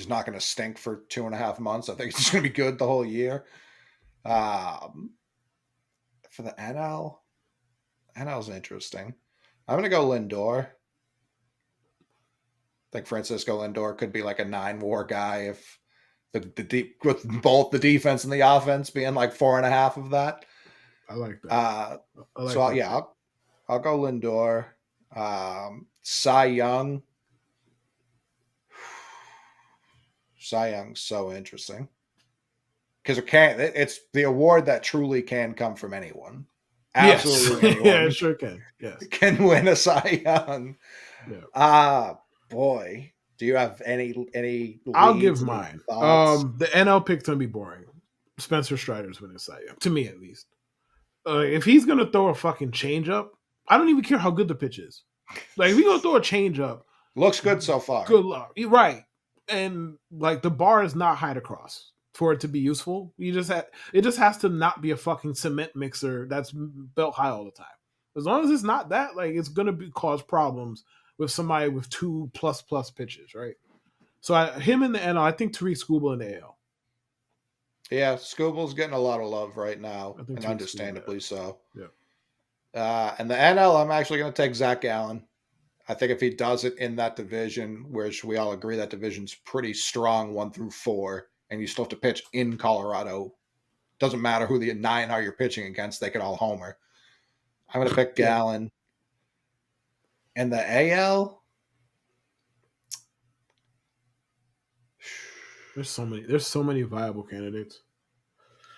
Speaker 2: not gonna stink for 2.5 months. I think he's just gonna be good the whole year. Um, for the NL's interesting. I'm gonna go Lindor. I think Francisco Lindor could be like a 9 WAR guy if the deep with both the defense and the offense being like 4.5 of that.
Speaker 1: I like that.
Speaker 2: Uh,
Speaker 1: I
Speaker 2: so
Speaker 1: like that.
Speaker 2: yeah, I'll go Lindor. Cy Young. Cy Young's so interesting because it's the award that truly can come from anyone.
Speaker 1: Yes,
Speaker 2: Absolutely
Speaker 1: yeah,
Speaker 2: anyone
Speaker 1: it sure can. Yes,
Speaker 2: can win a Cy Young.
Speaker 1: yeah.
Speaker 2: Boy, do you have any
Speaker 1: I'll give
Speaker 2: leads, any
Speaker 1: mine.
Speaker 2: thoughts?
Speaker 1: The NL pick's gonna be boring. Spencer Strider's winning Cy Young, to me at least. If he's gonna throw a fucking changeup, I don't even care how good the pitch is. Like if he's gonna throw a changeup,
Speaker 2: Looks good so far.
Speaker 1: good luck. You're right, and like the bar is not high to cross for it to be useful. It just has to not be a fucking cement mixer that's belt high all the time. As long as it's not that, like it's gonna cause problems with somebody with 2++ pitches, right? So him in the NL, I think Tariq Skubal in the AL.
Speaker 2: Yeah, Scooble's getting a lot of love right now,
Speaker 1: I think
Speaker 2: and
Speaker 1: Tariq Skubal.
Speaker 2: understandably so.
Speaker 1: Yeah.
Speaker 2: And the NL, I'm actually going to take Zach Gallen. I think if he does it in that division, which we all agree that division's pretty strong 1 through 4, and you still have to pitch in Colorado, doesn't matter who the 9 are you're pitching against, they could all homer. I'm going to pick
Speaker 1: Yeah.
Speaker 2: Gallen. And the AL,
Speaker 1: There's so many viable candidates.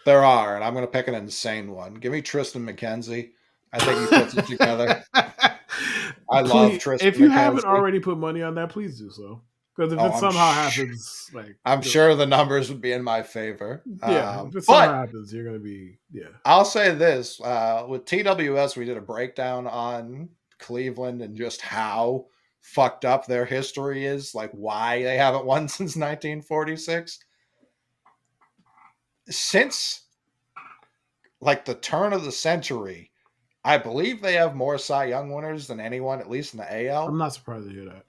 Speaker 2: there are, and I'm going to pick an insane one. Give me Tristan McKenzie. I think he puts it together. I love
Speaker 1: Please,
Speaker 2: Tristan
Speaker 1: if you haven't
Speaker 2: McKenzie.
Speaker 1: already put money on that, please do so. Because if
Speaker 2: Oh,
Speaker 1: it somehow happens, like
Speaker 2: I'm sure the numbers would be in my favor.
Speaker 1: yeah, if it somehow
Speaker 2: But
Speaker 1: happens, you're gonna be yeah.
Speaker 2: I'll say this: with TWS, we did a breakdown on Cleveland and just how fucked up their history is, like why they haven't won since 1946. Since like the turn of the century, I believe they have more Cy Young winners than anyone, at least in the
Speaker 1: I'm
Speaker 2: AL.
Speaker 1: not surprised to hear that.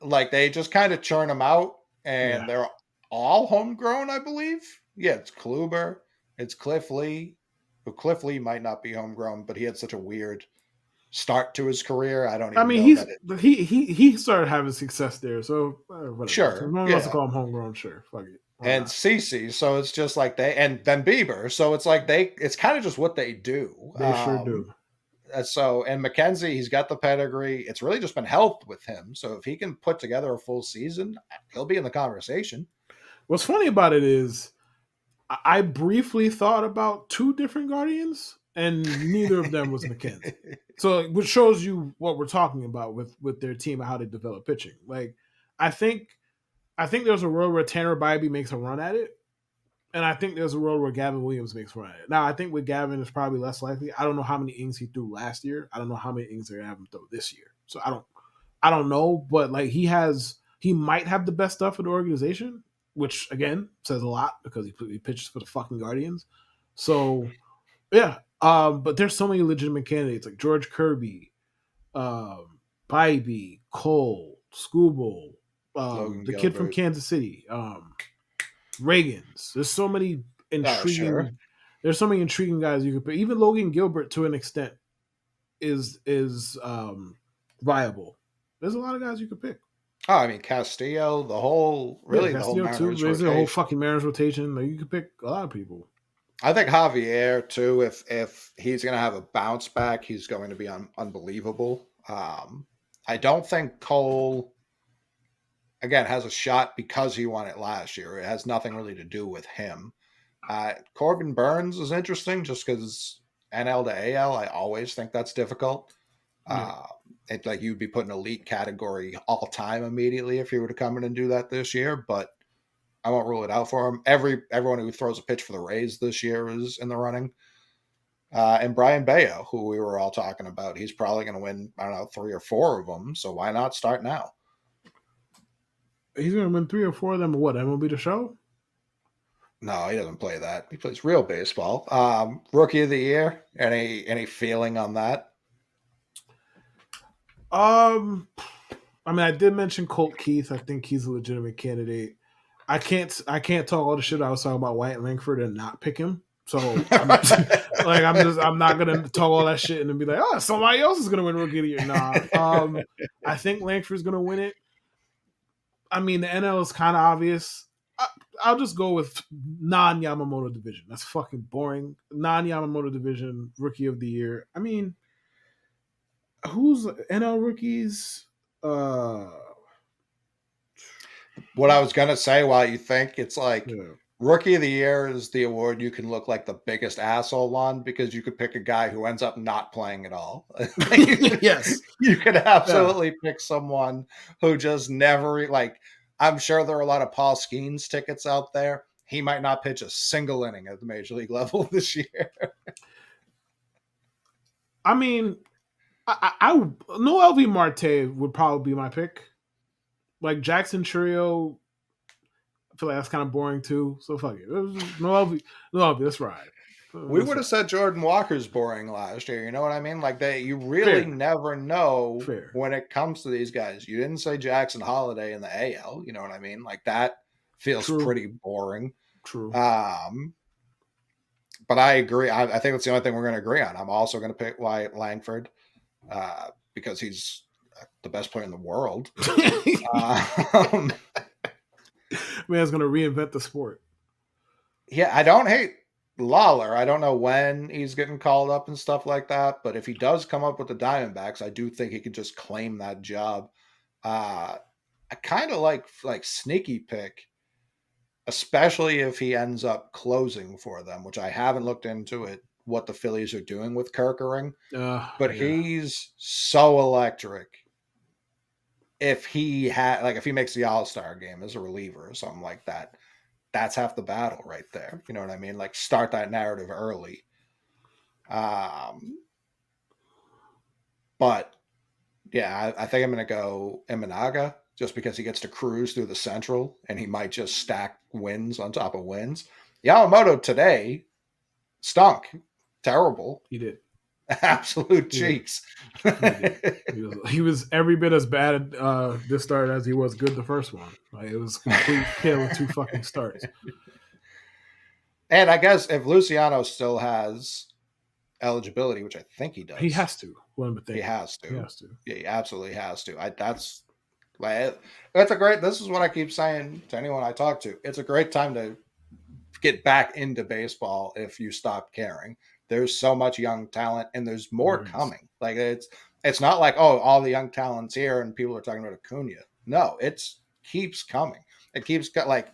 Speaker 2: Like they just kind of churn them out,
Speaker 1: Yeah,
Speaker 2: and they're all homegrown, I believe. Yeah, it's Kluber, it's Cliff Lee. Who Cliff Lee might not be homegrown, but he had such a weird start to his career. I don't
Speaker 1: I
Speaker 2: even
Speaker 1: mean
Speaker 2: know that it.
Speaker 1: he started having success there, so whatever. If
Speaker 2: Sure,
Speaker 1: someone wants to
Speaker 2: yeah,
Speaker 1: call him homegrown, sure, fuck it, why
Speaker 2: and
Speaker 1: not?
Speaker 2: CC. So it's just like they, and then Bieber. So it's like they. It's kind of just what they do.
Speaker 1: They sure do.
Speaker 2: So and McKenzie, he's got the pedigree. It's really just been health with him. So if he can put together a full season, he'll be in the conversation.
Speaker 1: What's funny about it is I briefly thought about two different Guardians, and neither of them was McKenzie. So, which shows you what we're talking about with their team and how they develop pitching. Like, I think I think there's a world where Tanner Bybee makes a run at it, and I think there's a world where Gavin Williams makes a run at it. Now, I think with Gavin, it's probably less likely. I don't know how many innings he threw last year. I don't know how many innings they're gonna have him throw this year. So I don't know, but like he might have the best stuff for the organization, which again says a lot because he pitches for the fucking Guardians. So yeah, but there's so many legitimate candidates like George Kirby, Bybee, Cole, Scooble,
Speaker 2: Logan
Speaker 1: the kid from
Speaker 2: Gilbert.
Speaker 1: Kansas City, Reagan's. There's so many
Speaker 2: Oh, sure.
Speaker 1: intriguing. There's so many intriguing guys you could pick. Even Logan Gilbert, to an extent, is viable. There's a lot of guys you could pick.
Speaker 2: Oh, I mean Castillo,
Speaker 1: Yeah,
Speaker 2: really the whole
Speaker 1: Castillo too.
Speaker 2: Mariners
Speaker 1: There's a whole
Speaker 2: rotation.
Speaker 1: fucking Mariners rotation. Like, you could pick a lot of people.
Speaker 2: I think Javier too. If he's going to have a bounce back, he's going to be unbelievable. I don't think Cole again has a shot because he won it last year. It has nothing really to do with him. Corbin Burns is interesting just because NL to AL. I always think that's difficult.
Speaker 1: Yeah.
Speaker 2: Uh, it's like you'd be put in elite category all time immediately if he were to come in and do that this year, but I won't rule it out for him. Everyone who throws a pitch for the Rays this year is in the running. And Brian Bayo, who we were all talking about, he's probably going to win, I don't know, 3 or 4 of them. So why not start now?
Speaker 1: He's gonna win 3 or 4 of them. What, MLB The Show?
Speaker 2: No, he doesn't play that. He plays real baseball. Rookie of the year. Any feeling on that?
Speaker 1: Um, I mean, I did mention Colt Keith. I think he's a legitimate candidate. I can't talk all the shit I was talking about Wyatt Langford and not pick him. So I'm not gonna talk all that shit and then be like, oh, somebody else is gonna win Rookie of the Year. Nah. I think Langford's gonna win it. I mean, the NL is kind of obvious. I'll just go with non-Yamamoto division. That's fucking boring. Non-Yamamoto division Rookie of the Year. I mean, who's NL rookies?
Speaker 2: What I was going to say, while you think it's like
Speaker 1: Yeah.
Speaker 2: Rookie of the Year is the award you can look like the biggest asshole on because you could pick a guy who ends up not playing at all.
Speaker 1: Yes.
Speaker 2: You could
Speaker 1: Yeah.
Speaker 2: absolutely pick someone who just never, like, I'm sure there are a lot of Paul Skeens tickets out there. He might not pitch a single inning at the major league level this year.
Speaker 1: I mean, I Noel Marte would probably be my pick. Like Jackson Churio, I feel like that's kind of boring too. So fuck it. Noel, let's ride.
Speaker 2: We
Speaker 1: Let's
Speaker 2: would
Speaker 1: ride.
Speaker 2: have said Jordan Walker's boring last year. You know what I mean? Like you really
Speaker 1: Fair,
Speaker 2: never know
Speaker 1: fair.
Speaker 2: when it comes to these guys. You didn't say Jackson Holiday in the AL. You know what I mean? Like that feels
Speaker 1: True,
Speaker 2: pretty boring.
Speaker 1: true.
Speaker 2: Um, but I agree. I think that's the only thing we're going to agree on. I'm also going to pick Wyatt Langford because he's the best player in the world.
Speaker 1: Man's gonna reinvent the sport.
Speaker 2: Yeah, I don't hate Lawler, I don't know when he's getting called up and stuff like that, but if he does come up with the Diamondbacks, I do think he could just claim that job. Uh, I kind of like sneaky pick, especially if he ends up closing for them, which I haven't looked into it, what the Phillies are doing with Kerkering, but
Speaker 1: Yeah.
Speaker 2: he's so electric. If he had like if he makes the All-Star game as a reliever or something like that, that's half the battle right there. You know what I mean? Like start that narrative early. Um, but yeah, I think I'm going to go Imanaga just because he gets to cruise through the Central and he might just stack wins on top of wins. Yamamoto today stunk, terrible,
Speaker 1: He did.
Speaker 2: absolute
Speaker 1: He did.
Speaker 2: cheeks.
Speaker 1: He did. He was every bit as bad this start as he was good the first one. Like, it was complete tale of two fucking starts.
Speaker 2: And I guess if Luciano still has eligibility, which I think he
Speaker 1: He
Speaker 2: does,
Speaker 1: has to. One would think.
Speaker 2: he has to.
Speaker 1: He has to.
Speaker 2: Yeah, he absolutely has to. That's like that's a great. This is what I keep saying to anyone I talk to. It's a great time to get back into baseball if you stop caring. There's so much young talent, and there's more coming. Like it's not like oh all the young talent's here and people are talking about Acuna. No, it's keeps coming. It keeps like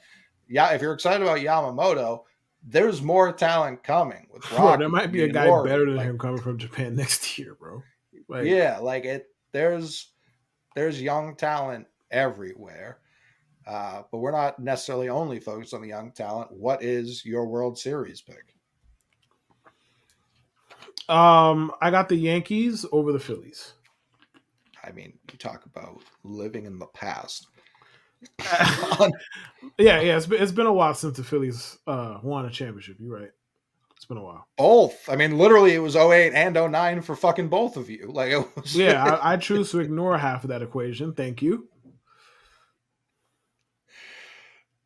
Speaker 2: yeah. If you're excited about Yamamoto, there's more talent coming with Rocky.
Speaker 1: Bro, there might be a guy
Speaker 2: Lord,
Speaker 1: better than
Speaker 2: like,
Speaker 1: him coming from Japan next year, bro. Like,
Speaker 2: yeah, like it. There's young talent everywhere. But we're not necessarily only focused on the young talent. What is your World Series pick?
Speaker 1: I got the Yankees over the Phillies.
Speaker 2: I mean, you talk about living in the past.
Speaker 1: yeah, it's been a while since the Phillies won a championship. You're right. It's been a while.
Speaker 2: Both. I mean, literally, it was 08 and 09 for fucking both of you. Like it was.
Speaker 1: Yeah, I choose to ignore half of that equation. Thank you.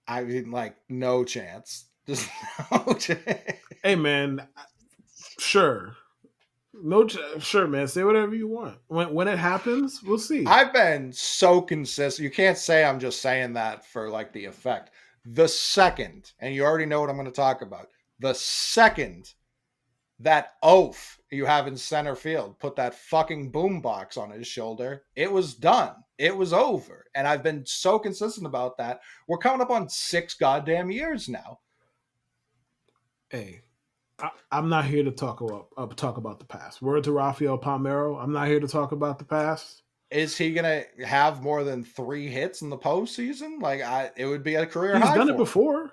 Speaker 2: I mean, like, no chance. Just no chance.
Speaker 1: Hey, man. Sure. Sure, man. Say whatever you want. When it happens, we'll see.
Speaker 2: I've been so consistent. You can't say I'm just saying that for like the effect. The second, and you already know what I'm going to talk about. The second that oaf you have in center field put that fucking boombox on his shoulder, it was done. It was over. And I've been so consistent about that. We're coming up on 6 goddamn years now.
Speaker 1: Hey, I'm not here to talk about the past. Word to Rafael Palmeiro, I'm not here to talk about the past.
Speaker 2: Is he gonna have more than 3 hits in the postseason? Like, it would be a career high.
Speaker 1: He's done it before.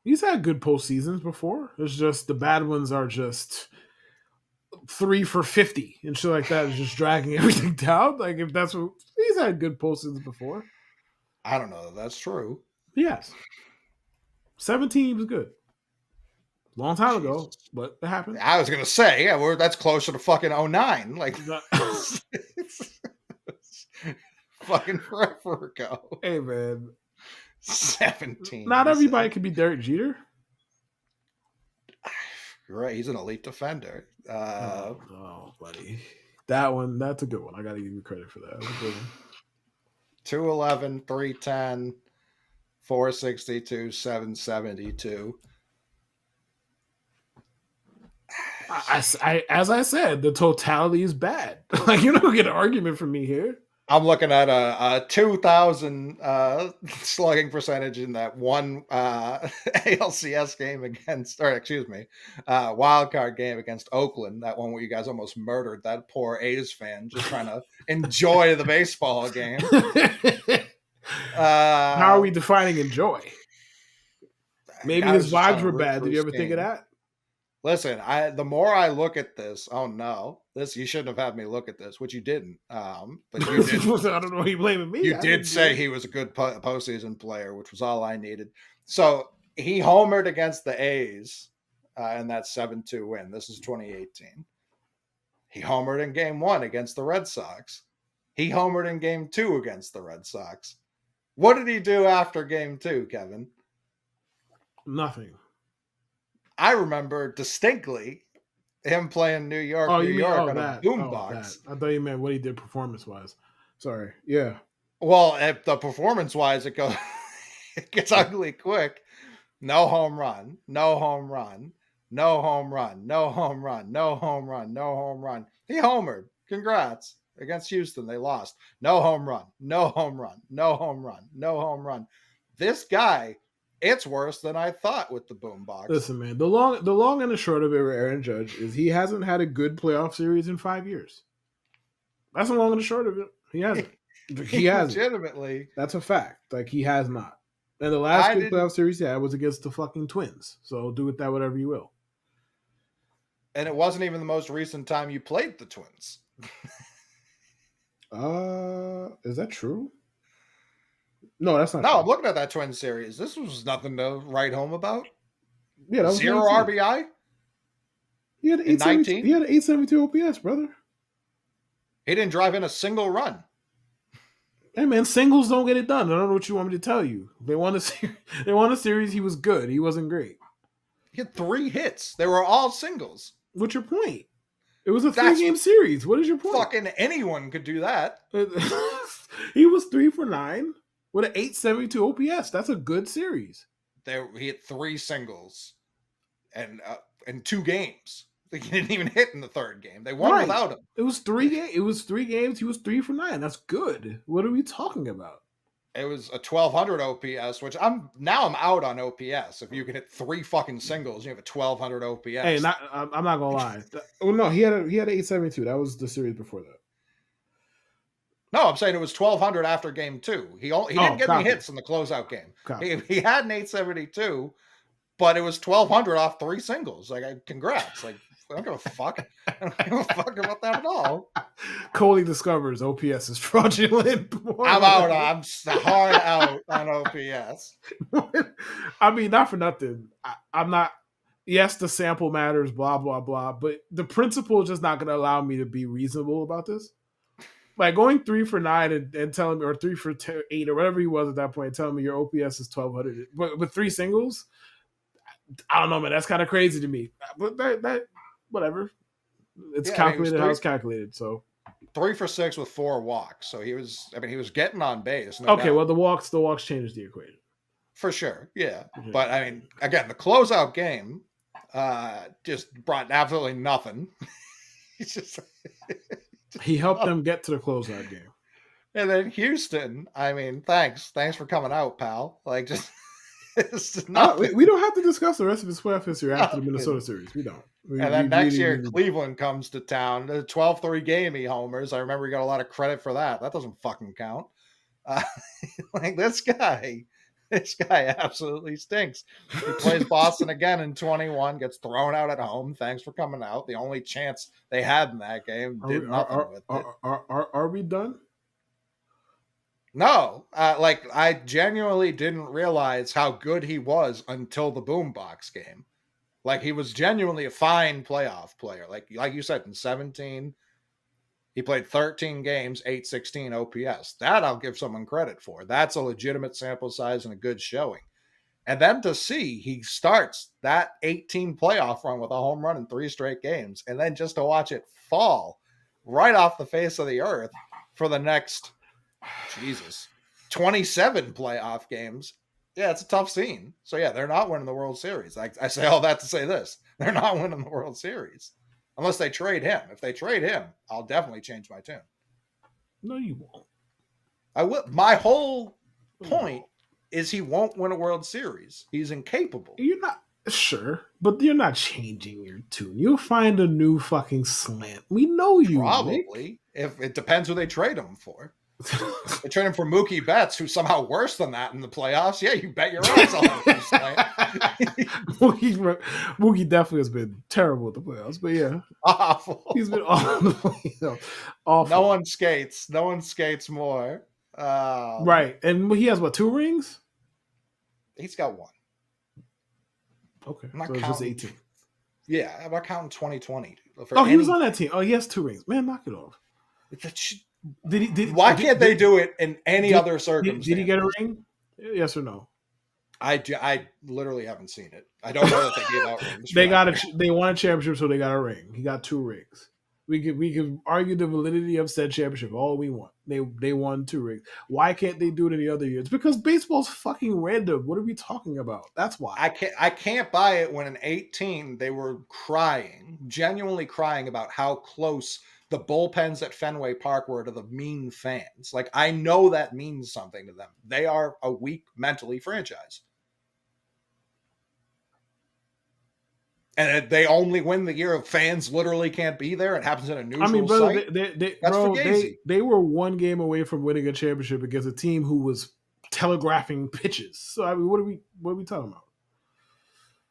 Speaker 1: He's had good postseasons before. It's just the bad ones are just 3 for 50 and shit like that. Is just dragging everything down. Like if that's what he's had good postseasons before.
Speaker 2: I don't know that that's true.
Speaker 1: Yes, 17 was good. Long time ago, but it happened.
Speaker 2: I was gonna say, yeah, that's closer to fucking 09. Like fucking forever ago.
Speaker 1: Hey man,
Speaker 2: 17.
Speaker 1: Not everybody can be Derek Jeter.
Speaker 2: You're right. He's an elite defender.
Speaker 1: Oh, buddy. That's a good one. I got to give you credit for that. That's a good one.
Speaker 2: 211, 310, 462, 772.
Speaker 1: As I said, the totality is bad. Like, you don't get an argument from me here.
Speaker 2: I'm looking at a 2,000 slugging percentage in that one ALCS game against, or excuse me, wild card game against Oakland. That one where you guys almost murdered that poor A's fan just trying to enjoy the baseball game.
Speaker 1: How are we defining enjoy? Maybe his vibes were bad. Did you ever think of that?
Speaker 2: Listen, the more I look at this, oh no, you shouldn't have had me look at this, which you didn't. But you did.
Speaker 1: I don't know why you blaming me.
Speaker 2: You did say he was a good postseason player, which was all I needed. So he homered against the A's in that 7-2 win. This is 2018. He homered in Game 1 against the Red Sox. He homered in Game 2 against the Red Sox. What did he do after Game 2, Kevin?
Speaker 1: Nothing.
Speaker 2: I remember distinctly him playing New York on a boombox.
Speaker 1: I thought you meant what he did performance-wise. Sorry. Yeah.
Speaker 2: Well, the performance-wise, it gets ugly quick. No home run. No home run. No home run. No home run. No home run. No home run. He homered. Congrats. Against Houston, they lost. No home run. No home run. No home run. No home run. This guy, it's worse than I thought with the boombox.
Speaker 1: Listen, man, the long and the short of it with Aaron Judge is he hasn't had a good playoff series in 5 years. That's the long and the short of it. He hasn't. He hasn't.
Speaker 2: Legitimately.
Speaker 1: That's a fact. Like, he has not. And the last good playoff series he had was against the fucking Twins. So do with that whatever you will.
Speaker 2: And it wasn't even the most recent time you played the Twins.
Speaker 1: Is that true? No, that's not
Speaker 2: No,
Speaker 1: true.
Speaker 2: I'm looking at that Twins series. This was nothing to write home about.
Speaker 1: Yeah, that was
Speaker 2: 0 RBI?
Speaker 1: He had an 872 OPS, brother.
Speaker 2: He didn't drive in a single run.
Speaker 1: Hey, man, singles don't get it done. I don't know what you want me to tell you. They won a series. He was good. He wasn't great.
Speaker 2: He had 3 hits. They were all singles.
Speaker 1: What's your point? It was a 3-game series. What is your point?
Speaker 2: Fucking anyone could do that.
Speaker 1: He was 3 for 9 with an 872 OPS. That's a good series.
Speaker 2: He hit 3 singles and in 2 games. He didn't even hit in the 3rd game. They won without him.
Speaker 1: It was 3 games. It was 3 games. He was 3 for 9. That's good. What are we talking about?
Speaker 2: It was a 1200 OPS, which I'm out on OPS. If you can hit 3 fucking singles, you have a 1200 OPS.
Speaker 1: Hey, I'm not gonna lie. Oh no, he had an 872. That was the series before that.
Speaker 2: No, I'm saying it was 1200 after game 2. He didn't get any hits in the closeout game. He had an 872, but it was 1200 off 3 singles. Like, congrats. Like, I don't give a fuck. I don't give a fuck about that at all.
Speaker 1: Coley discovers OPS is fraudulent.
Speaker 2: I'm out. I'm hard out on OPS.
Speaker 1: I mean, not for nothing. I'm not. Yes, the sample matters, blah, blah, blah. But the principle is just not going to allow me to be reasonable about this. Like, going 3 for 9 and telling me, or 3 for 8 or whatever he was at that point, telling me your OPS is 1200. But with 3 singles, I don't know, man. That's kind of crazy to me. But that whatever. It's calculated how it's calculated. So
Speaker 2: 3 for 6 with 4 walks. So he was getting on base.
Speaker 1: No doubt. Well, the walks changes the equation.
Speaker 2: For sure. Yeah. Mm-hmm. But I mean, again, the closeout game just brought absolutely nothing.
Speaker 1: He helped them get to the closeout game.
Speaker 2: And then Houston, I mean, thanks for coming out, pal. Like, just
Speaker 1: we don't have to discuss the rest of his playoff history after the Minnesota series. We don't.
Speaker 2: And then next year, Cleveland comes to town. The 12-3 game he homers. I remember he got a lot of credit for that. That doesn't fucking count. Like, this guy absolutely stinks. He plays Boston again in 21, gets thrown out at home. Thanks for coming out. The only chance they had in that game did nothing with it.
Speaker 1: Are we done?
Speaker 2: No, I genuinely didn't realize how good he was until the boombox game. Like, he was genuinely a fine playoff player. Like you said, in 17, he played 13 games, 816 OPS. That I'll give someone credit for. That's a legitimate sample size and a good showing. And then to see he starts that 18 playoff run with a home run in 3 straight games, and then just to watch it fall right off the face of the earth for the next 27 playoff games. Yeah, it's a tough scene. So yeah, they're not winning the World Series. I say all that to say this. They're not winning the World Series. Unless they trade him. If they trade him, I'll definitely change my tune.
Speaker 1: No, you won't.
Speaker 2: I will. My whole point is he won't win a World Series. He's incapable.
Speaker 1: You're not sure, but you're not changing your tune. You'll find a new fucking slant. We know you.
Speaker 2: Probably.
Speaker 1: Nick.
Speaker 2: If it depends who they trade him for. They trade him for Mookie Betts, who's somehow worse than that in the playoffs. Yeah, you bet your ass on
Speaker 1: Mookie definitely has been terrible at the playoffs, but yeah,
Speaker 2: awful.
Speaker 1: He's been awful. Awful.
Speaker 2: No one skates. No one skates more.
Speaker 1: Right, and he has what, 2 rings?
Speaker 2: He's got 1.
Speaker 1: Okay, so it's just 18.
Speaker 2: Yeah, I'm not counting 2020.
Speaker 1: He was on that team. Oh, he has 2 rings. Man, knock it off.
Speaker 2: Why can't they do it in any other circumstance?
Speaker 1: Did he get a ring? Yes or no?
Speaker 2: I literally haven't seen it. I don't know that they gave out rings.
Speaker 1: They won a championship, so they got a ring. He got 2 rings. We could argue the validity of said championship all we want. They won 2 rings. Why can't they do it in the other years? Because baseball's fucking random. What are we talking about? That's why.
Speaker 2: I can't buy it when in 18 they were crying, genuinely crying about how close the bullpens at Fenway Park were to the mean fans. Like, I know that means something to them. They are a weak mentally franchise. And they only win the year of fans literally can't be there. It happens in a neutral
Speaker 1: I mean, brother,
Speaker 2: site. That's
Speaker 1: bro,
Speaker 2: fugazi.
Speaker 1: they were 1 game away from winning a championship against a team who was telegraphing pitches. So I mean, what are we talking about?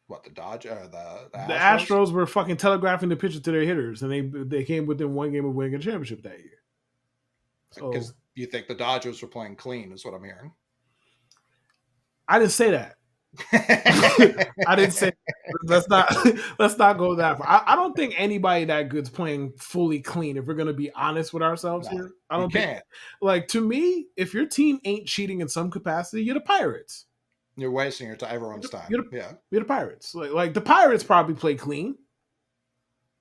Speaker 2: What, the Dodgers, the
Speaker 1: The
Speaker 2: Astros?
Speaker 1: Astros were fucking telegraphing the pitches to their hitters, and they came within 1 game of winning a championship that year.
Speaker 2: Because
Speaker 1: So
Speaker 2: you think the Dodgers were playing clean, is what I'm hearing.
Speaker 1: I didn't say that. I didn't say let's not go that far. I don't think anybody that good's playing fully clean. If we're gonna be honest with ourselves
Speaker 2: No,
Speaker 1: here, I
Speaker 2: you
Speaker 1: don't think.
Speaker 2: can't.
Speaker 1: Like, to me, if your team ain't cheating in some capacity, you're the Pirates.
Speaker 2: You're wasting your time, everyone's time.
Speaker 1: You're the Pirates. Like the Pirates probably play clean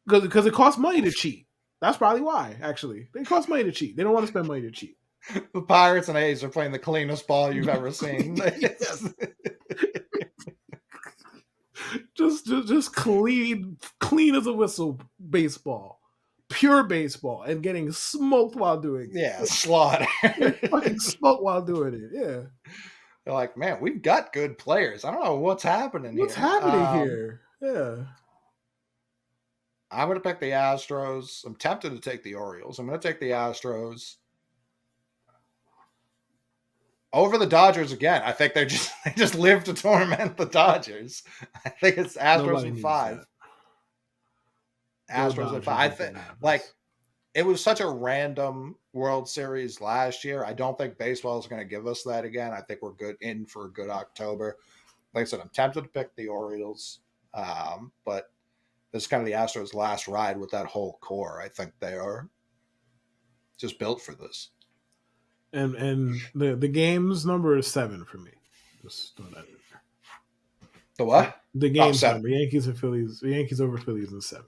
Speaker 1: because it costs money to cheat. That's probably why. Actually, it costs money to cheat. They don't want to spend money to cheat.
Speaker 2: The Pirates and A's are playing the cleanest ball you've ever seen.
Speaker 1: just clean as a whistle baseball, pure baseball, and getting smoked while doing it.
Speaker 2: Yeah, slaughter.
Speaker 1: Fucking smoked while doing it. Yeah.
Speaker 2: They're like, man, we've got good players. I don't know what's happening
Speaker 1: What's
Speaker 2: here.
Speaker 1: happening here? Yeah.
Speaker 2: I'm going to pick the Astros. I'm tempted to take the Orioles. I'm going to take the Astros over the Dodgers again. I think they just live to torment the Dodgers. I think it's Astros in 5. Astros in 5. I think, like, it was such a random World Series last year. I don't think baseball is going to give us that again. I think we're good in for a good October. Like I said, I'm tempted to pick the Orioles, but this is kind of the Astros' last ride with that whole core. I think they are just built for this.
Speaker 1: And the game's number is 7 for me. Just throw that in there.
Speaker 2: The what?
Speaker 1: The game's number. Yankees and Phillies. The Yankees over Phillies in 7.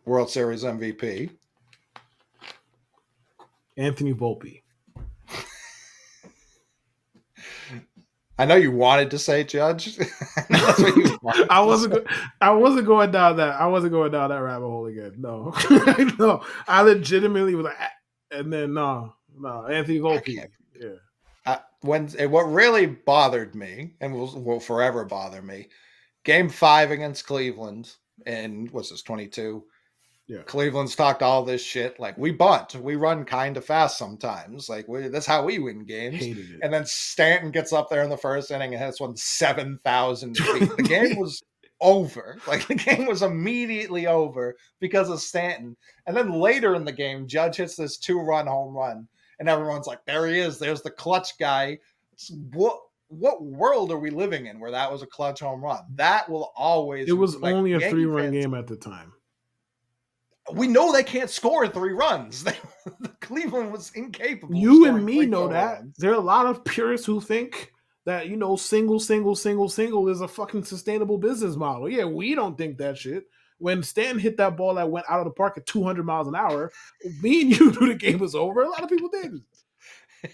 Speaker 2: World Series MVP.
Speaker 1: Anthony Volpe.
Speaker 2: I know you wanted to say Judge. That's what you wanted
Speaker 1: I wasn't going down that. I wasn't going down that rabbit hole again. No, no. I legitimately was like, and then no, Anthony Volpe. Yeah.
Speaker 2: What really bothered me, and will forever bother me, Game 5 against Cleveland, and what's this, 22?
Speaker 1: Yeah.
Speaker 2: Cleveland's talked all this shit. Like, we bunt. We run kind of fast sometimes. Like, that's how we win games.
Speaker 1: Hated it.
Speaker 2: And then Stanton gets up there in the first inning and hits one 7,000 feet. The game was over. Like, the game was immediately over because of Stanton. And then later in the game, Judge hits this 2-run home run. And everyone's like, there he is. There's the clutch guy. What world are we living in where that was a clutch home run? That will always...
Speaker 1: It was
Speaker 2: like,
Speaker 1: only a
Speaker 2: Yankee
Speaker 1: 3-run
Speaker 2: fans,
Speaker 1: game at the time.
Speaker 2: we know they can't score 3 runs. Cleveland was incapable.
Speaker 1: You and me know that. Runs. There are a lot of purists who think that, single is a fucking sustainable business model. Yeah, we don't think that shit. When Stanton hit that ball that went out of the park at 200 miles an hour, me and you knew the game was over. A lot of people didn't.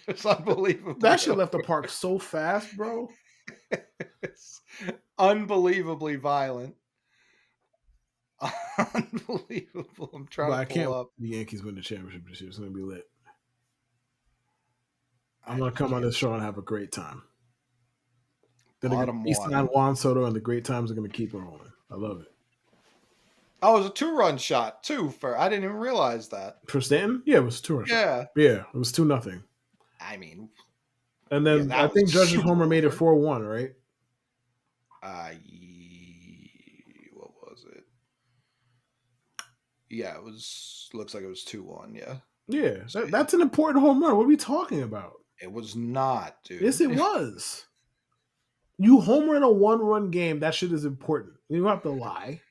Speaker 2: It's unbelievable.
Speaker 1: That shit left the park so fast, bro.
Speaker 2: It's unbelievably violent. Unbelievable. I'm trying to pull up.
Speaker 1: The Yankees win the championship this year. It's going to be lit. I'm going to come on this show and have a great time. Then they're going to sign Juan Soto, and the great times are going to keep rolling. I love it.
Speaker 2: Oh, it was a 2-run shot, too. I didn't even realize that.
Speaker 1: For Stanton? Yeah, it was a 2-run shot. Yeah, it was 2-0.
Speaker 2: I mean.
Speaker 1: And then I think Judge's homer made it 4-1, right?
Speaker 2: What was it? Yeah, it was. Looks like it was 2-1. Yeah.
Speaker 1: Yeah, that's an important home run. What are we talking about?
Speaker 2: It was not, dude.
Speaker 1: Yes, it was. You homer in a 1-run game. That shit is important. You don't have to lie.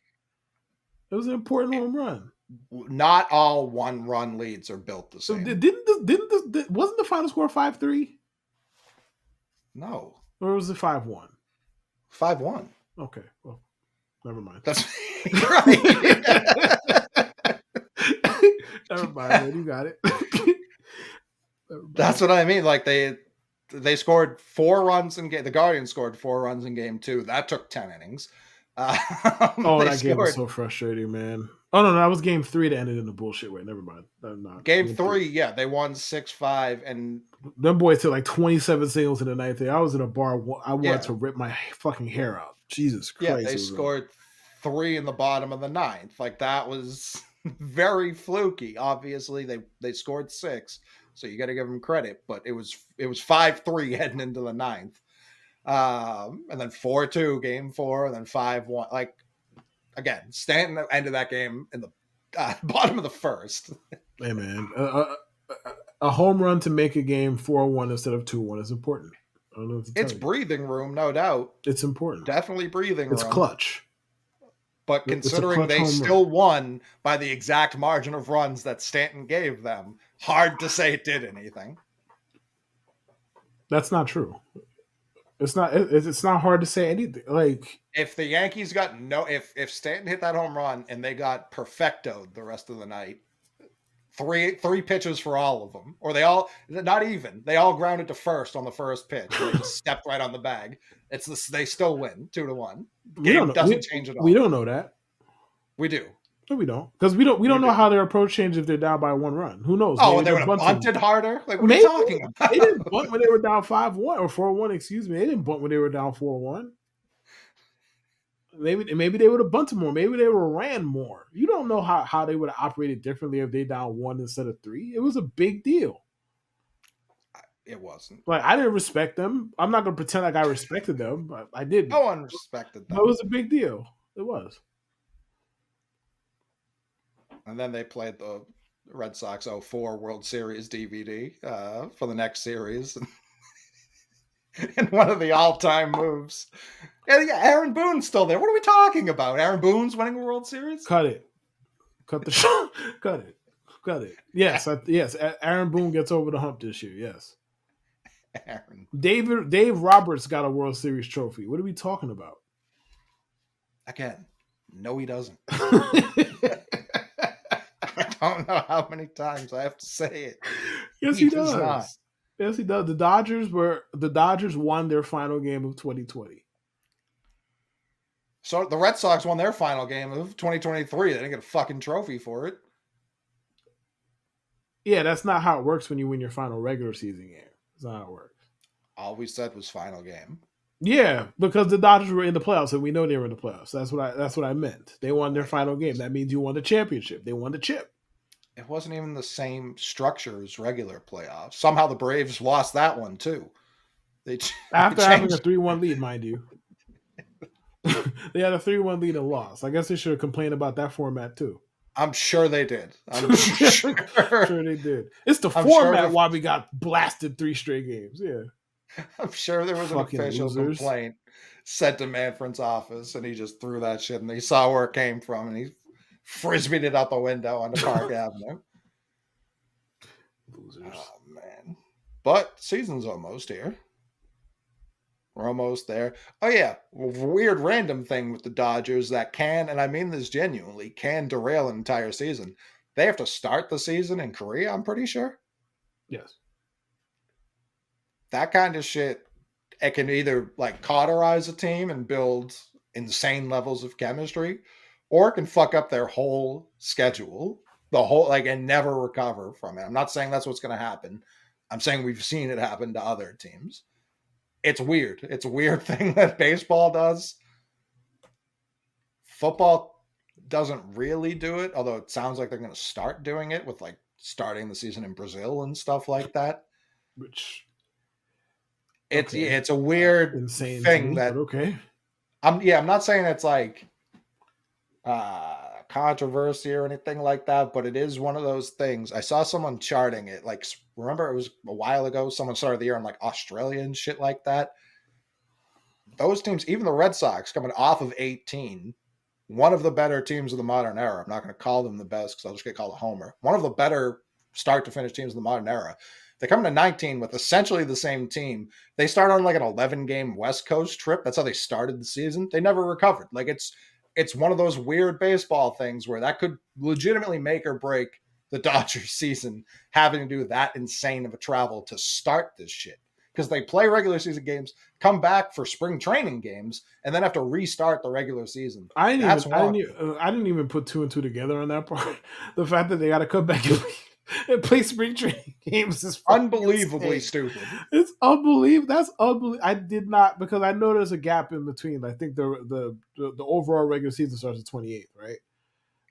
Speaker 1: It was an important home run.
Speaker 2: Not all 1-run leads are built the same.
Speaker 1: So wasn't the final score 5-3?
Speaker 2: No.
Speaker 1: Or was it 5-1?
Speaker 2: 5-1.
Speaker 1: Okay. Well, Never mind.
Speaker 2: That's right.
Speaker 1: Never mind, man. You got it. Never
Speaker 2: That's
Speaker 1: mind.
Speaker 2: what I mean. Like they scored 4 runs in game. The Guardians scored 4 runs in game 2. That took 10 innings.
Speaker 1: Oh,
Speaker 2: They
Speaker 1: that game was
Speaker 2: scored
Speaker 1: so frustrating, man. Oh no, that was game 3 that ended in the bullshit way. Never mind. Not
Speaker 2: game
Speaker 1: game
Speaker 2: 3. Yeah, they won 6-5, and
Speaker 1: them boys took like 27 singles in the ninth inning. I was in a bar. I wanted
Speaker 2: yeah,
Speaker 1: to rip my fucking hair out. Jesus
Speaker 2: yeah,
Speaker 1: Christ,
Speaker 2: they
Speaker 1: it was wrong.
Speaker 2: scored 3 in the bottom of the ninth. Like that was very fluky. Obviously, they scored 6, so you got to give them credit. But it was 5-3 heading into the ninth, and then 4-2 game 4, and then 5-1. Like again, Stanton ended that game in the bottom of the first.
Speaker 1: Hey man, a home run to make a game 4-1 instead of 2-1 is important. I don't know what to tell
Speaker 2: It's
Speaker 1: you.
Speaker 2: breathing room, no doubt.
Speaker 1: It's important.
Speaker 2: Definitely breathing
Speaker 1: It's
Speaker 2: room.
Speaker 1: clutch.
Speaker 2: But
Speaker 1: It's a
Speaker 2: considering
Speaker 1: clutch
Speaker 2: they
Speaker 1: home run.
Speaker 2: still won by the exact margin of runs that Stanton gave them, hard to say it did anything.
Speaker 1: That's not true. It's not. It's not hard to say anything. Like
Speaker 2: If the Yankees got if Stanton hit that home run and they got perfectoed the rest of the night, three pitches for all of them, or they all not even they all grounded to first on the first pitch. And they just stepped right on the bag. They still win 2-1.
Speaker 1: we don't
Speaker 2: Game
Speaker 1: know.
Speaker 2: doesn't change at
Speaker 1: We
Speaker 2: all.
Speaker 1: don't know that.
Speaker 2: We do.
Speaker 1: No, we don't. Because we
Speaker 2: We
Speaker 1: don't know
Speaker 2: do.
Speaker 1: how their approach changes if they're down by 1 run. Who knows?
Speaker 2: Oh,
Speaker 1: Maybe
Speaker 2: and they
Speaker 1: they're
Speaker 2: would have
Speaker 1: bunting.
Speaker 2: bunted harder. Like, what are
Speaker 1: Maybe
Speaker 2: you talking
Speaker 1: they didn't
Speaker 2: about?
Speaker 1: bunt when they were down 5-1 or 4-1. Excuse me, they didn't bunt when they were down 4-1. Maybe they would have bunted more. Maybe they would have ran more. You don't know how they would have operated differently if they down 1 instead of 3. It was a big deal.
Speaker 2: It wasn't.
Speaker 1: Like I didn't respect them. I'm not gonna pretend like I respected them, but I didn't.
Speaker 2: No one respected
Speaker 1: But it
Speaker 2: them.
Speaker 1: was a big deal. It was.
Speaker 2: And then they played the Red Sox 04 World Series DVD for the next series. And one of the all-time moves. Yeah, Aaron Boone's still there. What are we talking about? Aaron Boone's winning a World Series?
Speaker 1: Cut it. Cut the show. Cut it. Cut it. Yes, yes. Aaron Boone gets over the hump this year. Yes.
Speaker 2: Aaron.
Speaker 1: Dave Roberts got a World Series trophy. What are we talking about?
Speaker 2: Again, no, he doesn't.
Speaker 1: Yes,
Speaker 2: I don't know how many times I have to say it.
Speaker 1: he
Speaker 2: does
Speaker 1: does.
Speaker 2: not.
Speaker 1: Yes, he does. The Dodgers won their final game of 2020.
Speaker 2: So the Red Sox won their final game of 2023. They didn't get a fucking trophy for it.
Speaker 1: Yeah, that's not how it works when you win your final regular season game. That's not how it works.
Speaker 2: All we said was final game.
Speaker 1: Yeah, because the Dodgers were in the playoffs, and we know they were in the playoffs. That's what I meant. They won their final game. That means you won the championship. They won the chip.
Speaker 2: It wasn't even the same structure as regular playoffs. Somehow the Braves lost that one too.
Speaker 1: After having a 3-1 lead, mind you. They had a 3-1 lead and lost. I guess they should have complained about that format too.
Speaker 2: I'm sure they did. I'm sure.
Speaker 1: Sure they did. It's the
Speaker 2: I'm
Speaker 1: format
Speaker 2: sure
Speaker 1: why we got blasted 3 straight games. Yeah.
Speaker 2: I'm sure there was an
Speaker 1: Fucking
Speaker 2: official
Speaker 1: losers.
Speaker 2: complaint sent to Manfred's office, and he just threw that shit, and he saw where it came from, and he frisbeed it out the window onto Park Avenue.
Speaker 1: Losers.
Speaker 2: Oh man! But season's almost here. We're almost there. Oh yeah, weird random thing with the Dodgers that can, and I mean this genuinely, can derail an entire season. They have to start the season in Korea, I'm pretty sure.
Speaker 1: Yes.
Speaker 2: That kind of shit, it can either like cauterize a team and build insane levels of chemistry, or it can fuck up their whole schedule, and never recover from it. I'm not saying that's what's going to happen. I'm saying we've seen it happen to other teams. It's weird. It's a weird thing that baseball does. Football doesn't really do it, although it sounds like they're going to start doing it with like starting the season in Brazil and stuff like that.
Speaker 1: Which
Speaker 2: it's a weird
Speaker 1: insane
Speaker 2: thing that
Speaker 1: okay.
Speaker 2: I'm not saying it's like controversy or anything like that, but it is one of those things. I saw someone charting it. Like, remember it was a while ago, someone started the year in like Australia and shit like that. Those teams, even the Red Sox coming off of 18, one of the better teams of the modern era. I'm not going to call them the best because I'll just get called a homer. One of the better start to finish teams of the modern era. They come into 19 with essentially the same team. They start on like an 11-game West Coast trip. That's how they started the season. They never recovered. Like it's one of those weird baseball things where that could legitimately make or break the Dodgers season, having to do that insane of a travel to start this shit. Because they play regular season games, come back for spring training games, and then have to restart the regular season. That's wonky.
Speaker 1: I didn't even put two and two together on that part. The fact that they got to come back and play spring training games is
Speaker 2: Unbelievably
Speaker 1: insane.
Speaker 2: stupid.
Speaker 1: It's unbelievable. That's unbelievable. I did not, because I know there's a gap in between. I think the overall regular season starts the 28th, right?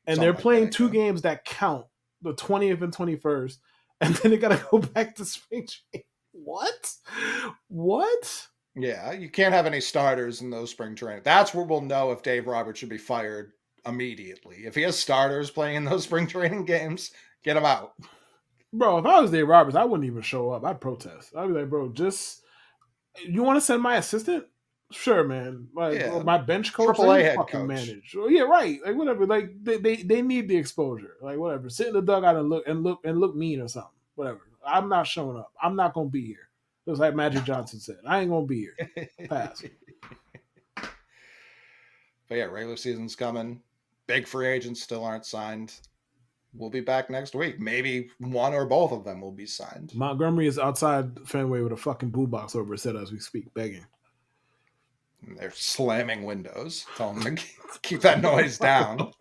Speaker 1: And
Speaker 2: Something
Speaker 1: they're
Speaker 2: like
Speaker 1: playing
Speaker 2: that,
Speaker 1: two
Speaker 2: yeah.
Speaker 1: games that count, the 20th and 21st, and then they got to go back to spring training. What? What?
Speaker 2: Yeah, you can't have any starters in those spring training. That's where we'll know if Dave Roberts should be fired immediately. If he has starters playing in those spring training games, get him out.
Speaker 1: Bro, if I was Dave Roberts, I wouldn't even show up. I'd protest. I'd be like, bro, just, you want to send my assistant? Sure, man. Like,
Speaker 2: Yeah,
Speaker 1: my bench coach, let
Speaker 2: AAA
Speaker 1: him
Speaker 2: head
Speaker 1: fucking
Speaker 2: coach.
Speaker 1: manage. Yeah, right. Like, whatever. Like, they need the exposure. Like, whatever. Sit in the dugout and look mean or something. Whatever. I'm not showing up. I'm not gonna be here. Just like Magic Johnson said, I ain't gonna be here. Pass.
Speaker 2: But yeah, regular season's coming. Big free agents still aren't signed. We'll be back next week. Maybe one or both of them will be signed.
Speaker 1: Montgomery is outside Fenway with a fucking boombox over his head as we speak, begging.
Speaker 2: And they're slamming windows. Tell them to keep that noise down.